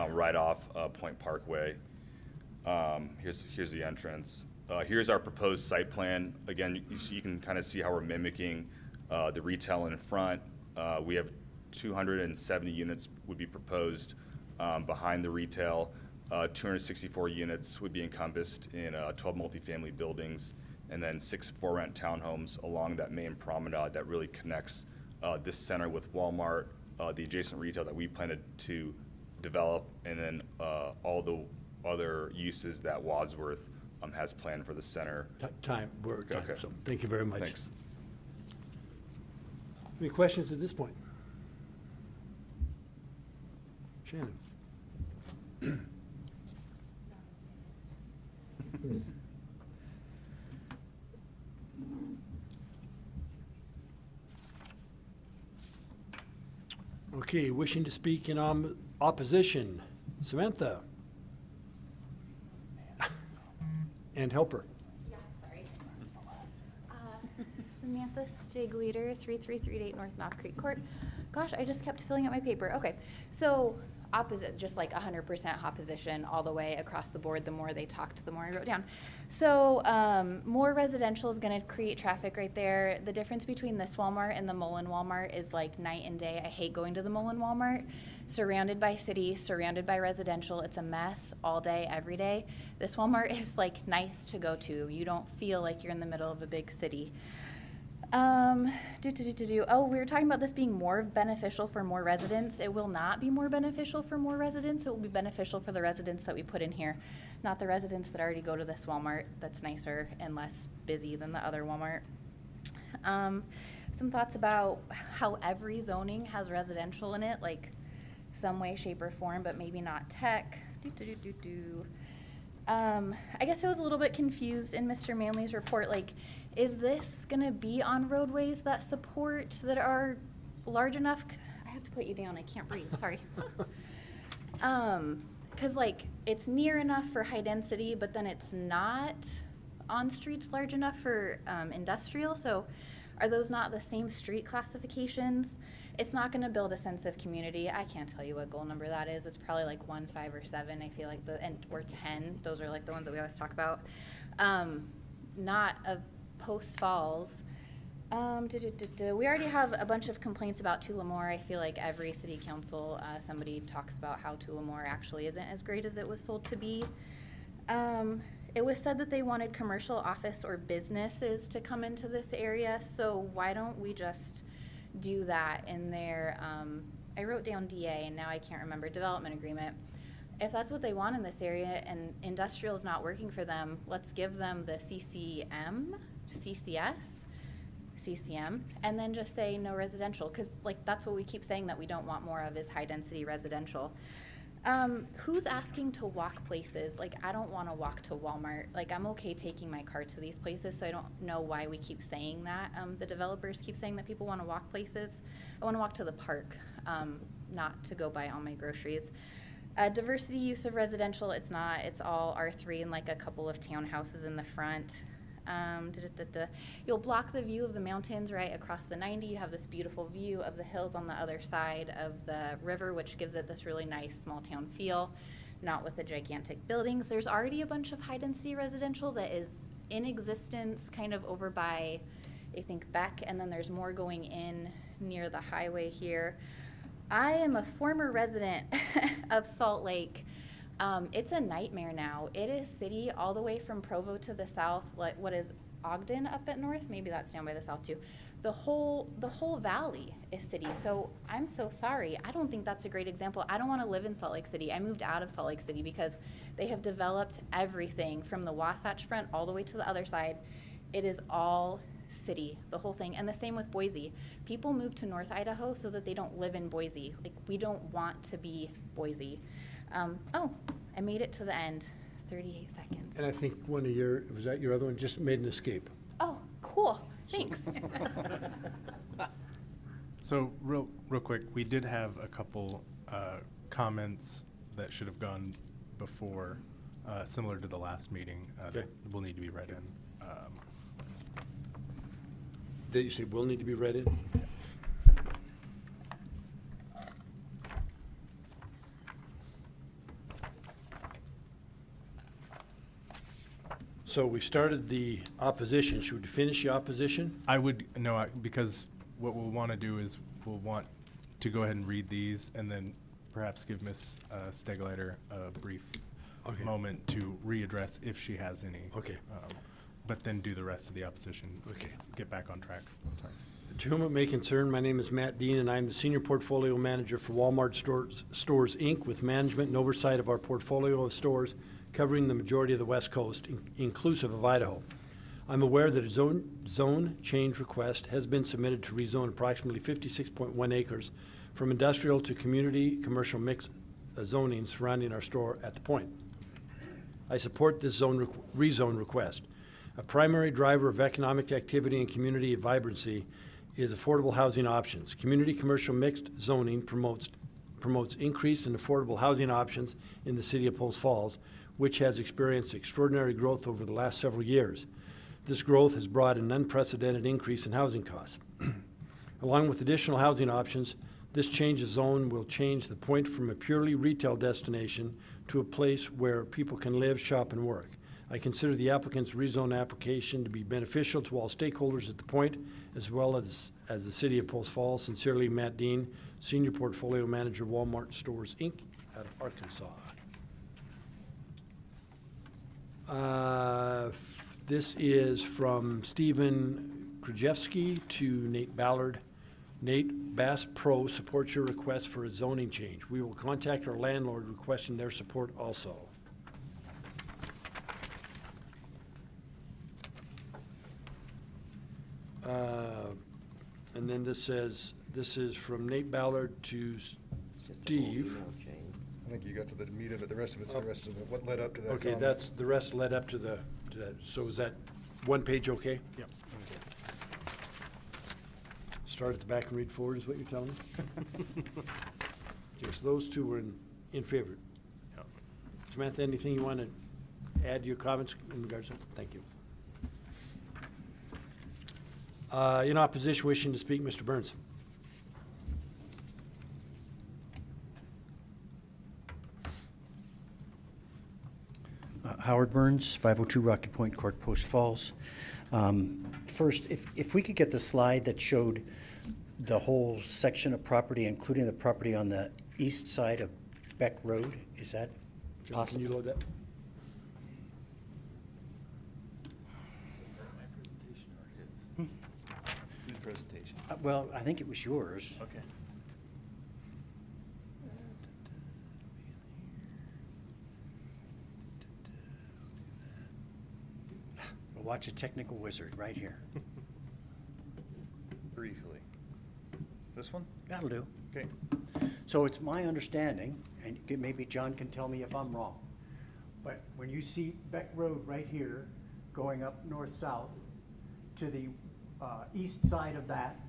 right off Pointe Parkway. Here's the entrance. Here's our proposed site plan. Again, you can kind of see how we're mimicking the retail in front. We have 270 units would be proposed behind the retail. 264 units would be encompassed in 12 multifamily buildings, and then 6 for-rent townhomes along that main promenade that really connects this center with Walmart, the adjacent retail that we planted to develop, and then all the other uses that Wadsworth has planned for the center.
Time, we're at time,
Okay.
so thank you very much.
Thanks.
Any questions at this point? Shannon? Okay, wishing to speak in opposition, Samantha. And helper.
Yeah, sorry. Samantha Stigleader, 3338 North Knob Creek Court. Gosh, I just kept filling out my paper. Okay, so opposite, just like 100% opposition all the way across the board. The more they talked, the more I wrote down. So more residential is going to create traffic right there. The difference between this Walmart and the Mullen Walmart is like night and day. I hate going to the Mullen Walmart. Surrounded by city, surrounded by residential. It's a mess all day, every day. This Walmart is like nice to go to. You don't feel like you're in the middle of a big city. Oh, we were talking about this being more beneficial for more residents. It will not be more beneficial for more residents. It will be beneficial for the residents that we put in here, not the residents that already go to this Walmart that's nicer and less busy than the other Walmart. Some thoughts about how every zoning has residential in it, like some way, shape, or form, but maybe not tech. I guess I was a little bit confused in Mr. Manley's report, like, is this gonna be on roadways that are large enough? I have to put you down, I can't breathe, sorry. Cause like, it's near enough for high density, but then it's not on streets large enough for industrial, so are those not the same street classifications? It's not gonna build a sense of community. I can't tell you what goal number that is. It's probably like 1, 5, or 7. I feel like or 10. Those are like the ones that we always talk about. Not of Post Falls. We already have a bunch of complaints about Tullamore. I feel like every city council, somebody talks about how Tullamore actually isn't as great as it was sold to be. It was said that they wanted commercial office or businesses to come into this area, so why don't we just do that in their, I wrote down DA and now I can't remember, development agreement. If that's what they want in this area and industrial is not working for them, let's give them the CCM, and then just say no residential, because like that's what we keep saying that we don't want more of is high density residential. Who's asking to walk places? Like, I don't want to walk to Walmart. Like, I'm okay taking my car to these places, so I don't know why we keep saying that. The developers keep saying that people want to walk places. I want to walk to the park, not to go buy all my groceries. Diversity use of residential, it's not. It's all R3 and like a couple of townhouses in the front. You'll block the view of the mountains right across the 90. You have this beautiful view of the hills on the other side of the river, which gives it this really nice small town feel, not with the gigantic buildings. There's already a bunch of high density residential that is in existence kind of over by, I think, Beck, and then there's more going in near the highway here. I am a former resident of Salt Lake. It's a nightmare now. It is city all the way from Provo to the south, like what is Ogden up at north? Maybe that's down by the south too. The whole valley is city. So I'm so sorry. I don't think that's a great example. I don't want to live in Salt Lake City. I moved out of Salt Lake City because they have developed everything from the Wasatch Front all the way to the other side. It is all city, the whole thing. And the same with Boise. People move to North Idaho so that they don't live in Boise. Like, we don't want to be Boise. Oh, I made it to the end. 38 seconds.
And I think one of your, was that your other one, just made an escape?
Oh, cool. Thanks.
So real quick, we did have a couple comments that should have gone before, similar to the last meeting, that will need to be read in.
Did you say will need to be read in? So we started the opposition. Should we finish the opposition?
I would, no, because what we'll want to do is we'll want to go ahead and read these and then perhaps give Ms. Stegleiter a brief moment to readdress if she has any.
Okay.
But then do the rest of the opposition.
Okay.
Get back on track. Sorry.
To whom it may concern, my name is Matt Dean, and I'm the Senior Portfolio Manager for Walmart Stores, Inc., with management and oversight of our portfolio of stores covering the majority of the West Coast, inclusive of Idaho. I'm aware that a zone change request has been submitted to rezone approximately 56.1 acres from industrial to community commercial mixed zoning surrounding our store at the Pointe. I support this rezone request. A primary driver of economic activity and community vibrancy is affordable housing options. Community commercial mixed zoning promotes increase in affordable housing options in the city of Post Falls, which has experienced extraordinary growth over the last several years. This growth has brought an unprecedented increase in housing costs. Along with additional housing options, this change of zone will change the Pointe from a purely retail destination to a place where people can live, shop, and work. I consider the applicant's rezone application to be beneficial to all stakeholders at the Pointe, as well as the city of Post Falls. Sincerely, Matt Dean, Senior Portfolio Manager, Walmart Stores, Inc., out of Arkansas. This is from Stephen Krajewski to Nate Ballard. Nate, Bass Pro supports your request for a zoning change. We will contact our landlord requesting their support also. And then this says, this is from Nate Ballard to Steve.
I think you got to the meat of it. The rest of it's the rest of the, what led up to that
Okay,
comment.
that's, the rest led up to that. So is that one page okay?
Yep.
Start at the back and read forward is what you're telling me? Okay, so those two were in favor.
Yep.
Samantha, anything you want to add to your comments in regards to that? Thank you. In opposition, wishing to speak, Mr. Burns.
Howard Burns, 502 Rocky Point Court, Post Falls. First, if we could get the slide that showed the whole section of property, including the property on the east side of Beck Road, is that
John,
possible?
can you load that?
Whose presentation?
Well, I think it was yours.
Okay.
Watch a technical wizard right here.
Briefly. This one?
That'll do.
Okay.
So it's my understanding, and maybe John can tell me if I'm wrong, but when you see Beck Road right here going up north-south to the east side of that,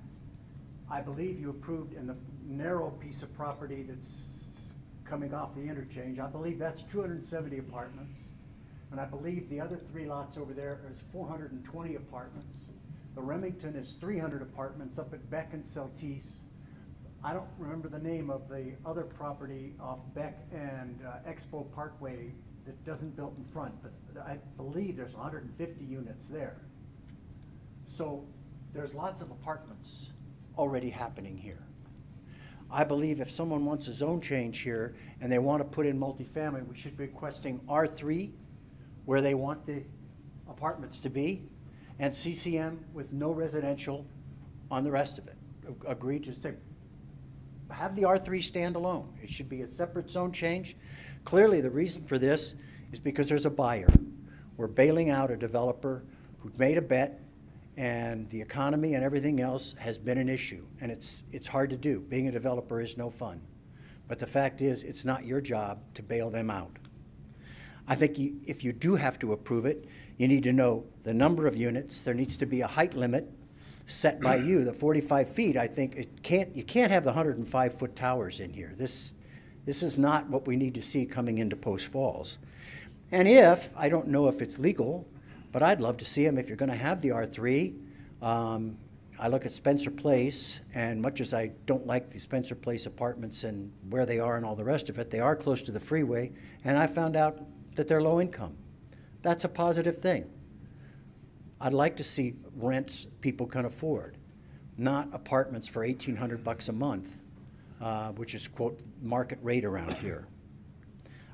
I believe you approved in the narrow piece of property that's coming off the interchange, I believe that's 270 apartments. And I believe the other three lots over there is 420 apartments. The Remington is 300 apartments up at Beck and Celtice. I don't remember the name of the other property off Beck and Expo Parkway that doesn't built in front, but I believe there's 150 units there. So there's lots of apartments already happening here. I believe if someone wants a zone change here and they want to put in multifamily, we should be requesting R3, where they want the apartments to be, and CCM with no residential on the rest of it. Agreed to say, have the R3 stand alone. It should be a separate zone change. Clearly, the reason for this is because there's a buyer. We're bailing out a developer who made a bet And the economy and everything else has been an issue, and it's hard to do. Being a developer is no fun. But the fact is, it's not your job to bail them out. I think if you do have to approve it, you need to know the number of units. There needs to be a height limit set by you. The 45 feet, I think, you can't have the 105-foot towers in here. This is not what we need to see coming into Post Falls. And I don't know if it's legal, but I'd love to see them if you're going to have the R3. I look at Spencer Place, and much as I don't like the Spencer Place apartments and where they are and all the rest of it, they are close to the freeway, and I found out that they're low income. That's a positive thing. I'd like to see rents people can afford, not apartments for $1,800 a month, which is, quote, market rate around here.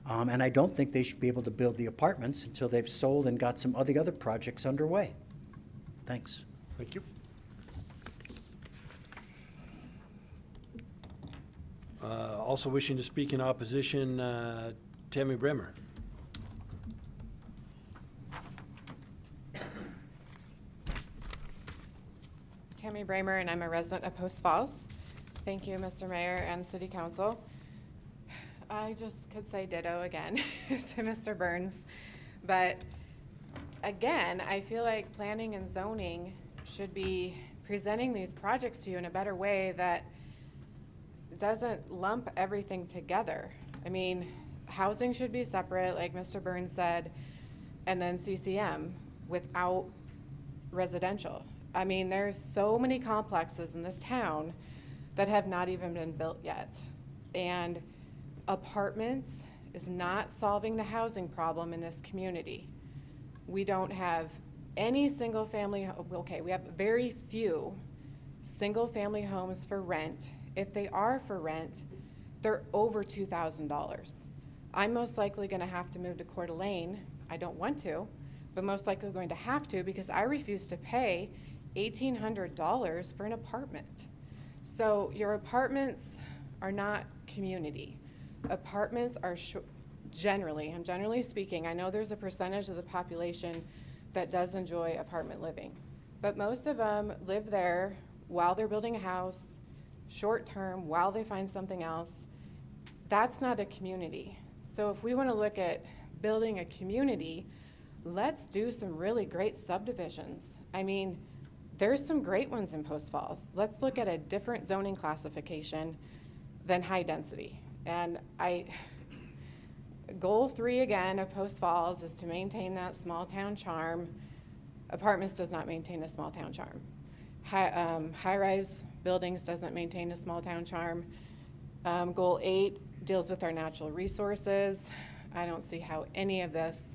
And I don't think they should be able to build the apartments until they've sold and got some of the other projects underway. Thanks.
Thank you. Also wishing to speak in opposition, Tammy Bremer.
Tammy Bramer, and I'm a resident of Post Falls. Thank you, Mr. Mayor and City Council. I just could say ditto again to Mr. Burns, but again, I feel like planning and zoning should be presenting these projects to you in a better way that doesn't lump everything together. I mean, housing should be separate, like Mr. Burns said, and then CCM without residential. I mean, there's so many complexes in this town that have not even been built yet. And apartments is not solving the housing problem in this community. We don't have any single family, okay, we have very few single family homes for rent. If they are for rent, they're over $2,000. I'm most likely gonna have to move to Coeur d'Alene. I don't want to, but most likely going to have to because I refuse to pay $1,800 for an apartment. So your apartments are not community. Apartments are I'm generally speaking, I know there's a percentage of the population that does enjoy apartment living, but most of them live there while they're building a house, short term, while they find something else. That's not a community. So if we want to look at building a community, let's do some really great subdivisions. I mean, there's some great ones in Post Falls. Let's look at a different zoning classification than high density. And goal 3 again of Post Falls is to maintain that small town charm. Apartments does not maintain a small town charm. High-rise buildings doesn't maintain a small town charm. Goal 8 deals with our natural resources. I don't see how any of this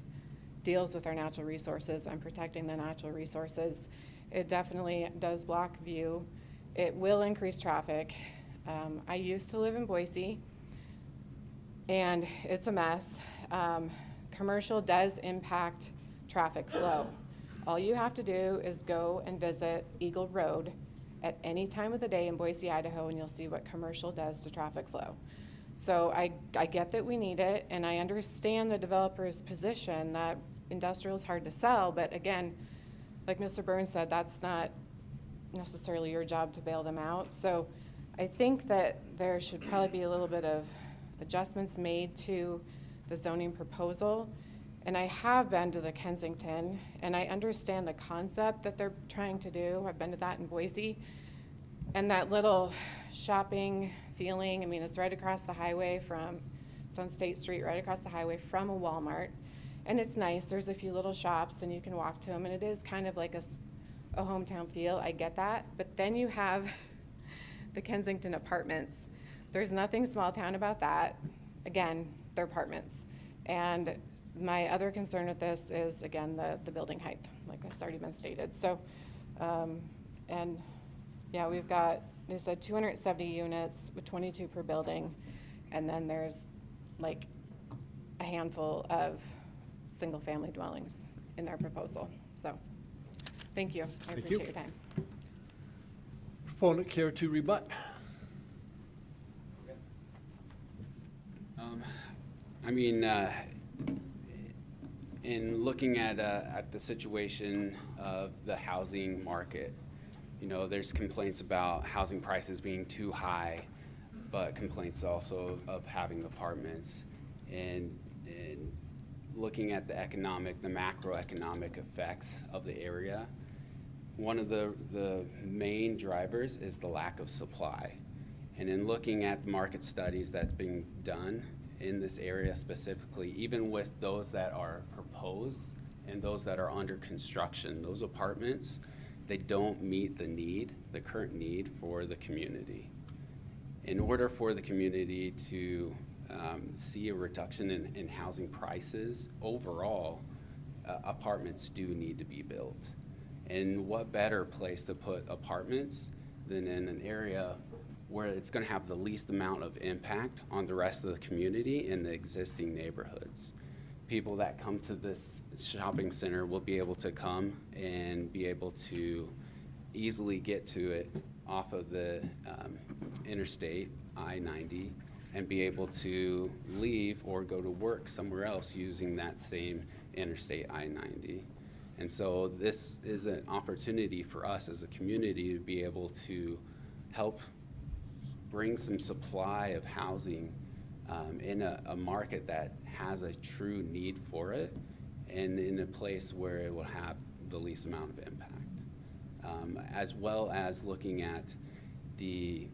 deals with our natural resources. I'm protecting the natural resources. It definitely does block view. It will increase traffic. I used to live in Boise, and it's a mess. Commercial does impact traffic flow. All you have to do is go and visit Eagle Road at any time of the day in Boise, Idaho, and you'll see what commercial does to traffic flow. So I get that we need it, and I understand the developer's position that industrial is hard to sell, but again, like Mr. Burns said, that's not necessarily your job to bail them out. So I think that there should probably be a little bit of adjustments made to the zoning proposal. And I have been to the Kensington, and I understand the concept that they're trying to do. I've been to that in Boise. And that little shopping feeling, I mean, it's right across the highway it's on State Street, right across the highway from a Walmart. And it's nice, there's a few little shops and you can walk to them, and it is kind of like a hometown feel, I get that. But then you have the Kensington apartments. There's nothing small town about that. Again, they're apartments. And my other concern with this is, again, the building height, like that's already been stated. So, and yeah, we've got, they said 270 units with 22 per building. And then there's like a handful of single family dwellings in their proposal. So, thank you. I appreciate your time.
Proponent care to rebut?
I mean, in looking at the situation of the housing market, you know, there's complaints about housing prices being too high, but complaints also of having apartments, and looking at the macroeconomic effects of the area. One of the main drivers is the lack of supply. And in looking at the market studies that's being done in this area specifically, even with those that are proposed and those that are under construction, those apartments, they don't meet the current need for the community. In order for the community to see a reduction in housing prices overall, apartments do need to be built. And what better place to put apartments than in an area where it's going to have the least amount of impact on the rest of the community in the existing neighborhoods. People that come to this shopping center will be able to come and be able to easily get to it off of the interstate I-90 and be able to leave or go to work somewhere else using that same interstate I-90. And so this is an opportunity for us as a community to be able to help bring some supply of housing in a market that has a true need for it, and in a place where it will have the least amount of impact. As well as looking at the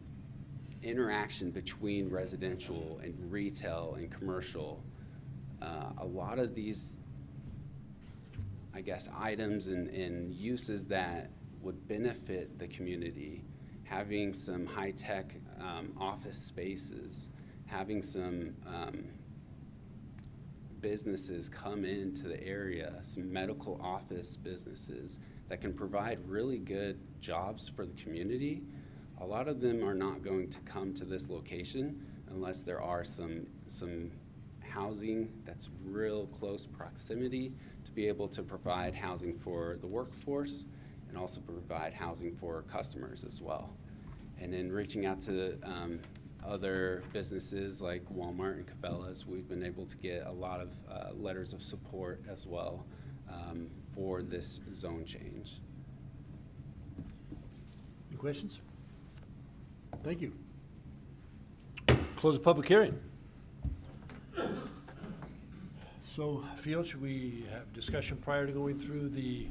interaction between residential and retail and commercial. A lot of these, I guess, items and uses that would benefit the community, having some high-tech office spaces, having some businesses come into the area, some medical office businesses that can provide really good jobs for the community. A lot of them are not going to come to this location unless there are some housing that's real close proximity to be able to provide housing for the workforce and also provide housing for customers as well. And then reaching out to other businesses like Walmart and Cabela's, we've been able to get a lot of letters of support as well for this zone change.
Any questions? Thank you. Close the public hearing. So, Phil, should we have discussion prior to going through the?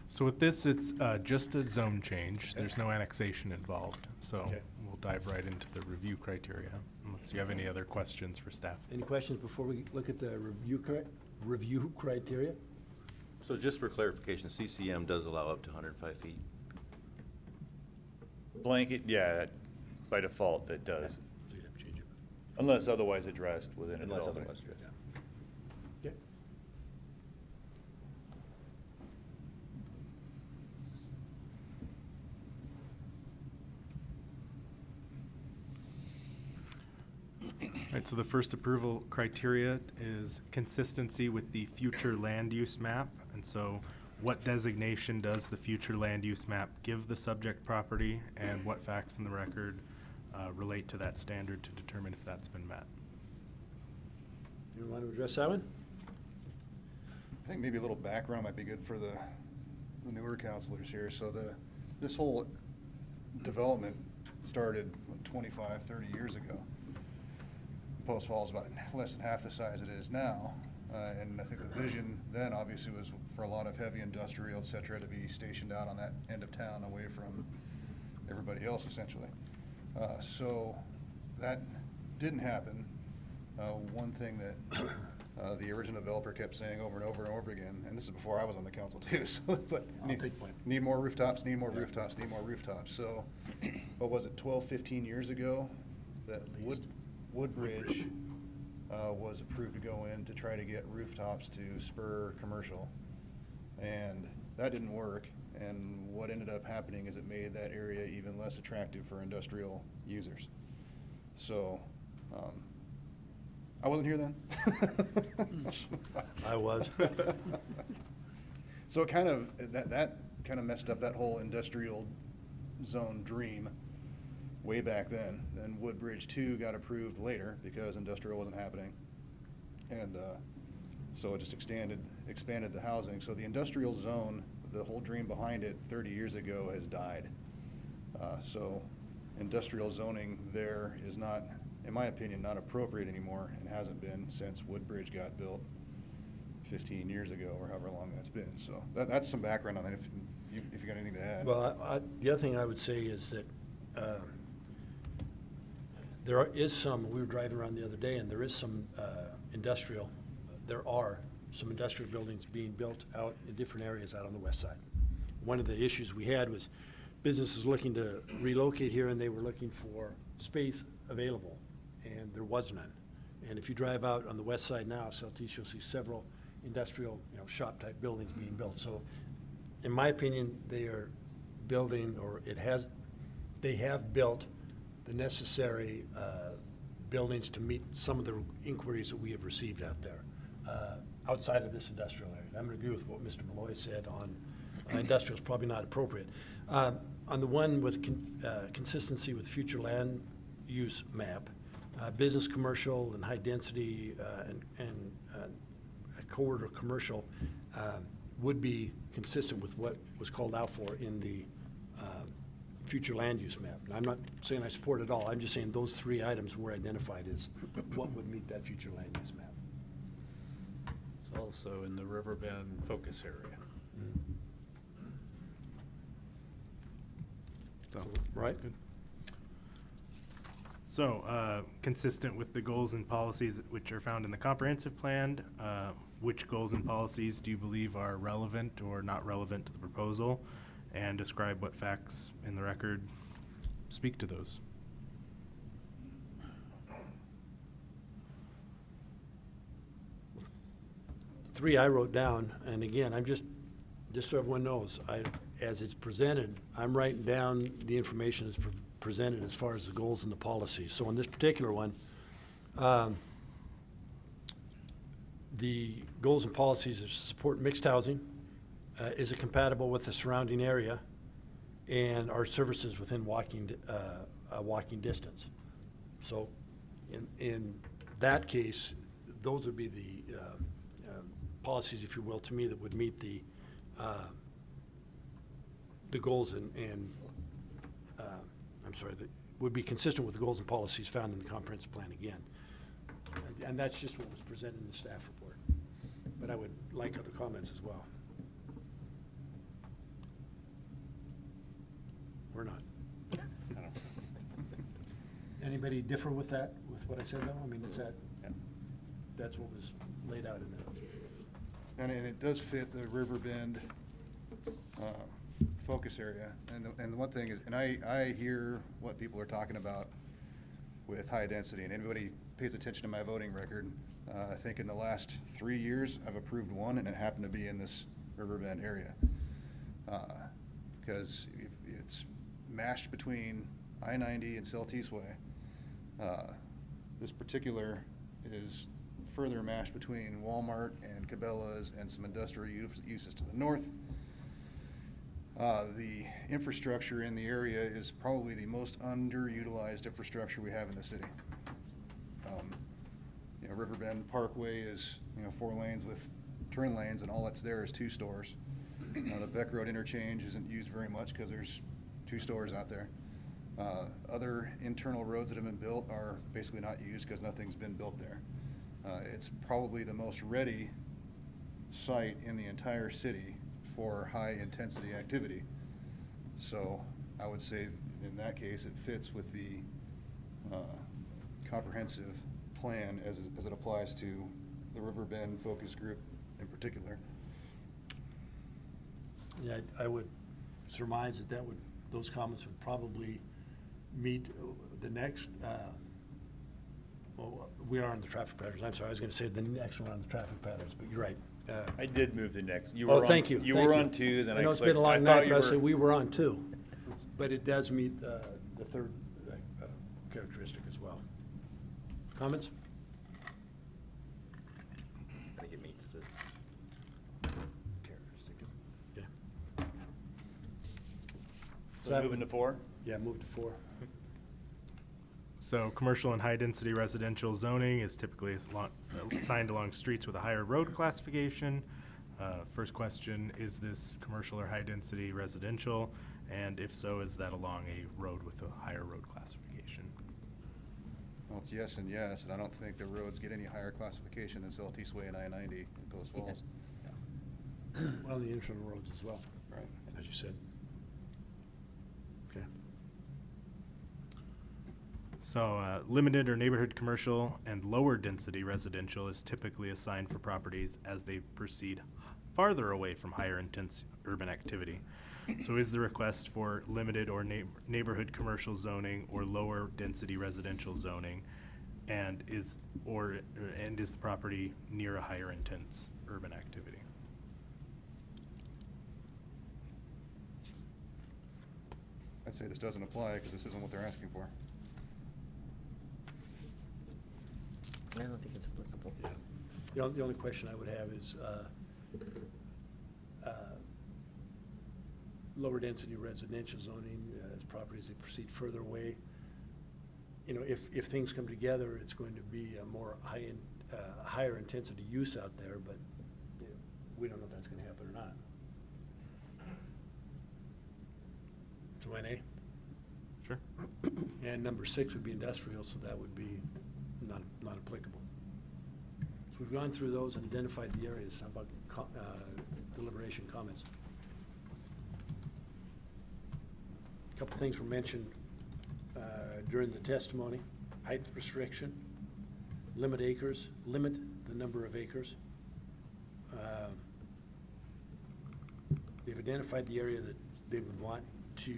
So with this, it's just a zone change. There's no annexation involved. So we'll dive right into the review criteria, unless you have any other questions for staff.
Any questions before we look at the review criteria?
So just for clarification, CCM does allow up to 105 feet?
Blanket, yeah, by default, that does.
So you'd have to change it.
Unless otherwise addressed within a
Unless
development.
otherwise addressed.
Okay.
Right, so the first approval criteria is consistency with the future land use map. And so what designation does the future land use map give the subject property, and what facts in the record relate to that standard to determine if that's been met?
You want to address that one?
I think maybe a little background might be good for the newer counselors here. So this whole development started 25, 30 years ago. Post Falls is about less than half the size it is now. And I think the vision then obviously was for a lot of heavy industrial, et cetera, to be stationed out on that end of town away from everybody else essentially. So that didn't happen. One thing that the original developer kept saying over and over and over again, and this is before I was on the council too, so, but need more rooftops, need more rooftops, need more rooftops. So what was it, 12, 15 years ago that Woodbridge was approved to go in to try to get rooftops to spur commercial, and that didn't work. And what ended up happening is it made that area even less attractive for industrial users. So I wasn't here then.
I was.
So it kind of that kind of messed up that whole industrial zone dream way back then. Then Woodbridge 2 got approved later because industrial wasn't happening. And So it just expanded the housing. So the industrial zone, the whole dream behind it 30 years ago has died. So industrial zoning there is not, in my opinion, not appropriate anymore, and hasn't been since Woodbridge got built 15 years ago, or however long that's been. So that's some background on that, if you got anything to add.
Well, the other thing I would say is that there is some, we were driving around the other day, and there is some industrial, there are some industrial buildings being built out in different areas out on the west side. One of the issues we had was businesses looking to relocate here, and they were looking for space available, and there was none. And if you drive out on the west side now, Saltish, you'll see several industrial, shop-type buildings being built. So, in my opinion, they are building, or they have built the necessary buildings to meet some of the inquiries that we have received out there, outside of this industrial area. I'm going to agree with what Mr. Malloy said on industrial is probably not appropriate. On the one with consistency with future land use map, business, commercial, and high density and corridor commercial would be consistent with what was called out for in the future land use map. And I'm not saying I support it all. I'm just saying those three items were identified as what would meet that future land use map.
It's also in the Riverbend focus area.
So,
right.
that's good. So, consistent with the goals and policies which are found in the comprehensive plan, which goals and policies do you believe are relevant or not relevant to the proposal? And describe what facts in the record speak to those.
Three I wrote down, and again, I'm just so everyone knows, as it's presented, I'm writing down the information that's presented as far as the goals and the policies. So on this particular one, the goals and policies are to support mixed housing, is it compatible with the surrounding area, and our services within walking distance. So in that case, those would be the policies, if you will, to me, that would meet the goals and I'm sorry, that would be consistent with the goals and policies found in the comprehensive plan again. And that's just what was presented in the staff report. But I would like other comments as well. Or not. Anybody differ with that, with what I said though? I mean, is that, that's what was laid out in there.
And it does fit the Riverbend focus area. And the one thing is, and I hear what people are talking about with high density, and anybody pays attention to my voting record, I think in the last 3 years, I've approved one, and it happened to be in this Riverbend area. Because it's mashed between I-90 and Celtice Way. This particular is further mashed between Walmart and Cabela's and some industrial uses to the north. The infrastructure in the area is probably the most underutilized infrastructure we have in the city. Riverbend Parkway is 4 lanes with turn lanes, and all that's there is 2 stores. The Beck Road interchange isn't used very much because there's 2 stores out there. Other internal roads that have been built are basically not used because nothing's been built there. It's probably the most ready site in the entire city for high-intensity activity. So I would say in that case, it fits with the comprehensive plan as it applies to the Riverbend focus group in particular.
Yeah, I would surmise that those comments would probably meet the next, well, we are on the traffic patterns. I'm sorry, I was going to say the next one on the traffic patterns, but you're right.
I did move the next.
Thank you.
You were on 2, then I
know it's
clicked.
been a long
I
night,
thought
but I said we were on 2. But it does meet the third characteristic as well. Comments?
I think it meets the characteristic.
Yeah.
So moving to 4?
Yeah, move to 4.
So commercial and high-density residential zoning is typically assigned along streets with a higher road classification. First question, is this commercial or high-density residential? And if so, is that along a road with a higher road classification?
Well, it's yes and yes, and I don't think the roads get any higher classification than Southeast Way and I-90 in Post Falls.
Well, the internal roads as well.
Right.
As you said. Okay.
So limited or neighborhood commercial and lower density residential is typically assigned for properties as they proceed farther away from higher intense urban activity. So is the request for limited or neighborhood commercial zoning or lower density residential zoning, and is the property near a higher intense urban activity?
I'd say this doesn't apply because this isn't what they're asking for.
I don't think it's applicable.
Yeah. The only question I would have is lower density residential zoning as properties that proceed further away. You know, if things come together, it's going to be a more higher intensity use out there, but you know, we don't know if that's going to happen or not. So NA?
Sure.
And number 6 would be industrial, so that would be not applicable. So we've gone through those and identified the areas. How about deliberation comments? A couple things were mentioned during the testimony. Height restriction, limit the number of acres. They've identified the area that they would want to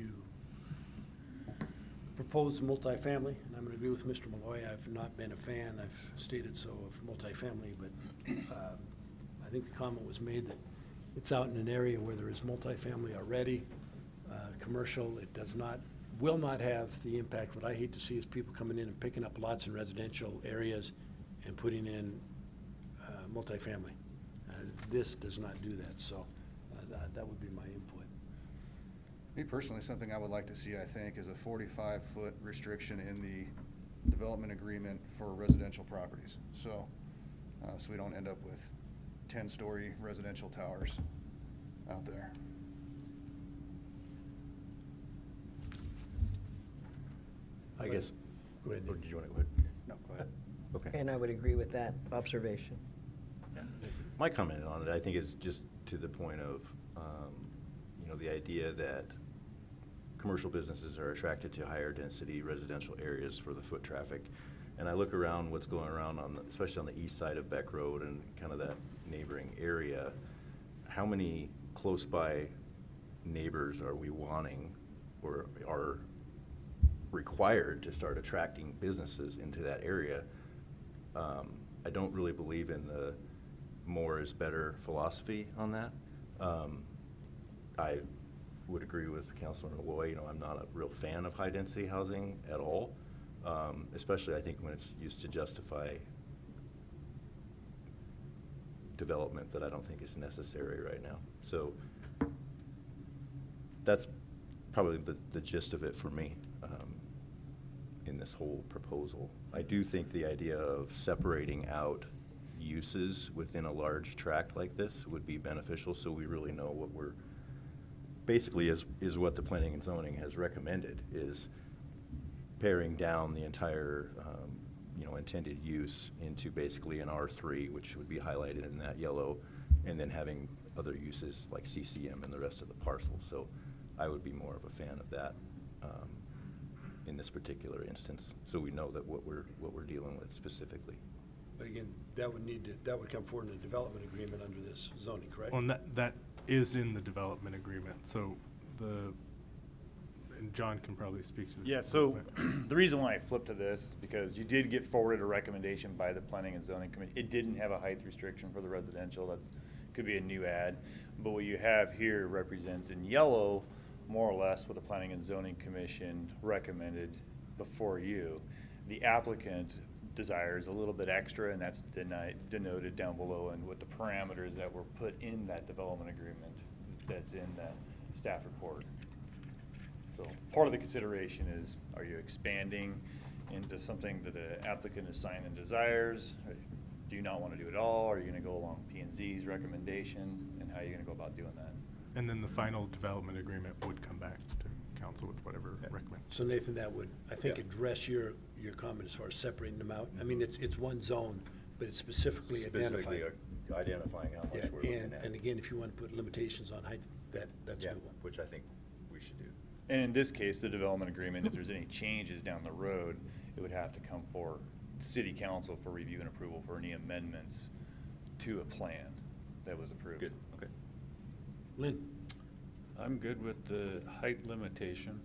propose multifamily, and I'm going to agree with Mr. Malloy. I've not been a fan, I've stated so, of multifamily, but I think the comment was made that it's out in an area where there is multifamily already. Commercial, it will not have the impact. What I hate to see is people coming in and picking up lots in residential areas and putting in multifamily. This does not do that, so that would be my input.
Me personally, something I would like to see, I think, is a 45-foot restriction in the development agreement for residential properties. So we don't end up with 10-story residential towers out there.
I guess,
go ahead.
Or did you want to go ahead?
No, go ahead.
Okay.
And I would agree with that observation.
My comment on it, I think, is just to the point of, the idea that commercial businesses are attracted to higher density residential areas for the foot traffic. And I look around what's going around especially on the east side of Beck Road and kind of that neighboring area. How many close by neighbors are we wanting or are required to start attracting businesses into that area? I don't really believe in the more is better philosophy on that. I would agree with Councilor Malloy. I'm not a real fan of high-density housing at all, especially I think when it's used to justify development that I don't think is necessary right now. So that's probably the gist of it for me in this whole proposal. I do think the idea of separating out uses within a large tract like this would be beneficial, so we really know what we're basically is what the planning and zoning has recommended, is paring down the entire intended use into basically an R3, which would be highlighted in that yellow, and then having other uses like CCM and the rest of the parcel. So I would be more of a fan of that in this particular instance, so we know that what we're dealing with specifically.
But again, that would come forward in a development agreement under this zoning, correct?
Well, and that is in the development agreement. So and John can probably speak to this.
Yeah, so the reason why I flipped to this is because you did get forwarded a recommendation by the Planning and Zoning Committee. It didn't have a height restriction for the residential. That could be a new ad. But what you have here represents in yellow more or less what the Planning and Zoning Commission recommended before you. The applicant desires a little bit extra, and that's denoted down below, and what the parameters that were put in that development agreement that's in that staff report. So part of the consideration is, are you expanding into something that the applicant is signed and desires? Or do you not want to do it all? Are you going to go along P&Z's recommendation? And how are you going to go about doing that?
And then the final development agreement would come back to council with whatever recommend.
So Nathan, that would, I think, address your comment as far as separating them out. I mean, it's one zone, but it's specifically identifying.
Identifying how much
Yeah,
we're looking at.
and again, if you want to put limitations on height, that's
Yeah,
doable.
which I think we should do.
And in this case, the development agreement, if there's any changes down the road, it would have to come for city council for review and approval for any amendments to a plan that was approved.
Good, okay.
Lynn?
I'm good with the height limitation.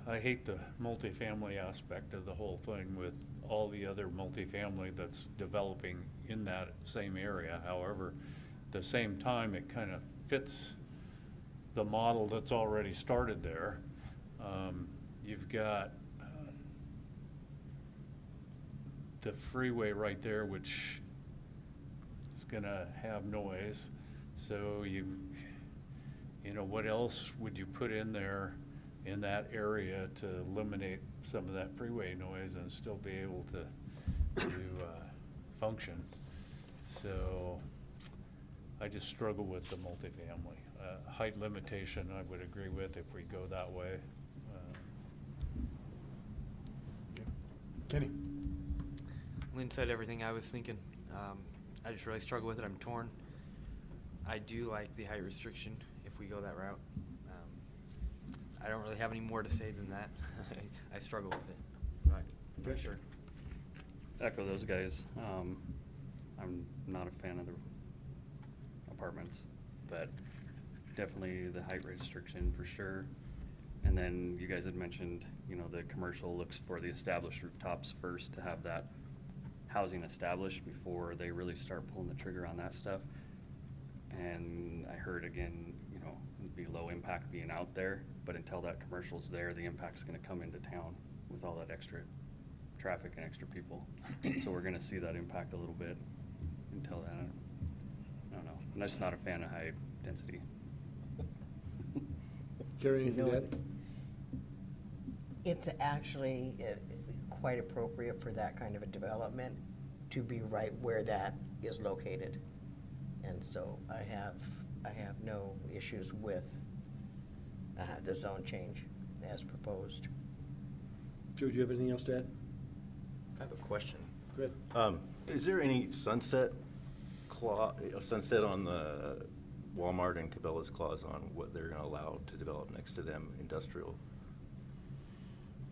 I hate the multifamily aspect of the whole thing with all the other multifamily that's developing in that same area. However, at the same time, it kind of fits the model that's already started there. You've got the freeway right there, which is gonna have noise. So you know, what else would you put in there in that area to eliminate some of that freeway noise and still be able to function? So I just struggle with the multifamily. Height limitation I would agree with if we go that way.
Kenny?
Lynn said everything I was thinking. I just really struggle with it. I'm torn. I do like the height restriction if we go that route. I don't really have any more to say than that. I struggle with it. Right. Sure.
Echo those guys. I'm not a fan of the apartments, but definitely the height restriction for sure. And then you guys had mentioned, you know, the commercial looks for the established rooftops first to have that housing established before they really start pulling the trigger on that stuff. And I heard again, you know, it'd be low impact being out there, but until that commercial's there, the impact's gonna come into town with all that extra traffic and extra people. So we're gonna see that impact a little bit until then. I don't know. I'm just not a fan of high density.
Carrie, anything to add?
It's actually quite appropriate for that kind of a development to be right where that is located. And so I have no issues with the zone change as proposed.
Joe, do you have anything else to add?
I have a question.
Go ahead.
Is there any sunset on the Walmart and Cabela's clause on what they're gonna allow to develop next to them industrial?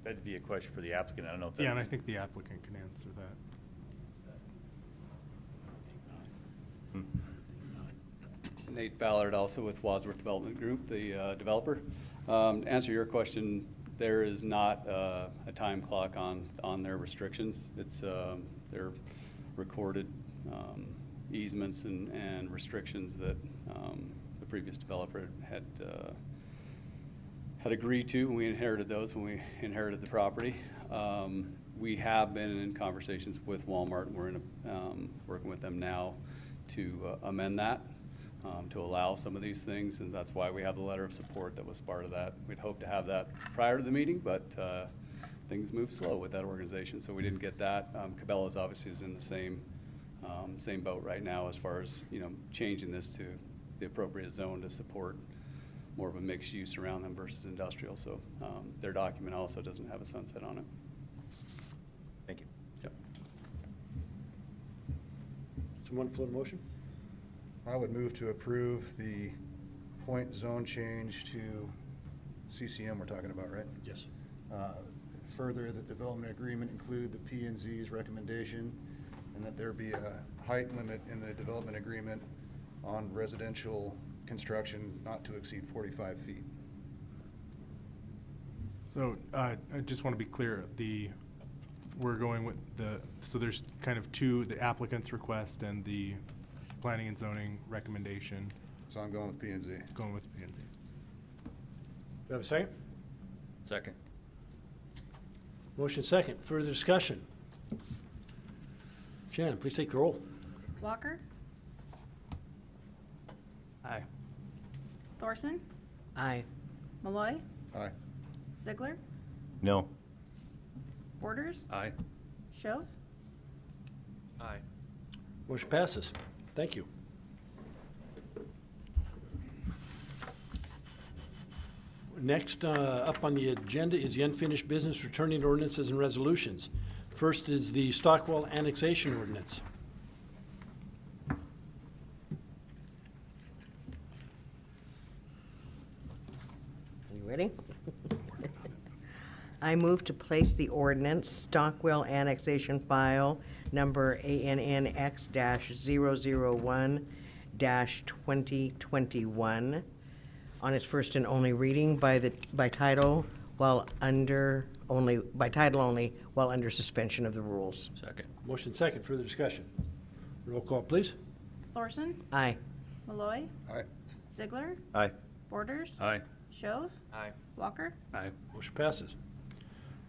That'd be a question for the applicant. I don't know if that's.
Yeah, and I think the applicant can answer that.
Nate Ballard, also with Wadsworth Development Group, the developer. To answer your question, there is not a time clock on their restrictions. It's their recorded easements and restrictions that the previous developer had agreed to, and we inherited those when we inherited the property. We have been in conversations with Walmart, and we're working with them now to amend that. To allow some of these things, and that's why we have the letter of support that was part of that. We'd hoped to have that prior to the meeting, but things move slow with that organization, so we didn't get that. Cabela's obviously is in the same boat right now as far as, you know, changing this to the appropriate zone to support more of a mixed use around them versus industrial. So their document also doesn't have a sunset on it.
Thank you.
Yep.
Someone float a motion?
I would move to approve the Pointe zone change to CCM we're talking about, right?
Yes.
Further, the development agreement include the P&Z's recommendation, and that there be a height limit in the development agreement on residential construction not to exceed 45 feet.
So I just want to be clear, we're going with so there's kind of two, the applicant's request and the planning and zoning recommendation.
So I'm going with P&Z.
Going with P&Z.
Do you have a second?
Second.
Motion second. Further discussion? Shannon, please take the roll.
Walker?
Aye.
Thorson?
Aye.
Malloy?
Aye.
Ziegler,
No.
Borders,
Aye.
Shove.
Aye.
Motion passes. Thank you. Next up on the agenda is the unfinished business returning ordinances and resolutions. First is the Stockwell Annexation Ordinance.
Are you ready? I move to place the ordinance Stockwell Annexation File number ANNX-001-2021 on its first and only reading by title only while under suspension of the rules.
Second.
Motion second. Further discussion. Roll call, please.
Thorson,
Aye.
Malloy,
Aye.
Ziegler,
Aye.
Borders,
Aye.
Shove,
Aye.
Walker.
Aye.
Motion passes.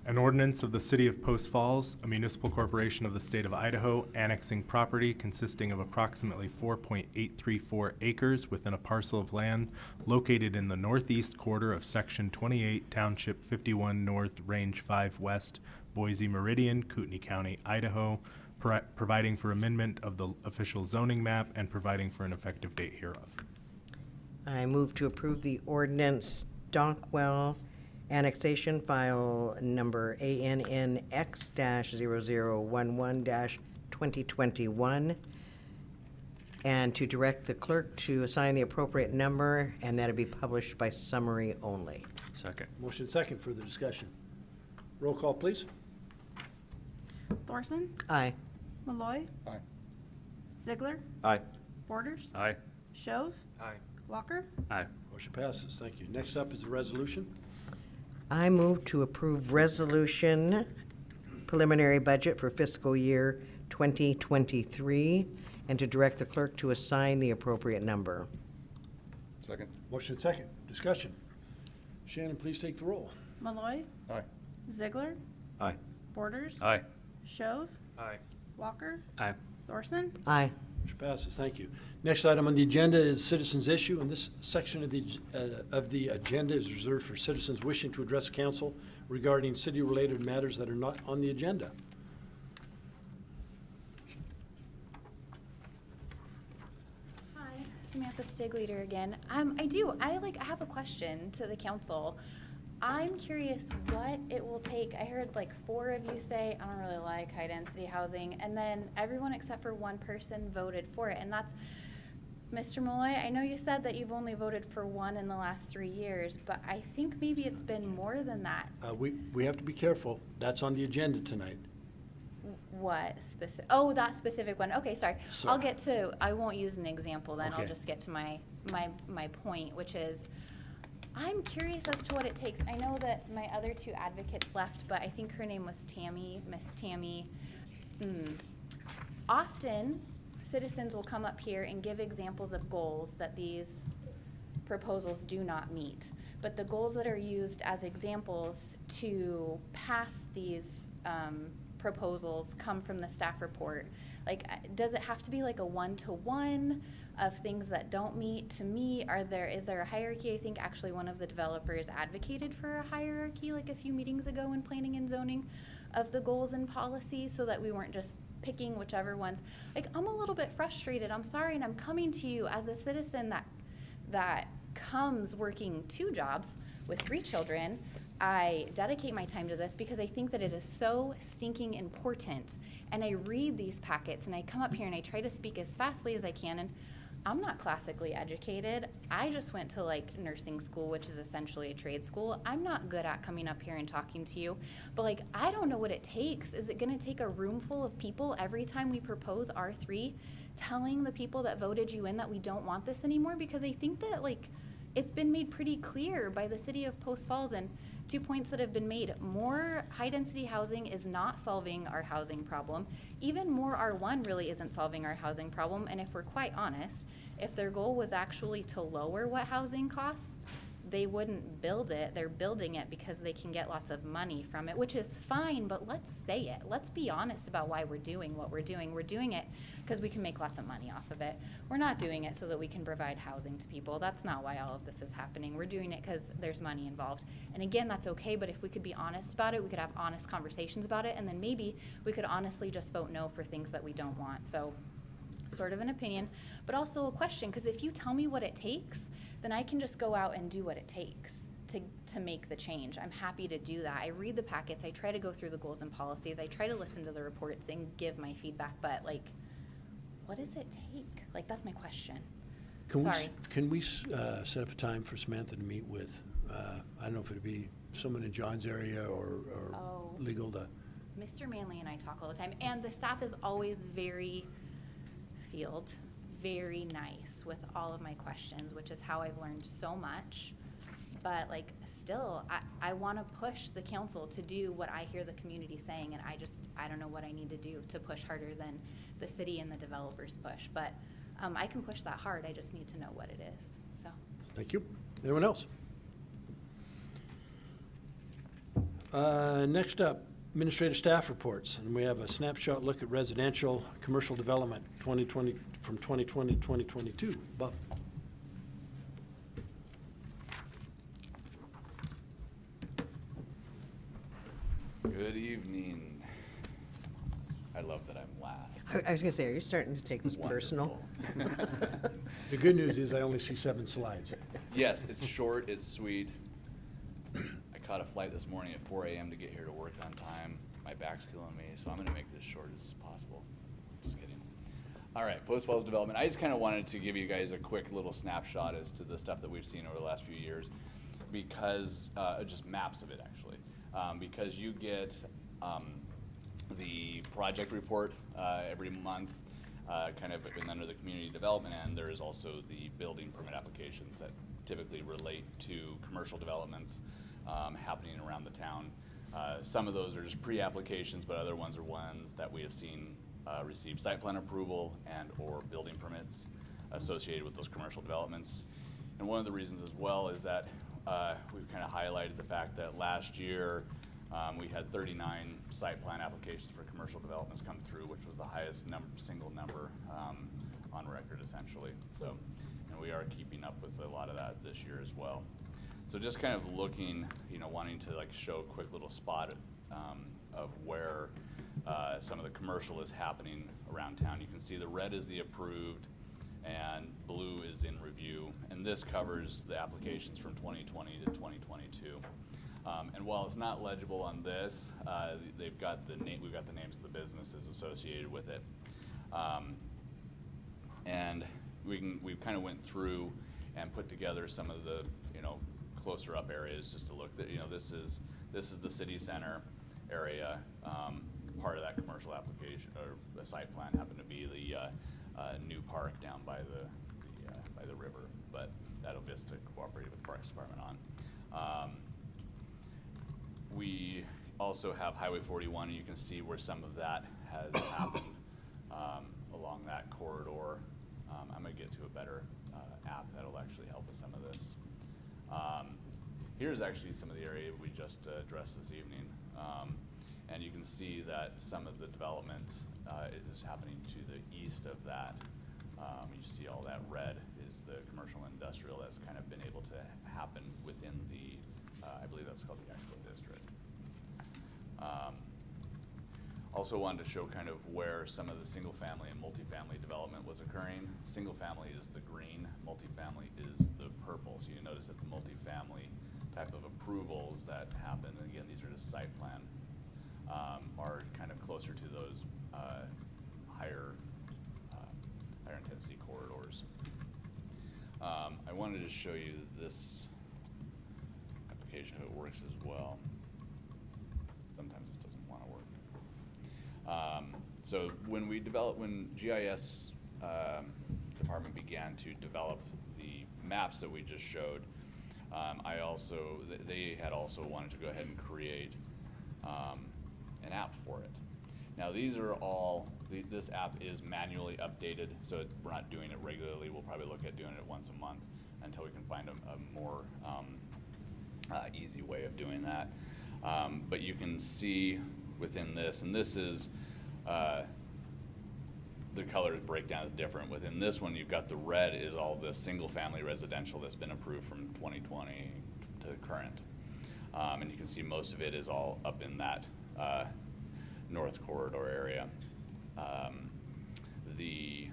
An ordinance of the City of Post Falls, a municipal corporation of the state of Idaho, annexing property consisting of approximately 4.834 acres within a parcel of land located in the northeast quarter of Section 28, Township 51 North, Range 5 West, Boise Meridian, Kootenai County, Idaho, providing for amendment of the official zoning map and providing for an effective date hereof.
I move to approve the ordinance Stockwell Annexation File number ANNX-0011-2021 and to direct the clerk to assign the appropriate number and that it be published by summary only.
Second.
Motion second. Further discussion. Roll call, please.
Thorson,
Aye.
Malloy,
Aye.
Ziegler,
Aye.
Borders,
Aye.
Shove,
Aye.
Walker.
Aye.
Motion passes. Thank you. Next up is the resolution.
I move to approve resolution preliminary budget for fiscal year 2023 and to direct the clerk to assign the appropriate number.
Second.
Motion second. Discussion. Shannon, please take the roll.
Malloy,
Aye.
Ziegler,
Aye.
Borders,
Aye.
Shove,
Aye.
Walker,
Aye.
Thorson.
Aye.
Motion passes. Thank you. Next item on the agenda is citizens' issue, and this section of the agenda is reserved for citizens wishing to address council regarding city-related matters that are not on the agenda.
Hi, Samantha Stigleader again. I have a question to the council. I'm curious what it will take. I heard like 4 of you say, I don't really like high-density housing, and then everyone except for one person voted for it, and that's Mr. Malloy. I know you said that you've only voted for 1 in the last 3 years, but I think maybe it's been more than that.
We have to be careful. That's on the agenda tonight.
What specific? Oh, that specific one. Okay, sorry.
Sorry.
I won't use an example then.
Okay.
I'll just get to my point, which is, I'm curious as to what it takes. I know that my other 2 advocates left, but I think her name was Tammy, Miss Tammy. Often, citizens will come up here and give examples of goals that these proposals do not meet. But the goals that are used as examples to pass these proposals come from the staff report. Like, does it have to be like a 1-to-1 of things that don't meet? To me, is there a hierarchy? I think actually one of the developers advocated for a hierarchy like a few meetings ago in planning and zoning of the goals and policies so that we weren't just picking whichever ones. Like, I'm a little bit frustrated. I'm sorry, and I'm coming to you as a citizen that comes working 2 jobs with 3 children. I dedicate my time to this because I think that it is so stinking important. And I read these packets and I come up here and I try to speak as fastly as I can. And I'm not classically educated. I just went to like nursing school, which is essentially a trade school. I'm not good at coming up here and talking to you. But like, I don't know what it takes. Is it gonna take a room full of people every time we propose R3 telling the people that voted you in that we don't want this anymore? Because I think that like, it's been made pretty clear by the city of Post Falls, and 2 points that have been made. More high-density housing is not solving our housing problem. Even more R1 really isn't solving our housing problem. And if we're quite honest, if their goal was actually to lower what housing costs, they wouldn't build it. They're building it because they can get lots of money from it, which is fine, but let's say it. Let's be honest about why we're doing what we're doing. We're doing it because we can make lots of money off of it. We're not doing it so that we can provide housing to people. That's not why all of this is happening. We're doing it because there's money involved. And again, that's okay, but if we could be honest about it, we could have honest conversations about it, and then maybe we could honestly just vote no for things that we don't want. So, sort of an opinion, but also a question, because if you tell me what it takes, then I can just go out and do what it takes to make the change. I'm happy to do that. I read the packets, I try to go through the goals and policies, I try to listen to the reports and give my feedback, but like, what does it take? Like, that's my question.
Can we set up a time for Samantha to meet with, I don't know if it'd be someone in John's area or legal to?
Mr. Manley and I talk all the time, and the staff is always very very nice with all of my questions, which is how I've learned so much. But like, still, I want to push the council to do what I hear the community saying, and I don't know what I need to do to push harder than the city and the developers push. But I can push that hard. I just need to know what it is. So.
Thank you. Anyone else? Next up, administrative staff reports, and we have a snapshot look at residential commercial development 2020 from 2020 to 2022. Bob.
Good evening. I love that I'm last.
I was going to say, are you starting to take this personal?
The good news is I only see 7 slides.
Yes, it's short, it's sweet. I caught a flight this morning at 4 a.m. to get here to work on time. My back's killing me, so I'm going to make this short as possible. Just kidding. All right, Post Falls development. I just kind of wanted to give you guys a quick little snapshot as to the stuff that we've seen over the last few years, because just maps of it actually, because you get the project report every month, kind of under the community development end. There is also the building permit applications that typically relate to commercial developments happening around the town. Some of those are just pre-applications, but other ones are ones that we have seen receive site plan approval and or building permits associated with those commercial developments. And one of the reasons as well is that we've kind of highlighted the fact that last year we had 39 site plan applications for commercial developments come through, which was the highest single number on record essentially. So, and we are keeping up with a lot of that this year as well. So just kind of looking, wanting to like show a quick little spot of where some of the commercial is happening around town. You can see the red is the approved and blue is in review. And this covers the applications from 2020 to 2022. And while it's not legible on this, we've got the names of the businesses associated with it. And we kind of went through and put together some of the, closer up areas just to look that, this is the city center area. Part of that commercial application or the site plan happened to be the new park down by the river, but that'll be to cooperate with the Parks Department on. We also have Highway 41, and you can see where some of that has happened along that corridor. I'm going to get to a better app that'll actually help with some of this. Here's actually some of the area we just addressed this evening. And you can see that some of the development is happening to the east of that. You see all that red is the commercial industrial that's kind of been able to happen within the, I believe that's called the actual district. Also wanted to show kind of where some of the single family and multifamily development was occurring. Single family is the green, multifamily is the purple. So you notice that the multifamily type of approvals that happen, and again, these are just site plan, are kind of closer to those higher intensity corridors. I wanted to show you this application, how it works as well. Sometimes this doesn't want to work. So when GIS department began to develop the maps that we just showed, they had also wanted to go ahead and create an app for it. Now these are all, this app is manually updated, so we're not doing it regularly. We'll probably look at doing it once a month. until we can find a more easy way of doing that. But you can see within this, and this is the color breakdown is different. Within this one, you've got the red is all the single-family residential that's been approved from 2020 to current. And you can see most of it is all up in that north corridor area. The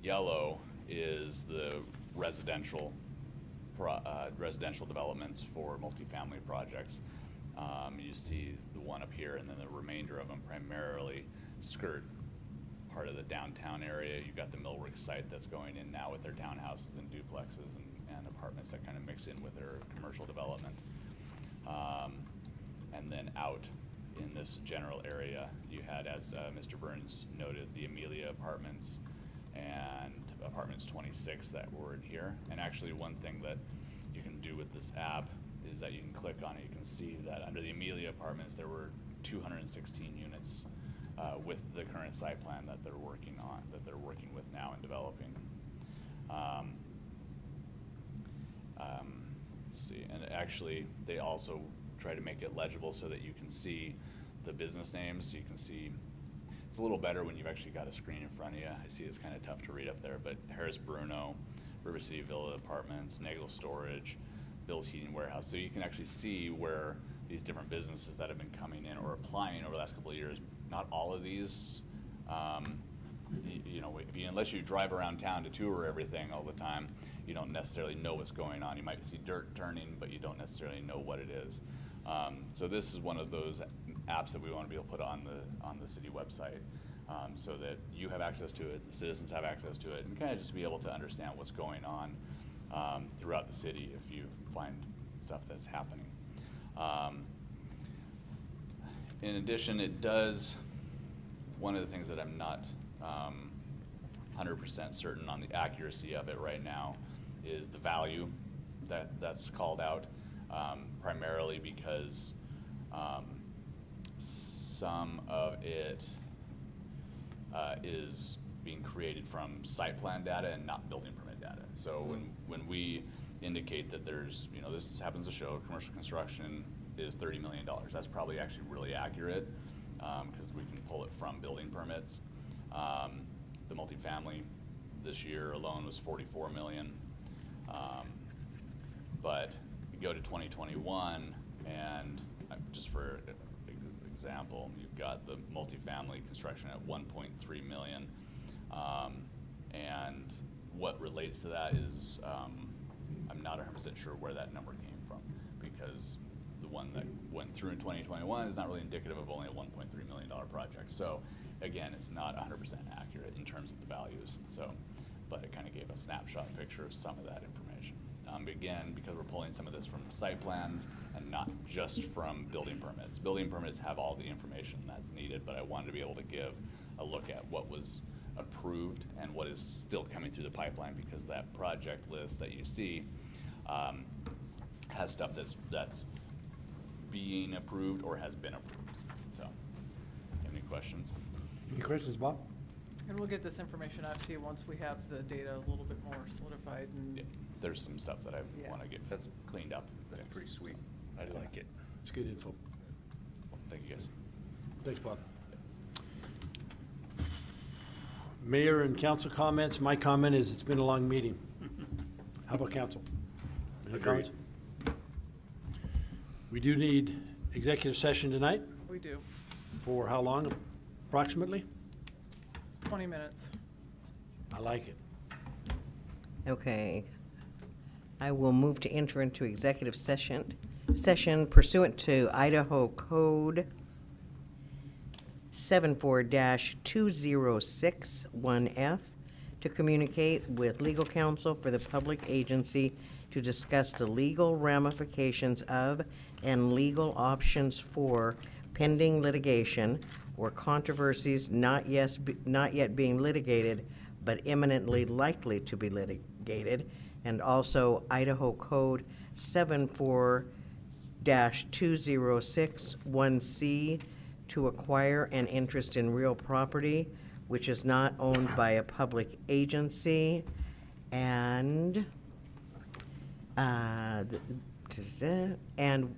yellow is the residential developments for multifamily projects. You see the one up here, and then the remainder of them primarily skirt part of the downtown area. You've got the Millworks site that's going in now with their townhouses and duplexes and apartments that kind of mix in with their commercial development. And then out in this general area, you had, as Mr. Burns noted, the Amelia Apartments and Apartments 26 that were in here. And actually, one thing that you can do with this app is that you can click on it. You can see that under the Amelia Apartments, there were 216 units with the current site plan that they're working on, that they're working with now and developing. Let's see, and actually, they also try to make it legible so that you can see the business names. So you can see, it's a little better when you've actually got a screen in front of you. I see it's kind of tough to read up there, but Harris Bruno, River City Villa Apartments, Nagel Storage, Bill's Heating Warehouse. So you can actually see where these different businesses that have been coming in or applying over the last couple of years. Not all of these, unless you drive around town to tour everything all the time, you don't necessarily know what's going on. You might see dirt turning, but you don't necessarily know what it is. So this is one of those apps that we want to be able to put on the city website, so that you have access to it, the citizens have access to it, and kind of just be able to understand what's going on throughout the city if you find stuff that's happening. In addition, it does, one of the things that I'm not 100% certain on the accuracy of it right now is the value that's called out, primarily because some of it is being created from site plan data and not building permit data. So when we indicate that there's, this happens to show commercial construction is $30 million. That's probably actually really accurate because we can pull it from building permits. The multifamily this year alone was $44 million. But you go to 2021, and just for example, you've got the multifamily construction at 1.3 million. And what relates to that is, I'm not 100% sure where that number came from, because the one that went through in 2021 is not really indicative of only a $1.3 million project. So again, it's not 100% accurate in terms of the values. So, but it kind of gave a snapshot picture of some of that information. Again, because we're pulling some of this from site plans and not just from building permits. Building permits have all the information that's needed, but I wanted to be able to give a look at what was approved and what is still coming through the pipeline, because that project list that you see has stuff that's being approved or has been approved. So, any questions?
Any questions, Bob?
And we'll get this information out to you once we have the data a little bit more solidified. And
yeah, there's some stuff that I want to get cleaned up.
That's pretty sweet.
I like it.
It's good info.
Thank you, guys.
Thanks, Bob. Mayor and council comments. My comment is it's been a long meeting. How about council? Any
Agreed.
comments? We do need executive session tonight.
we do.
For how long approximately?
20 minutes.
I like it.
Okay. I will move to enter into executive session pursuant to Idaho Code 74-2061F to communicate with legal counsel for the public agency to discuss the legal ramifications of and legal options for pending litigation or controversies not yet being litigated but imminently likely to be litigated, and also Idaho Code 74-2061C to acquire an interest in real property which is not owned by a public agency, and, and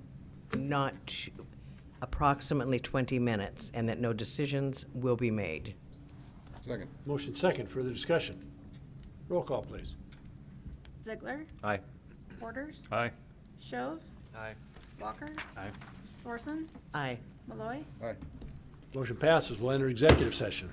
not approximately 20 minutes, and that no decisions will be made.
Second.
Motion second, further discussion. Roll call, please.
Ziegler.
Aye.
Borders.
Aye.
Shove.
Aye.
Walker.
Aye.
Thorson.
Aye.
Malloy.
Aye.
Motion passes. We'll enter executive session.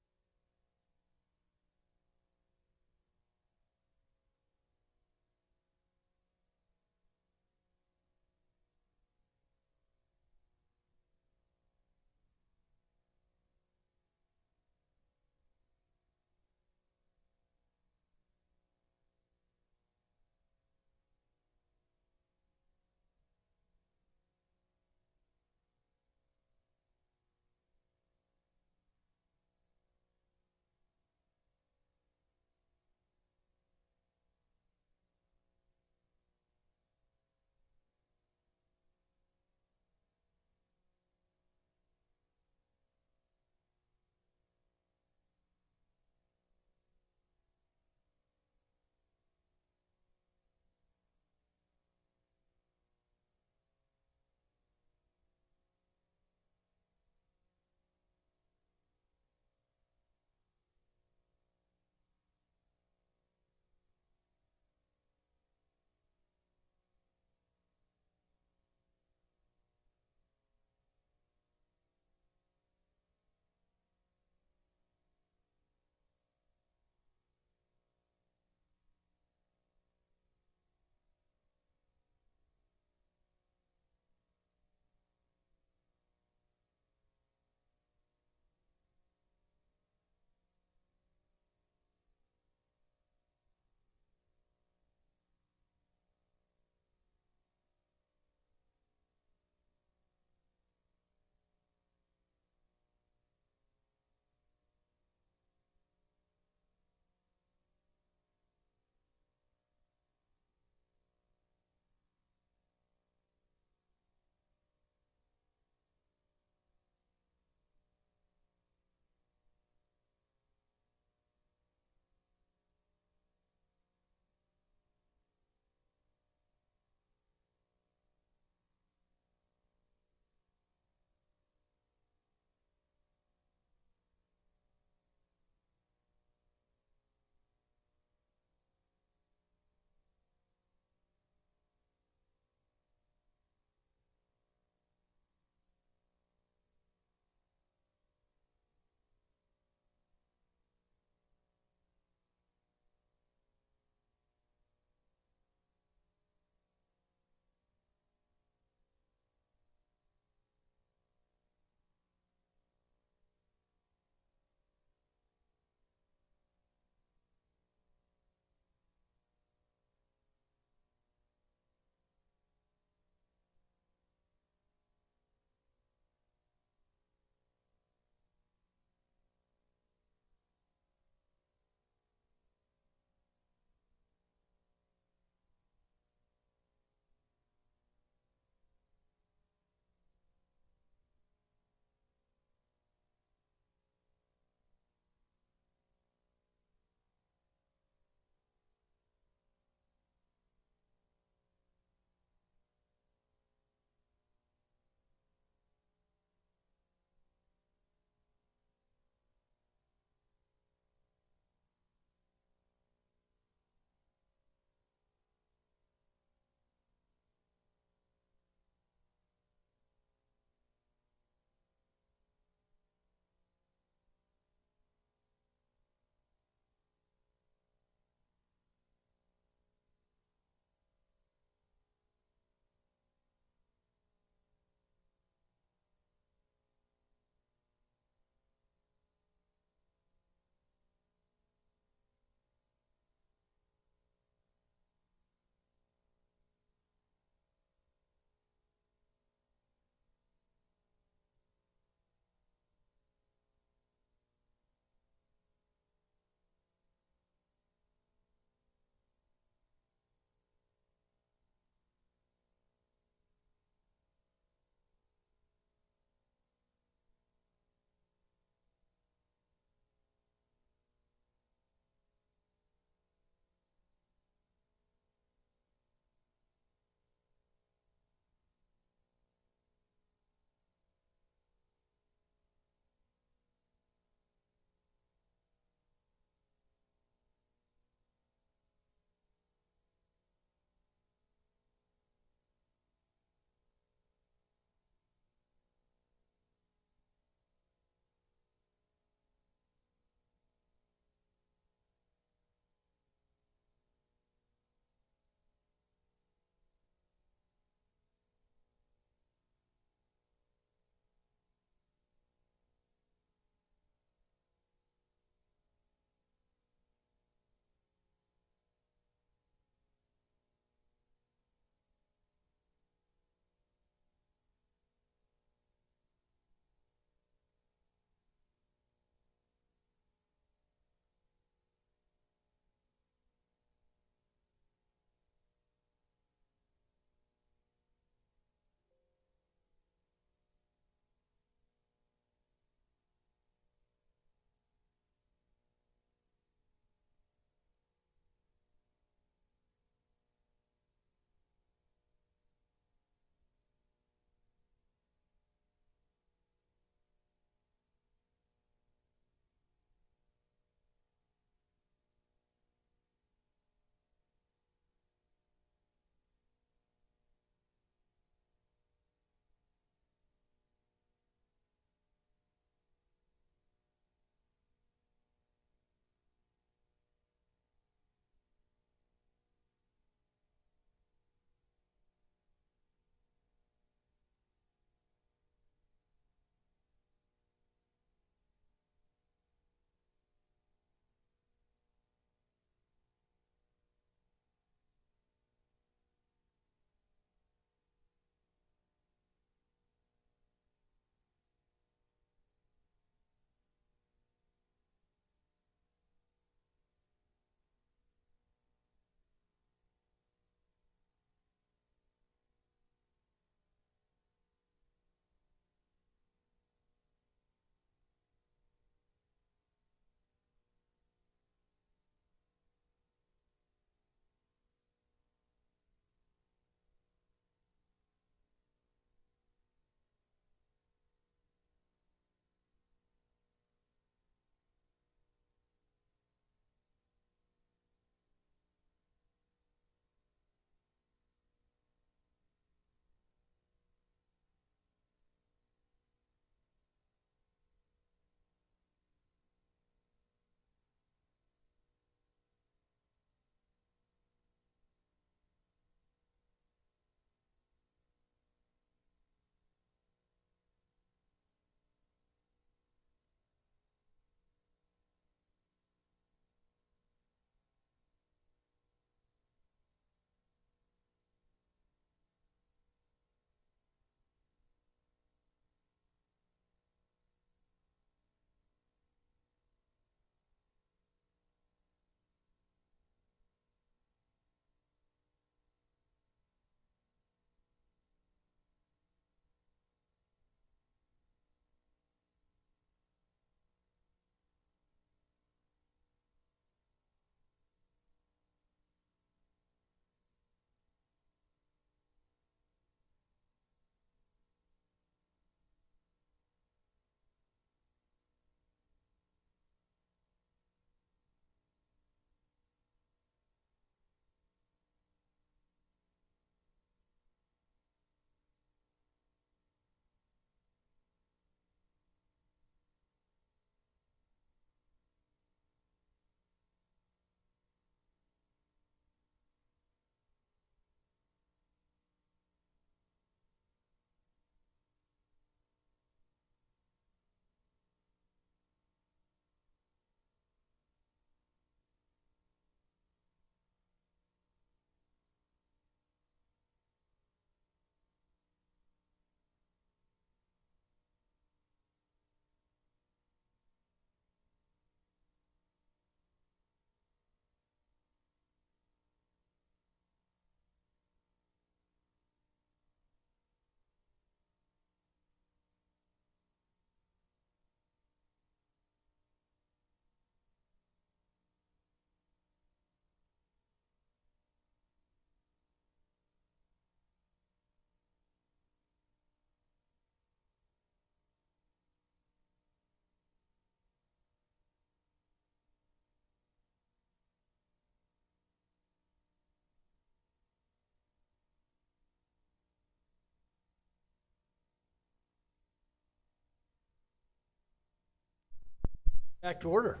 Back to order.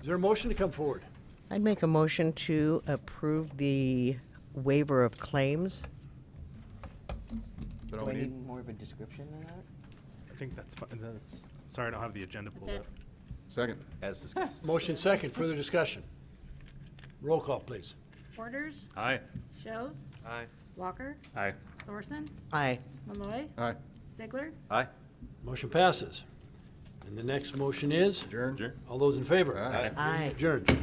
Is there a motion to come forward?
I'd make a motion to approve the waiver of claims.
that all
Do I
we
need
need?
more of a description than that?
I think that's fine. Sorry, I don't have the agenda pulled
That's
up.
it.
Second.
As discussed.
Motion second, further discussion. Roll call, please.
Borders,
Aye.
Shove,
Aye.
Walker,
Aye.
Thorson,
Aye.
Malloy,
Aye.
Ziegler,
Aye.
Motion passes. And the next motion is?
Adjourn.
All those in favor?
Aye.
Aye.
Adjourned.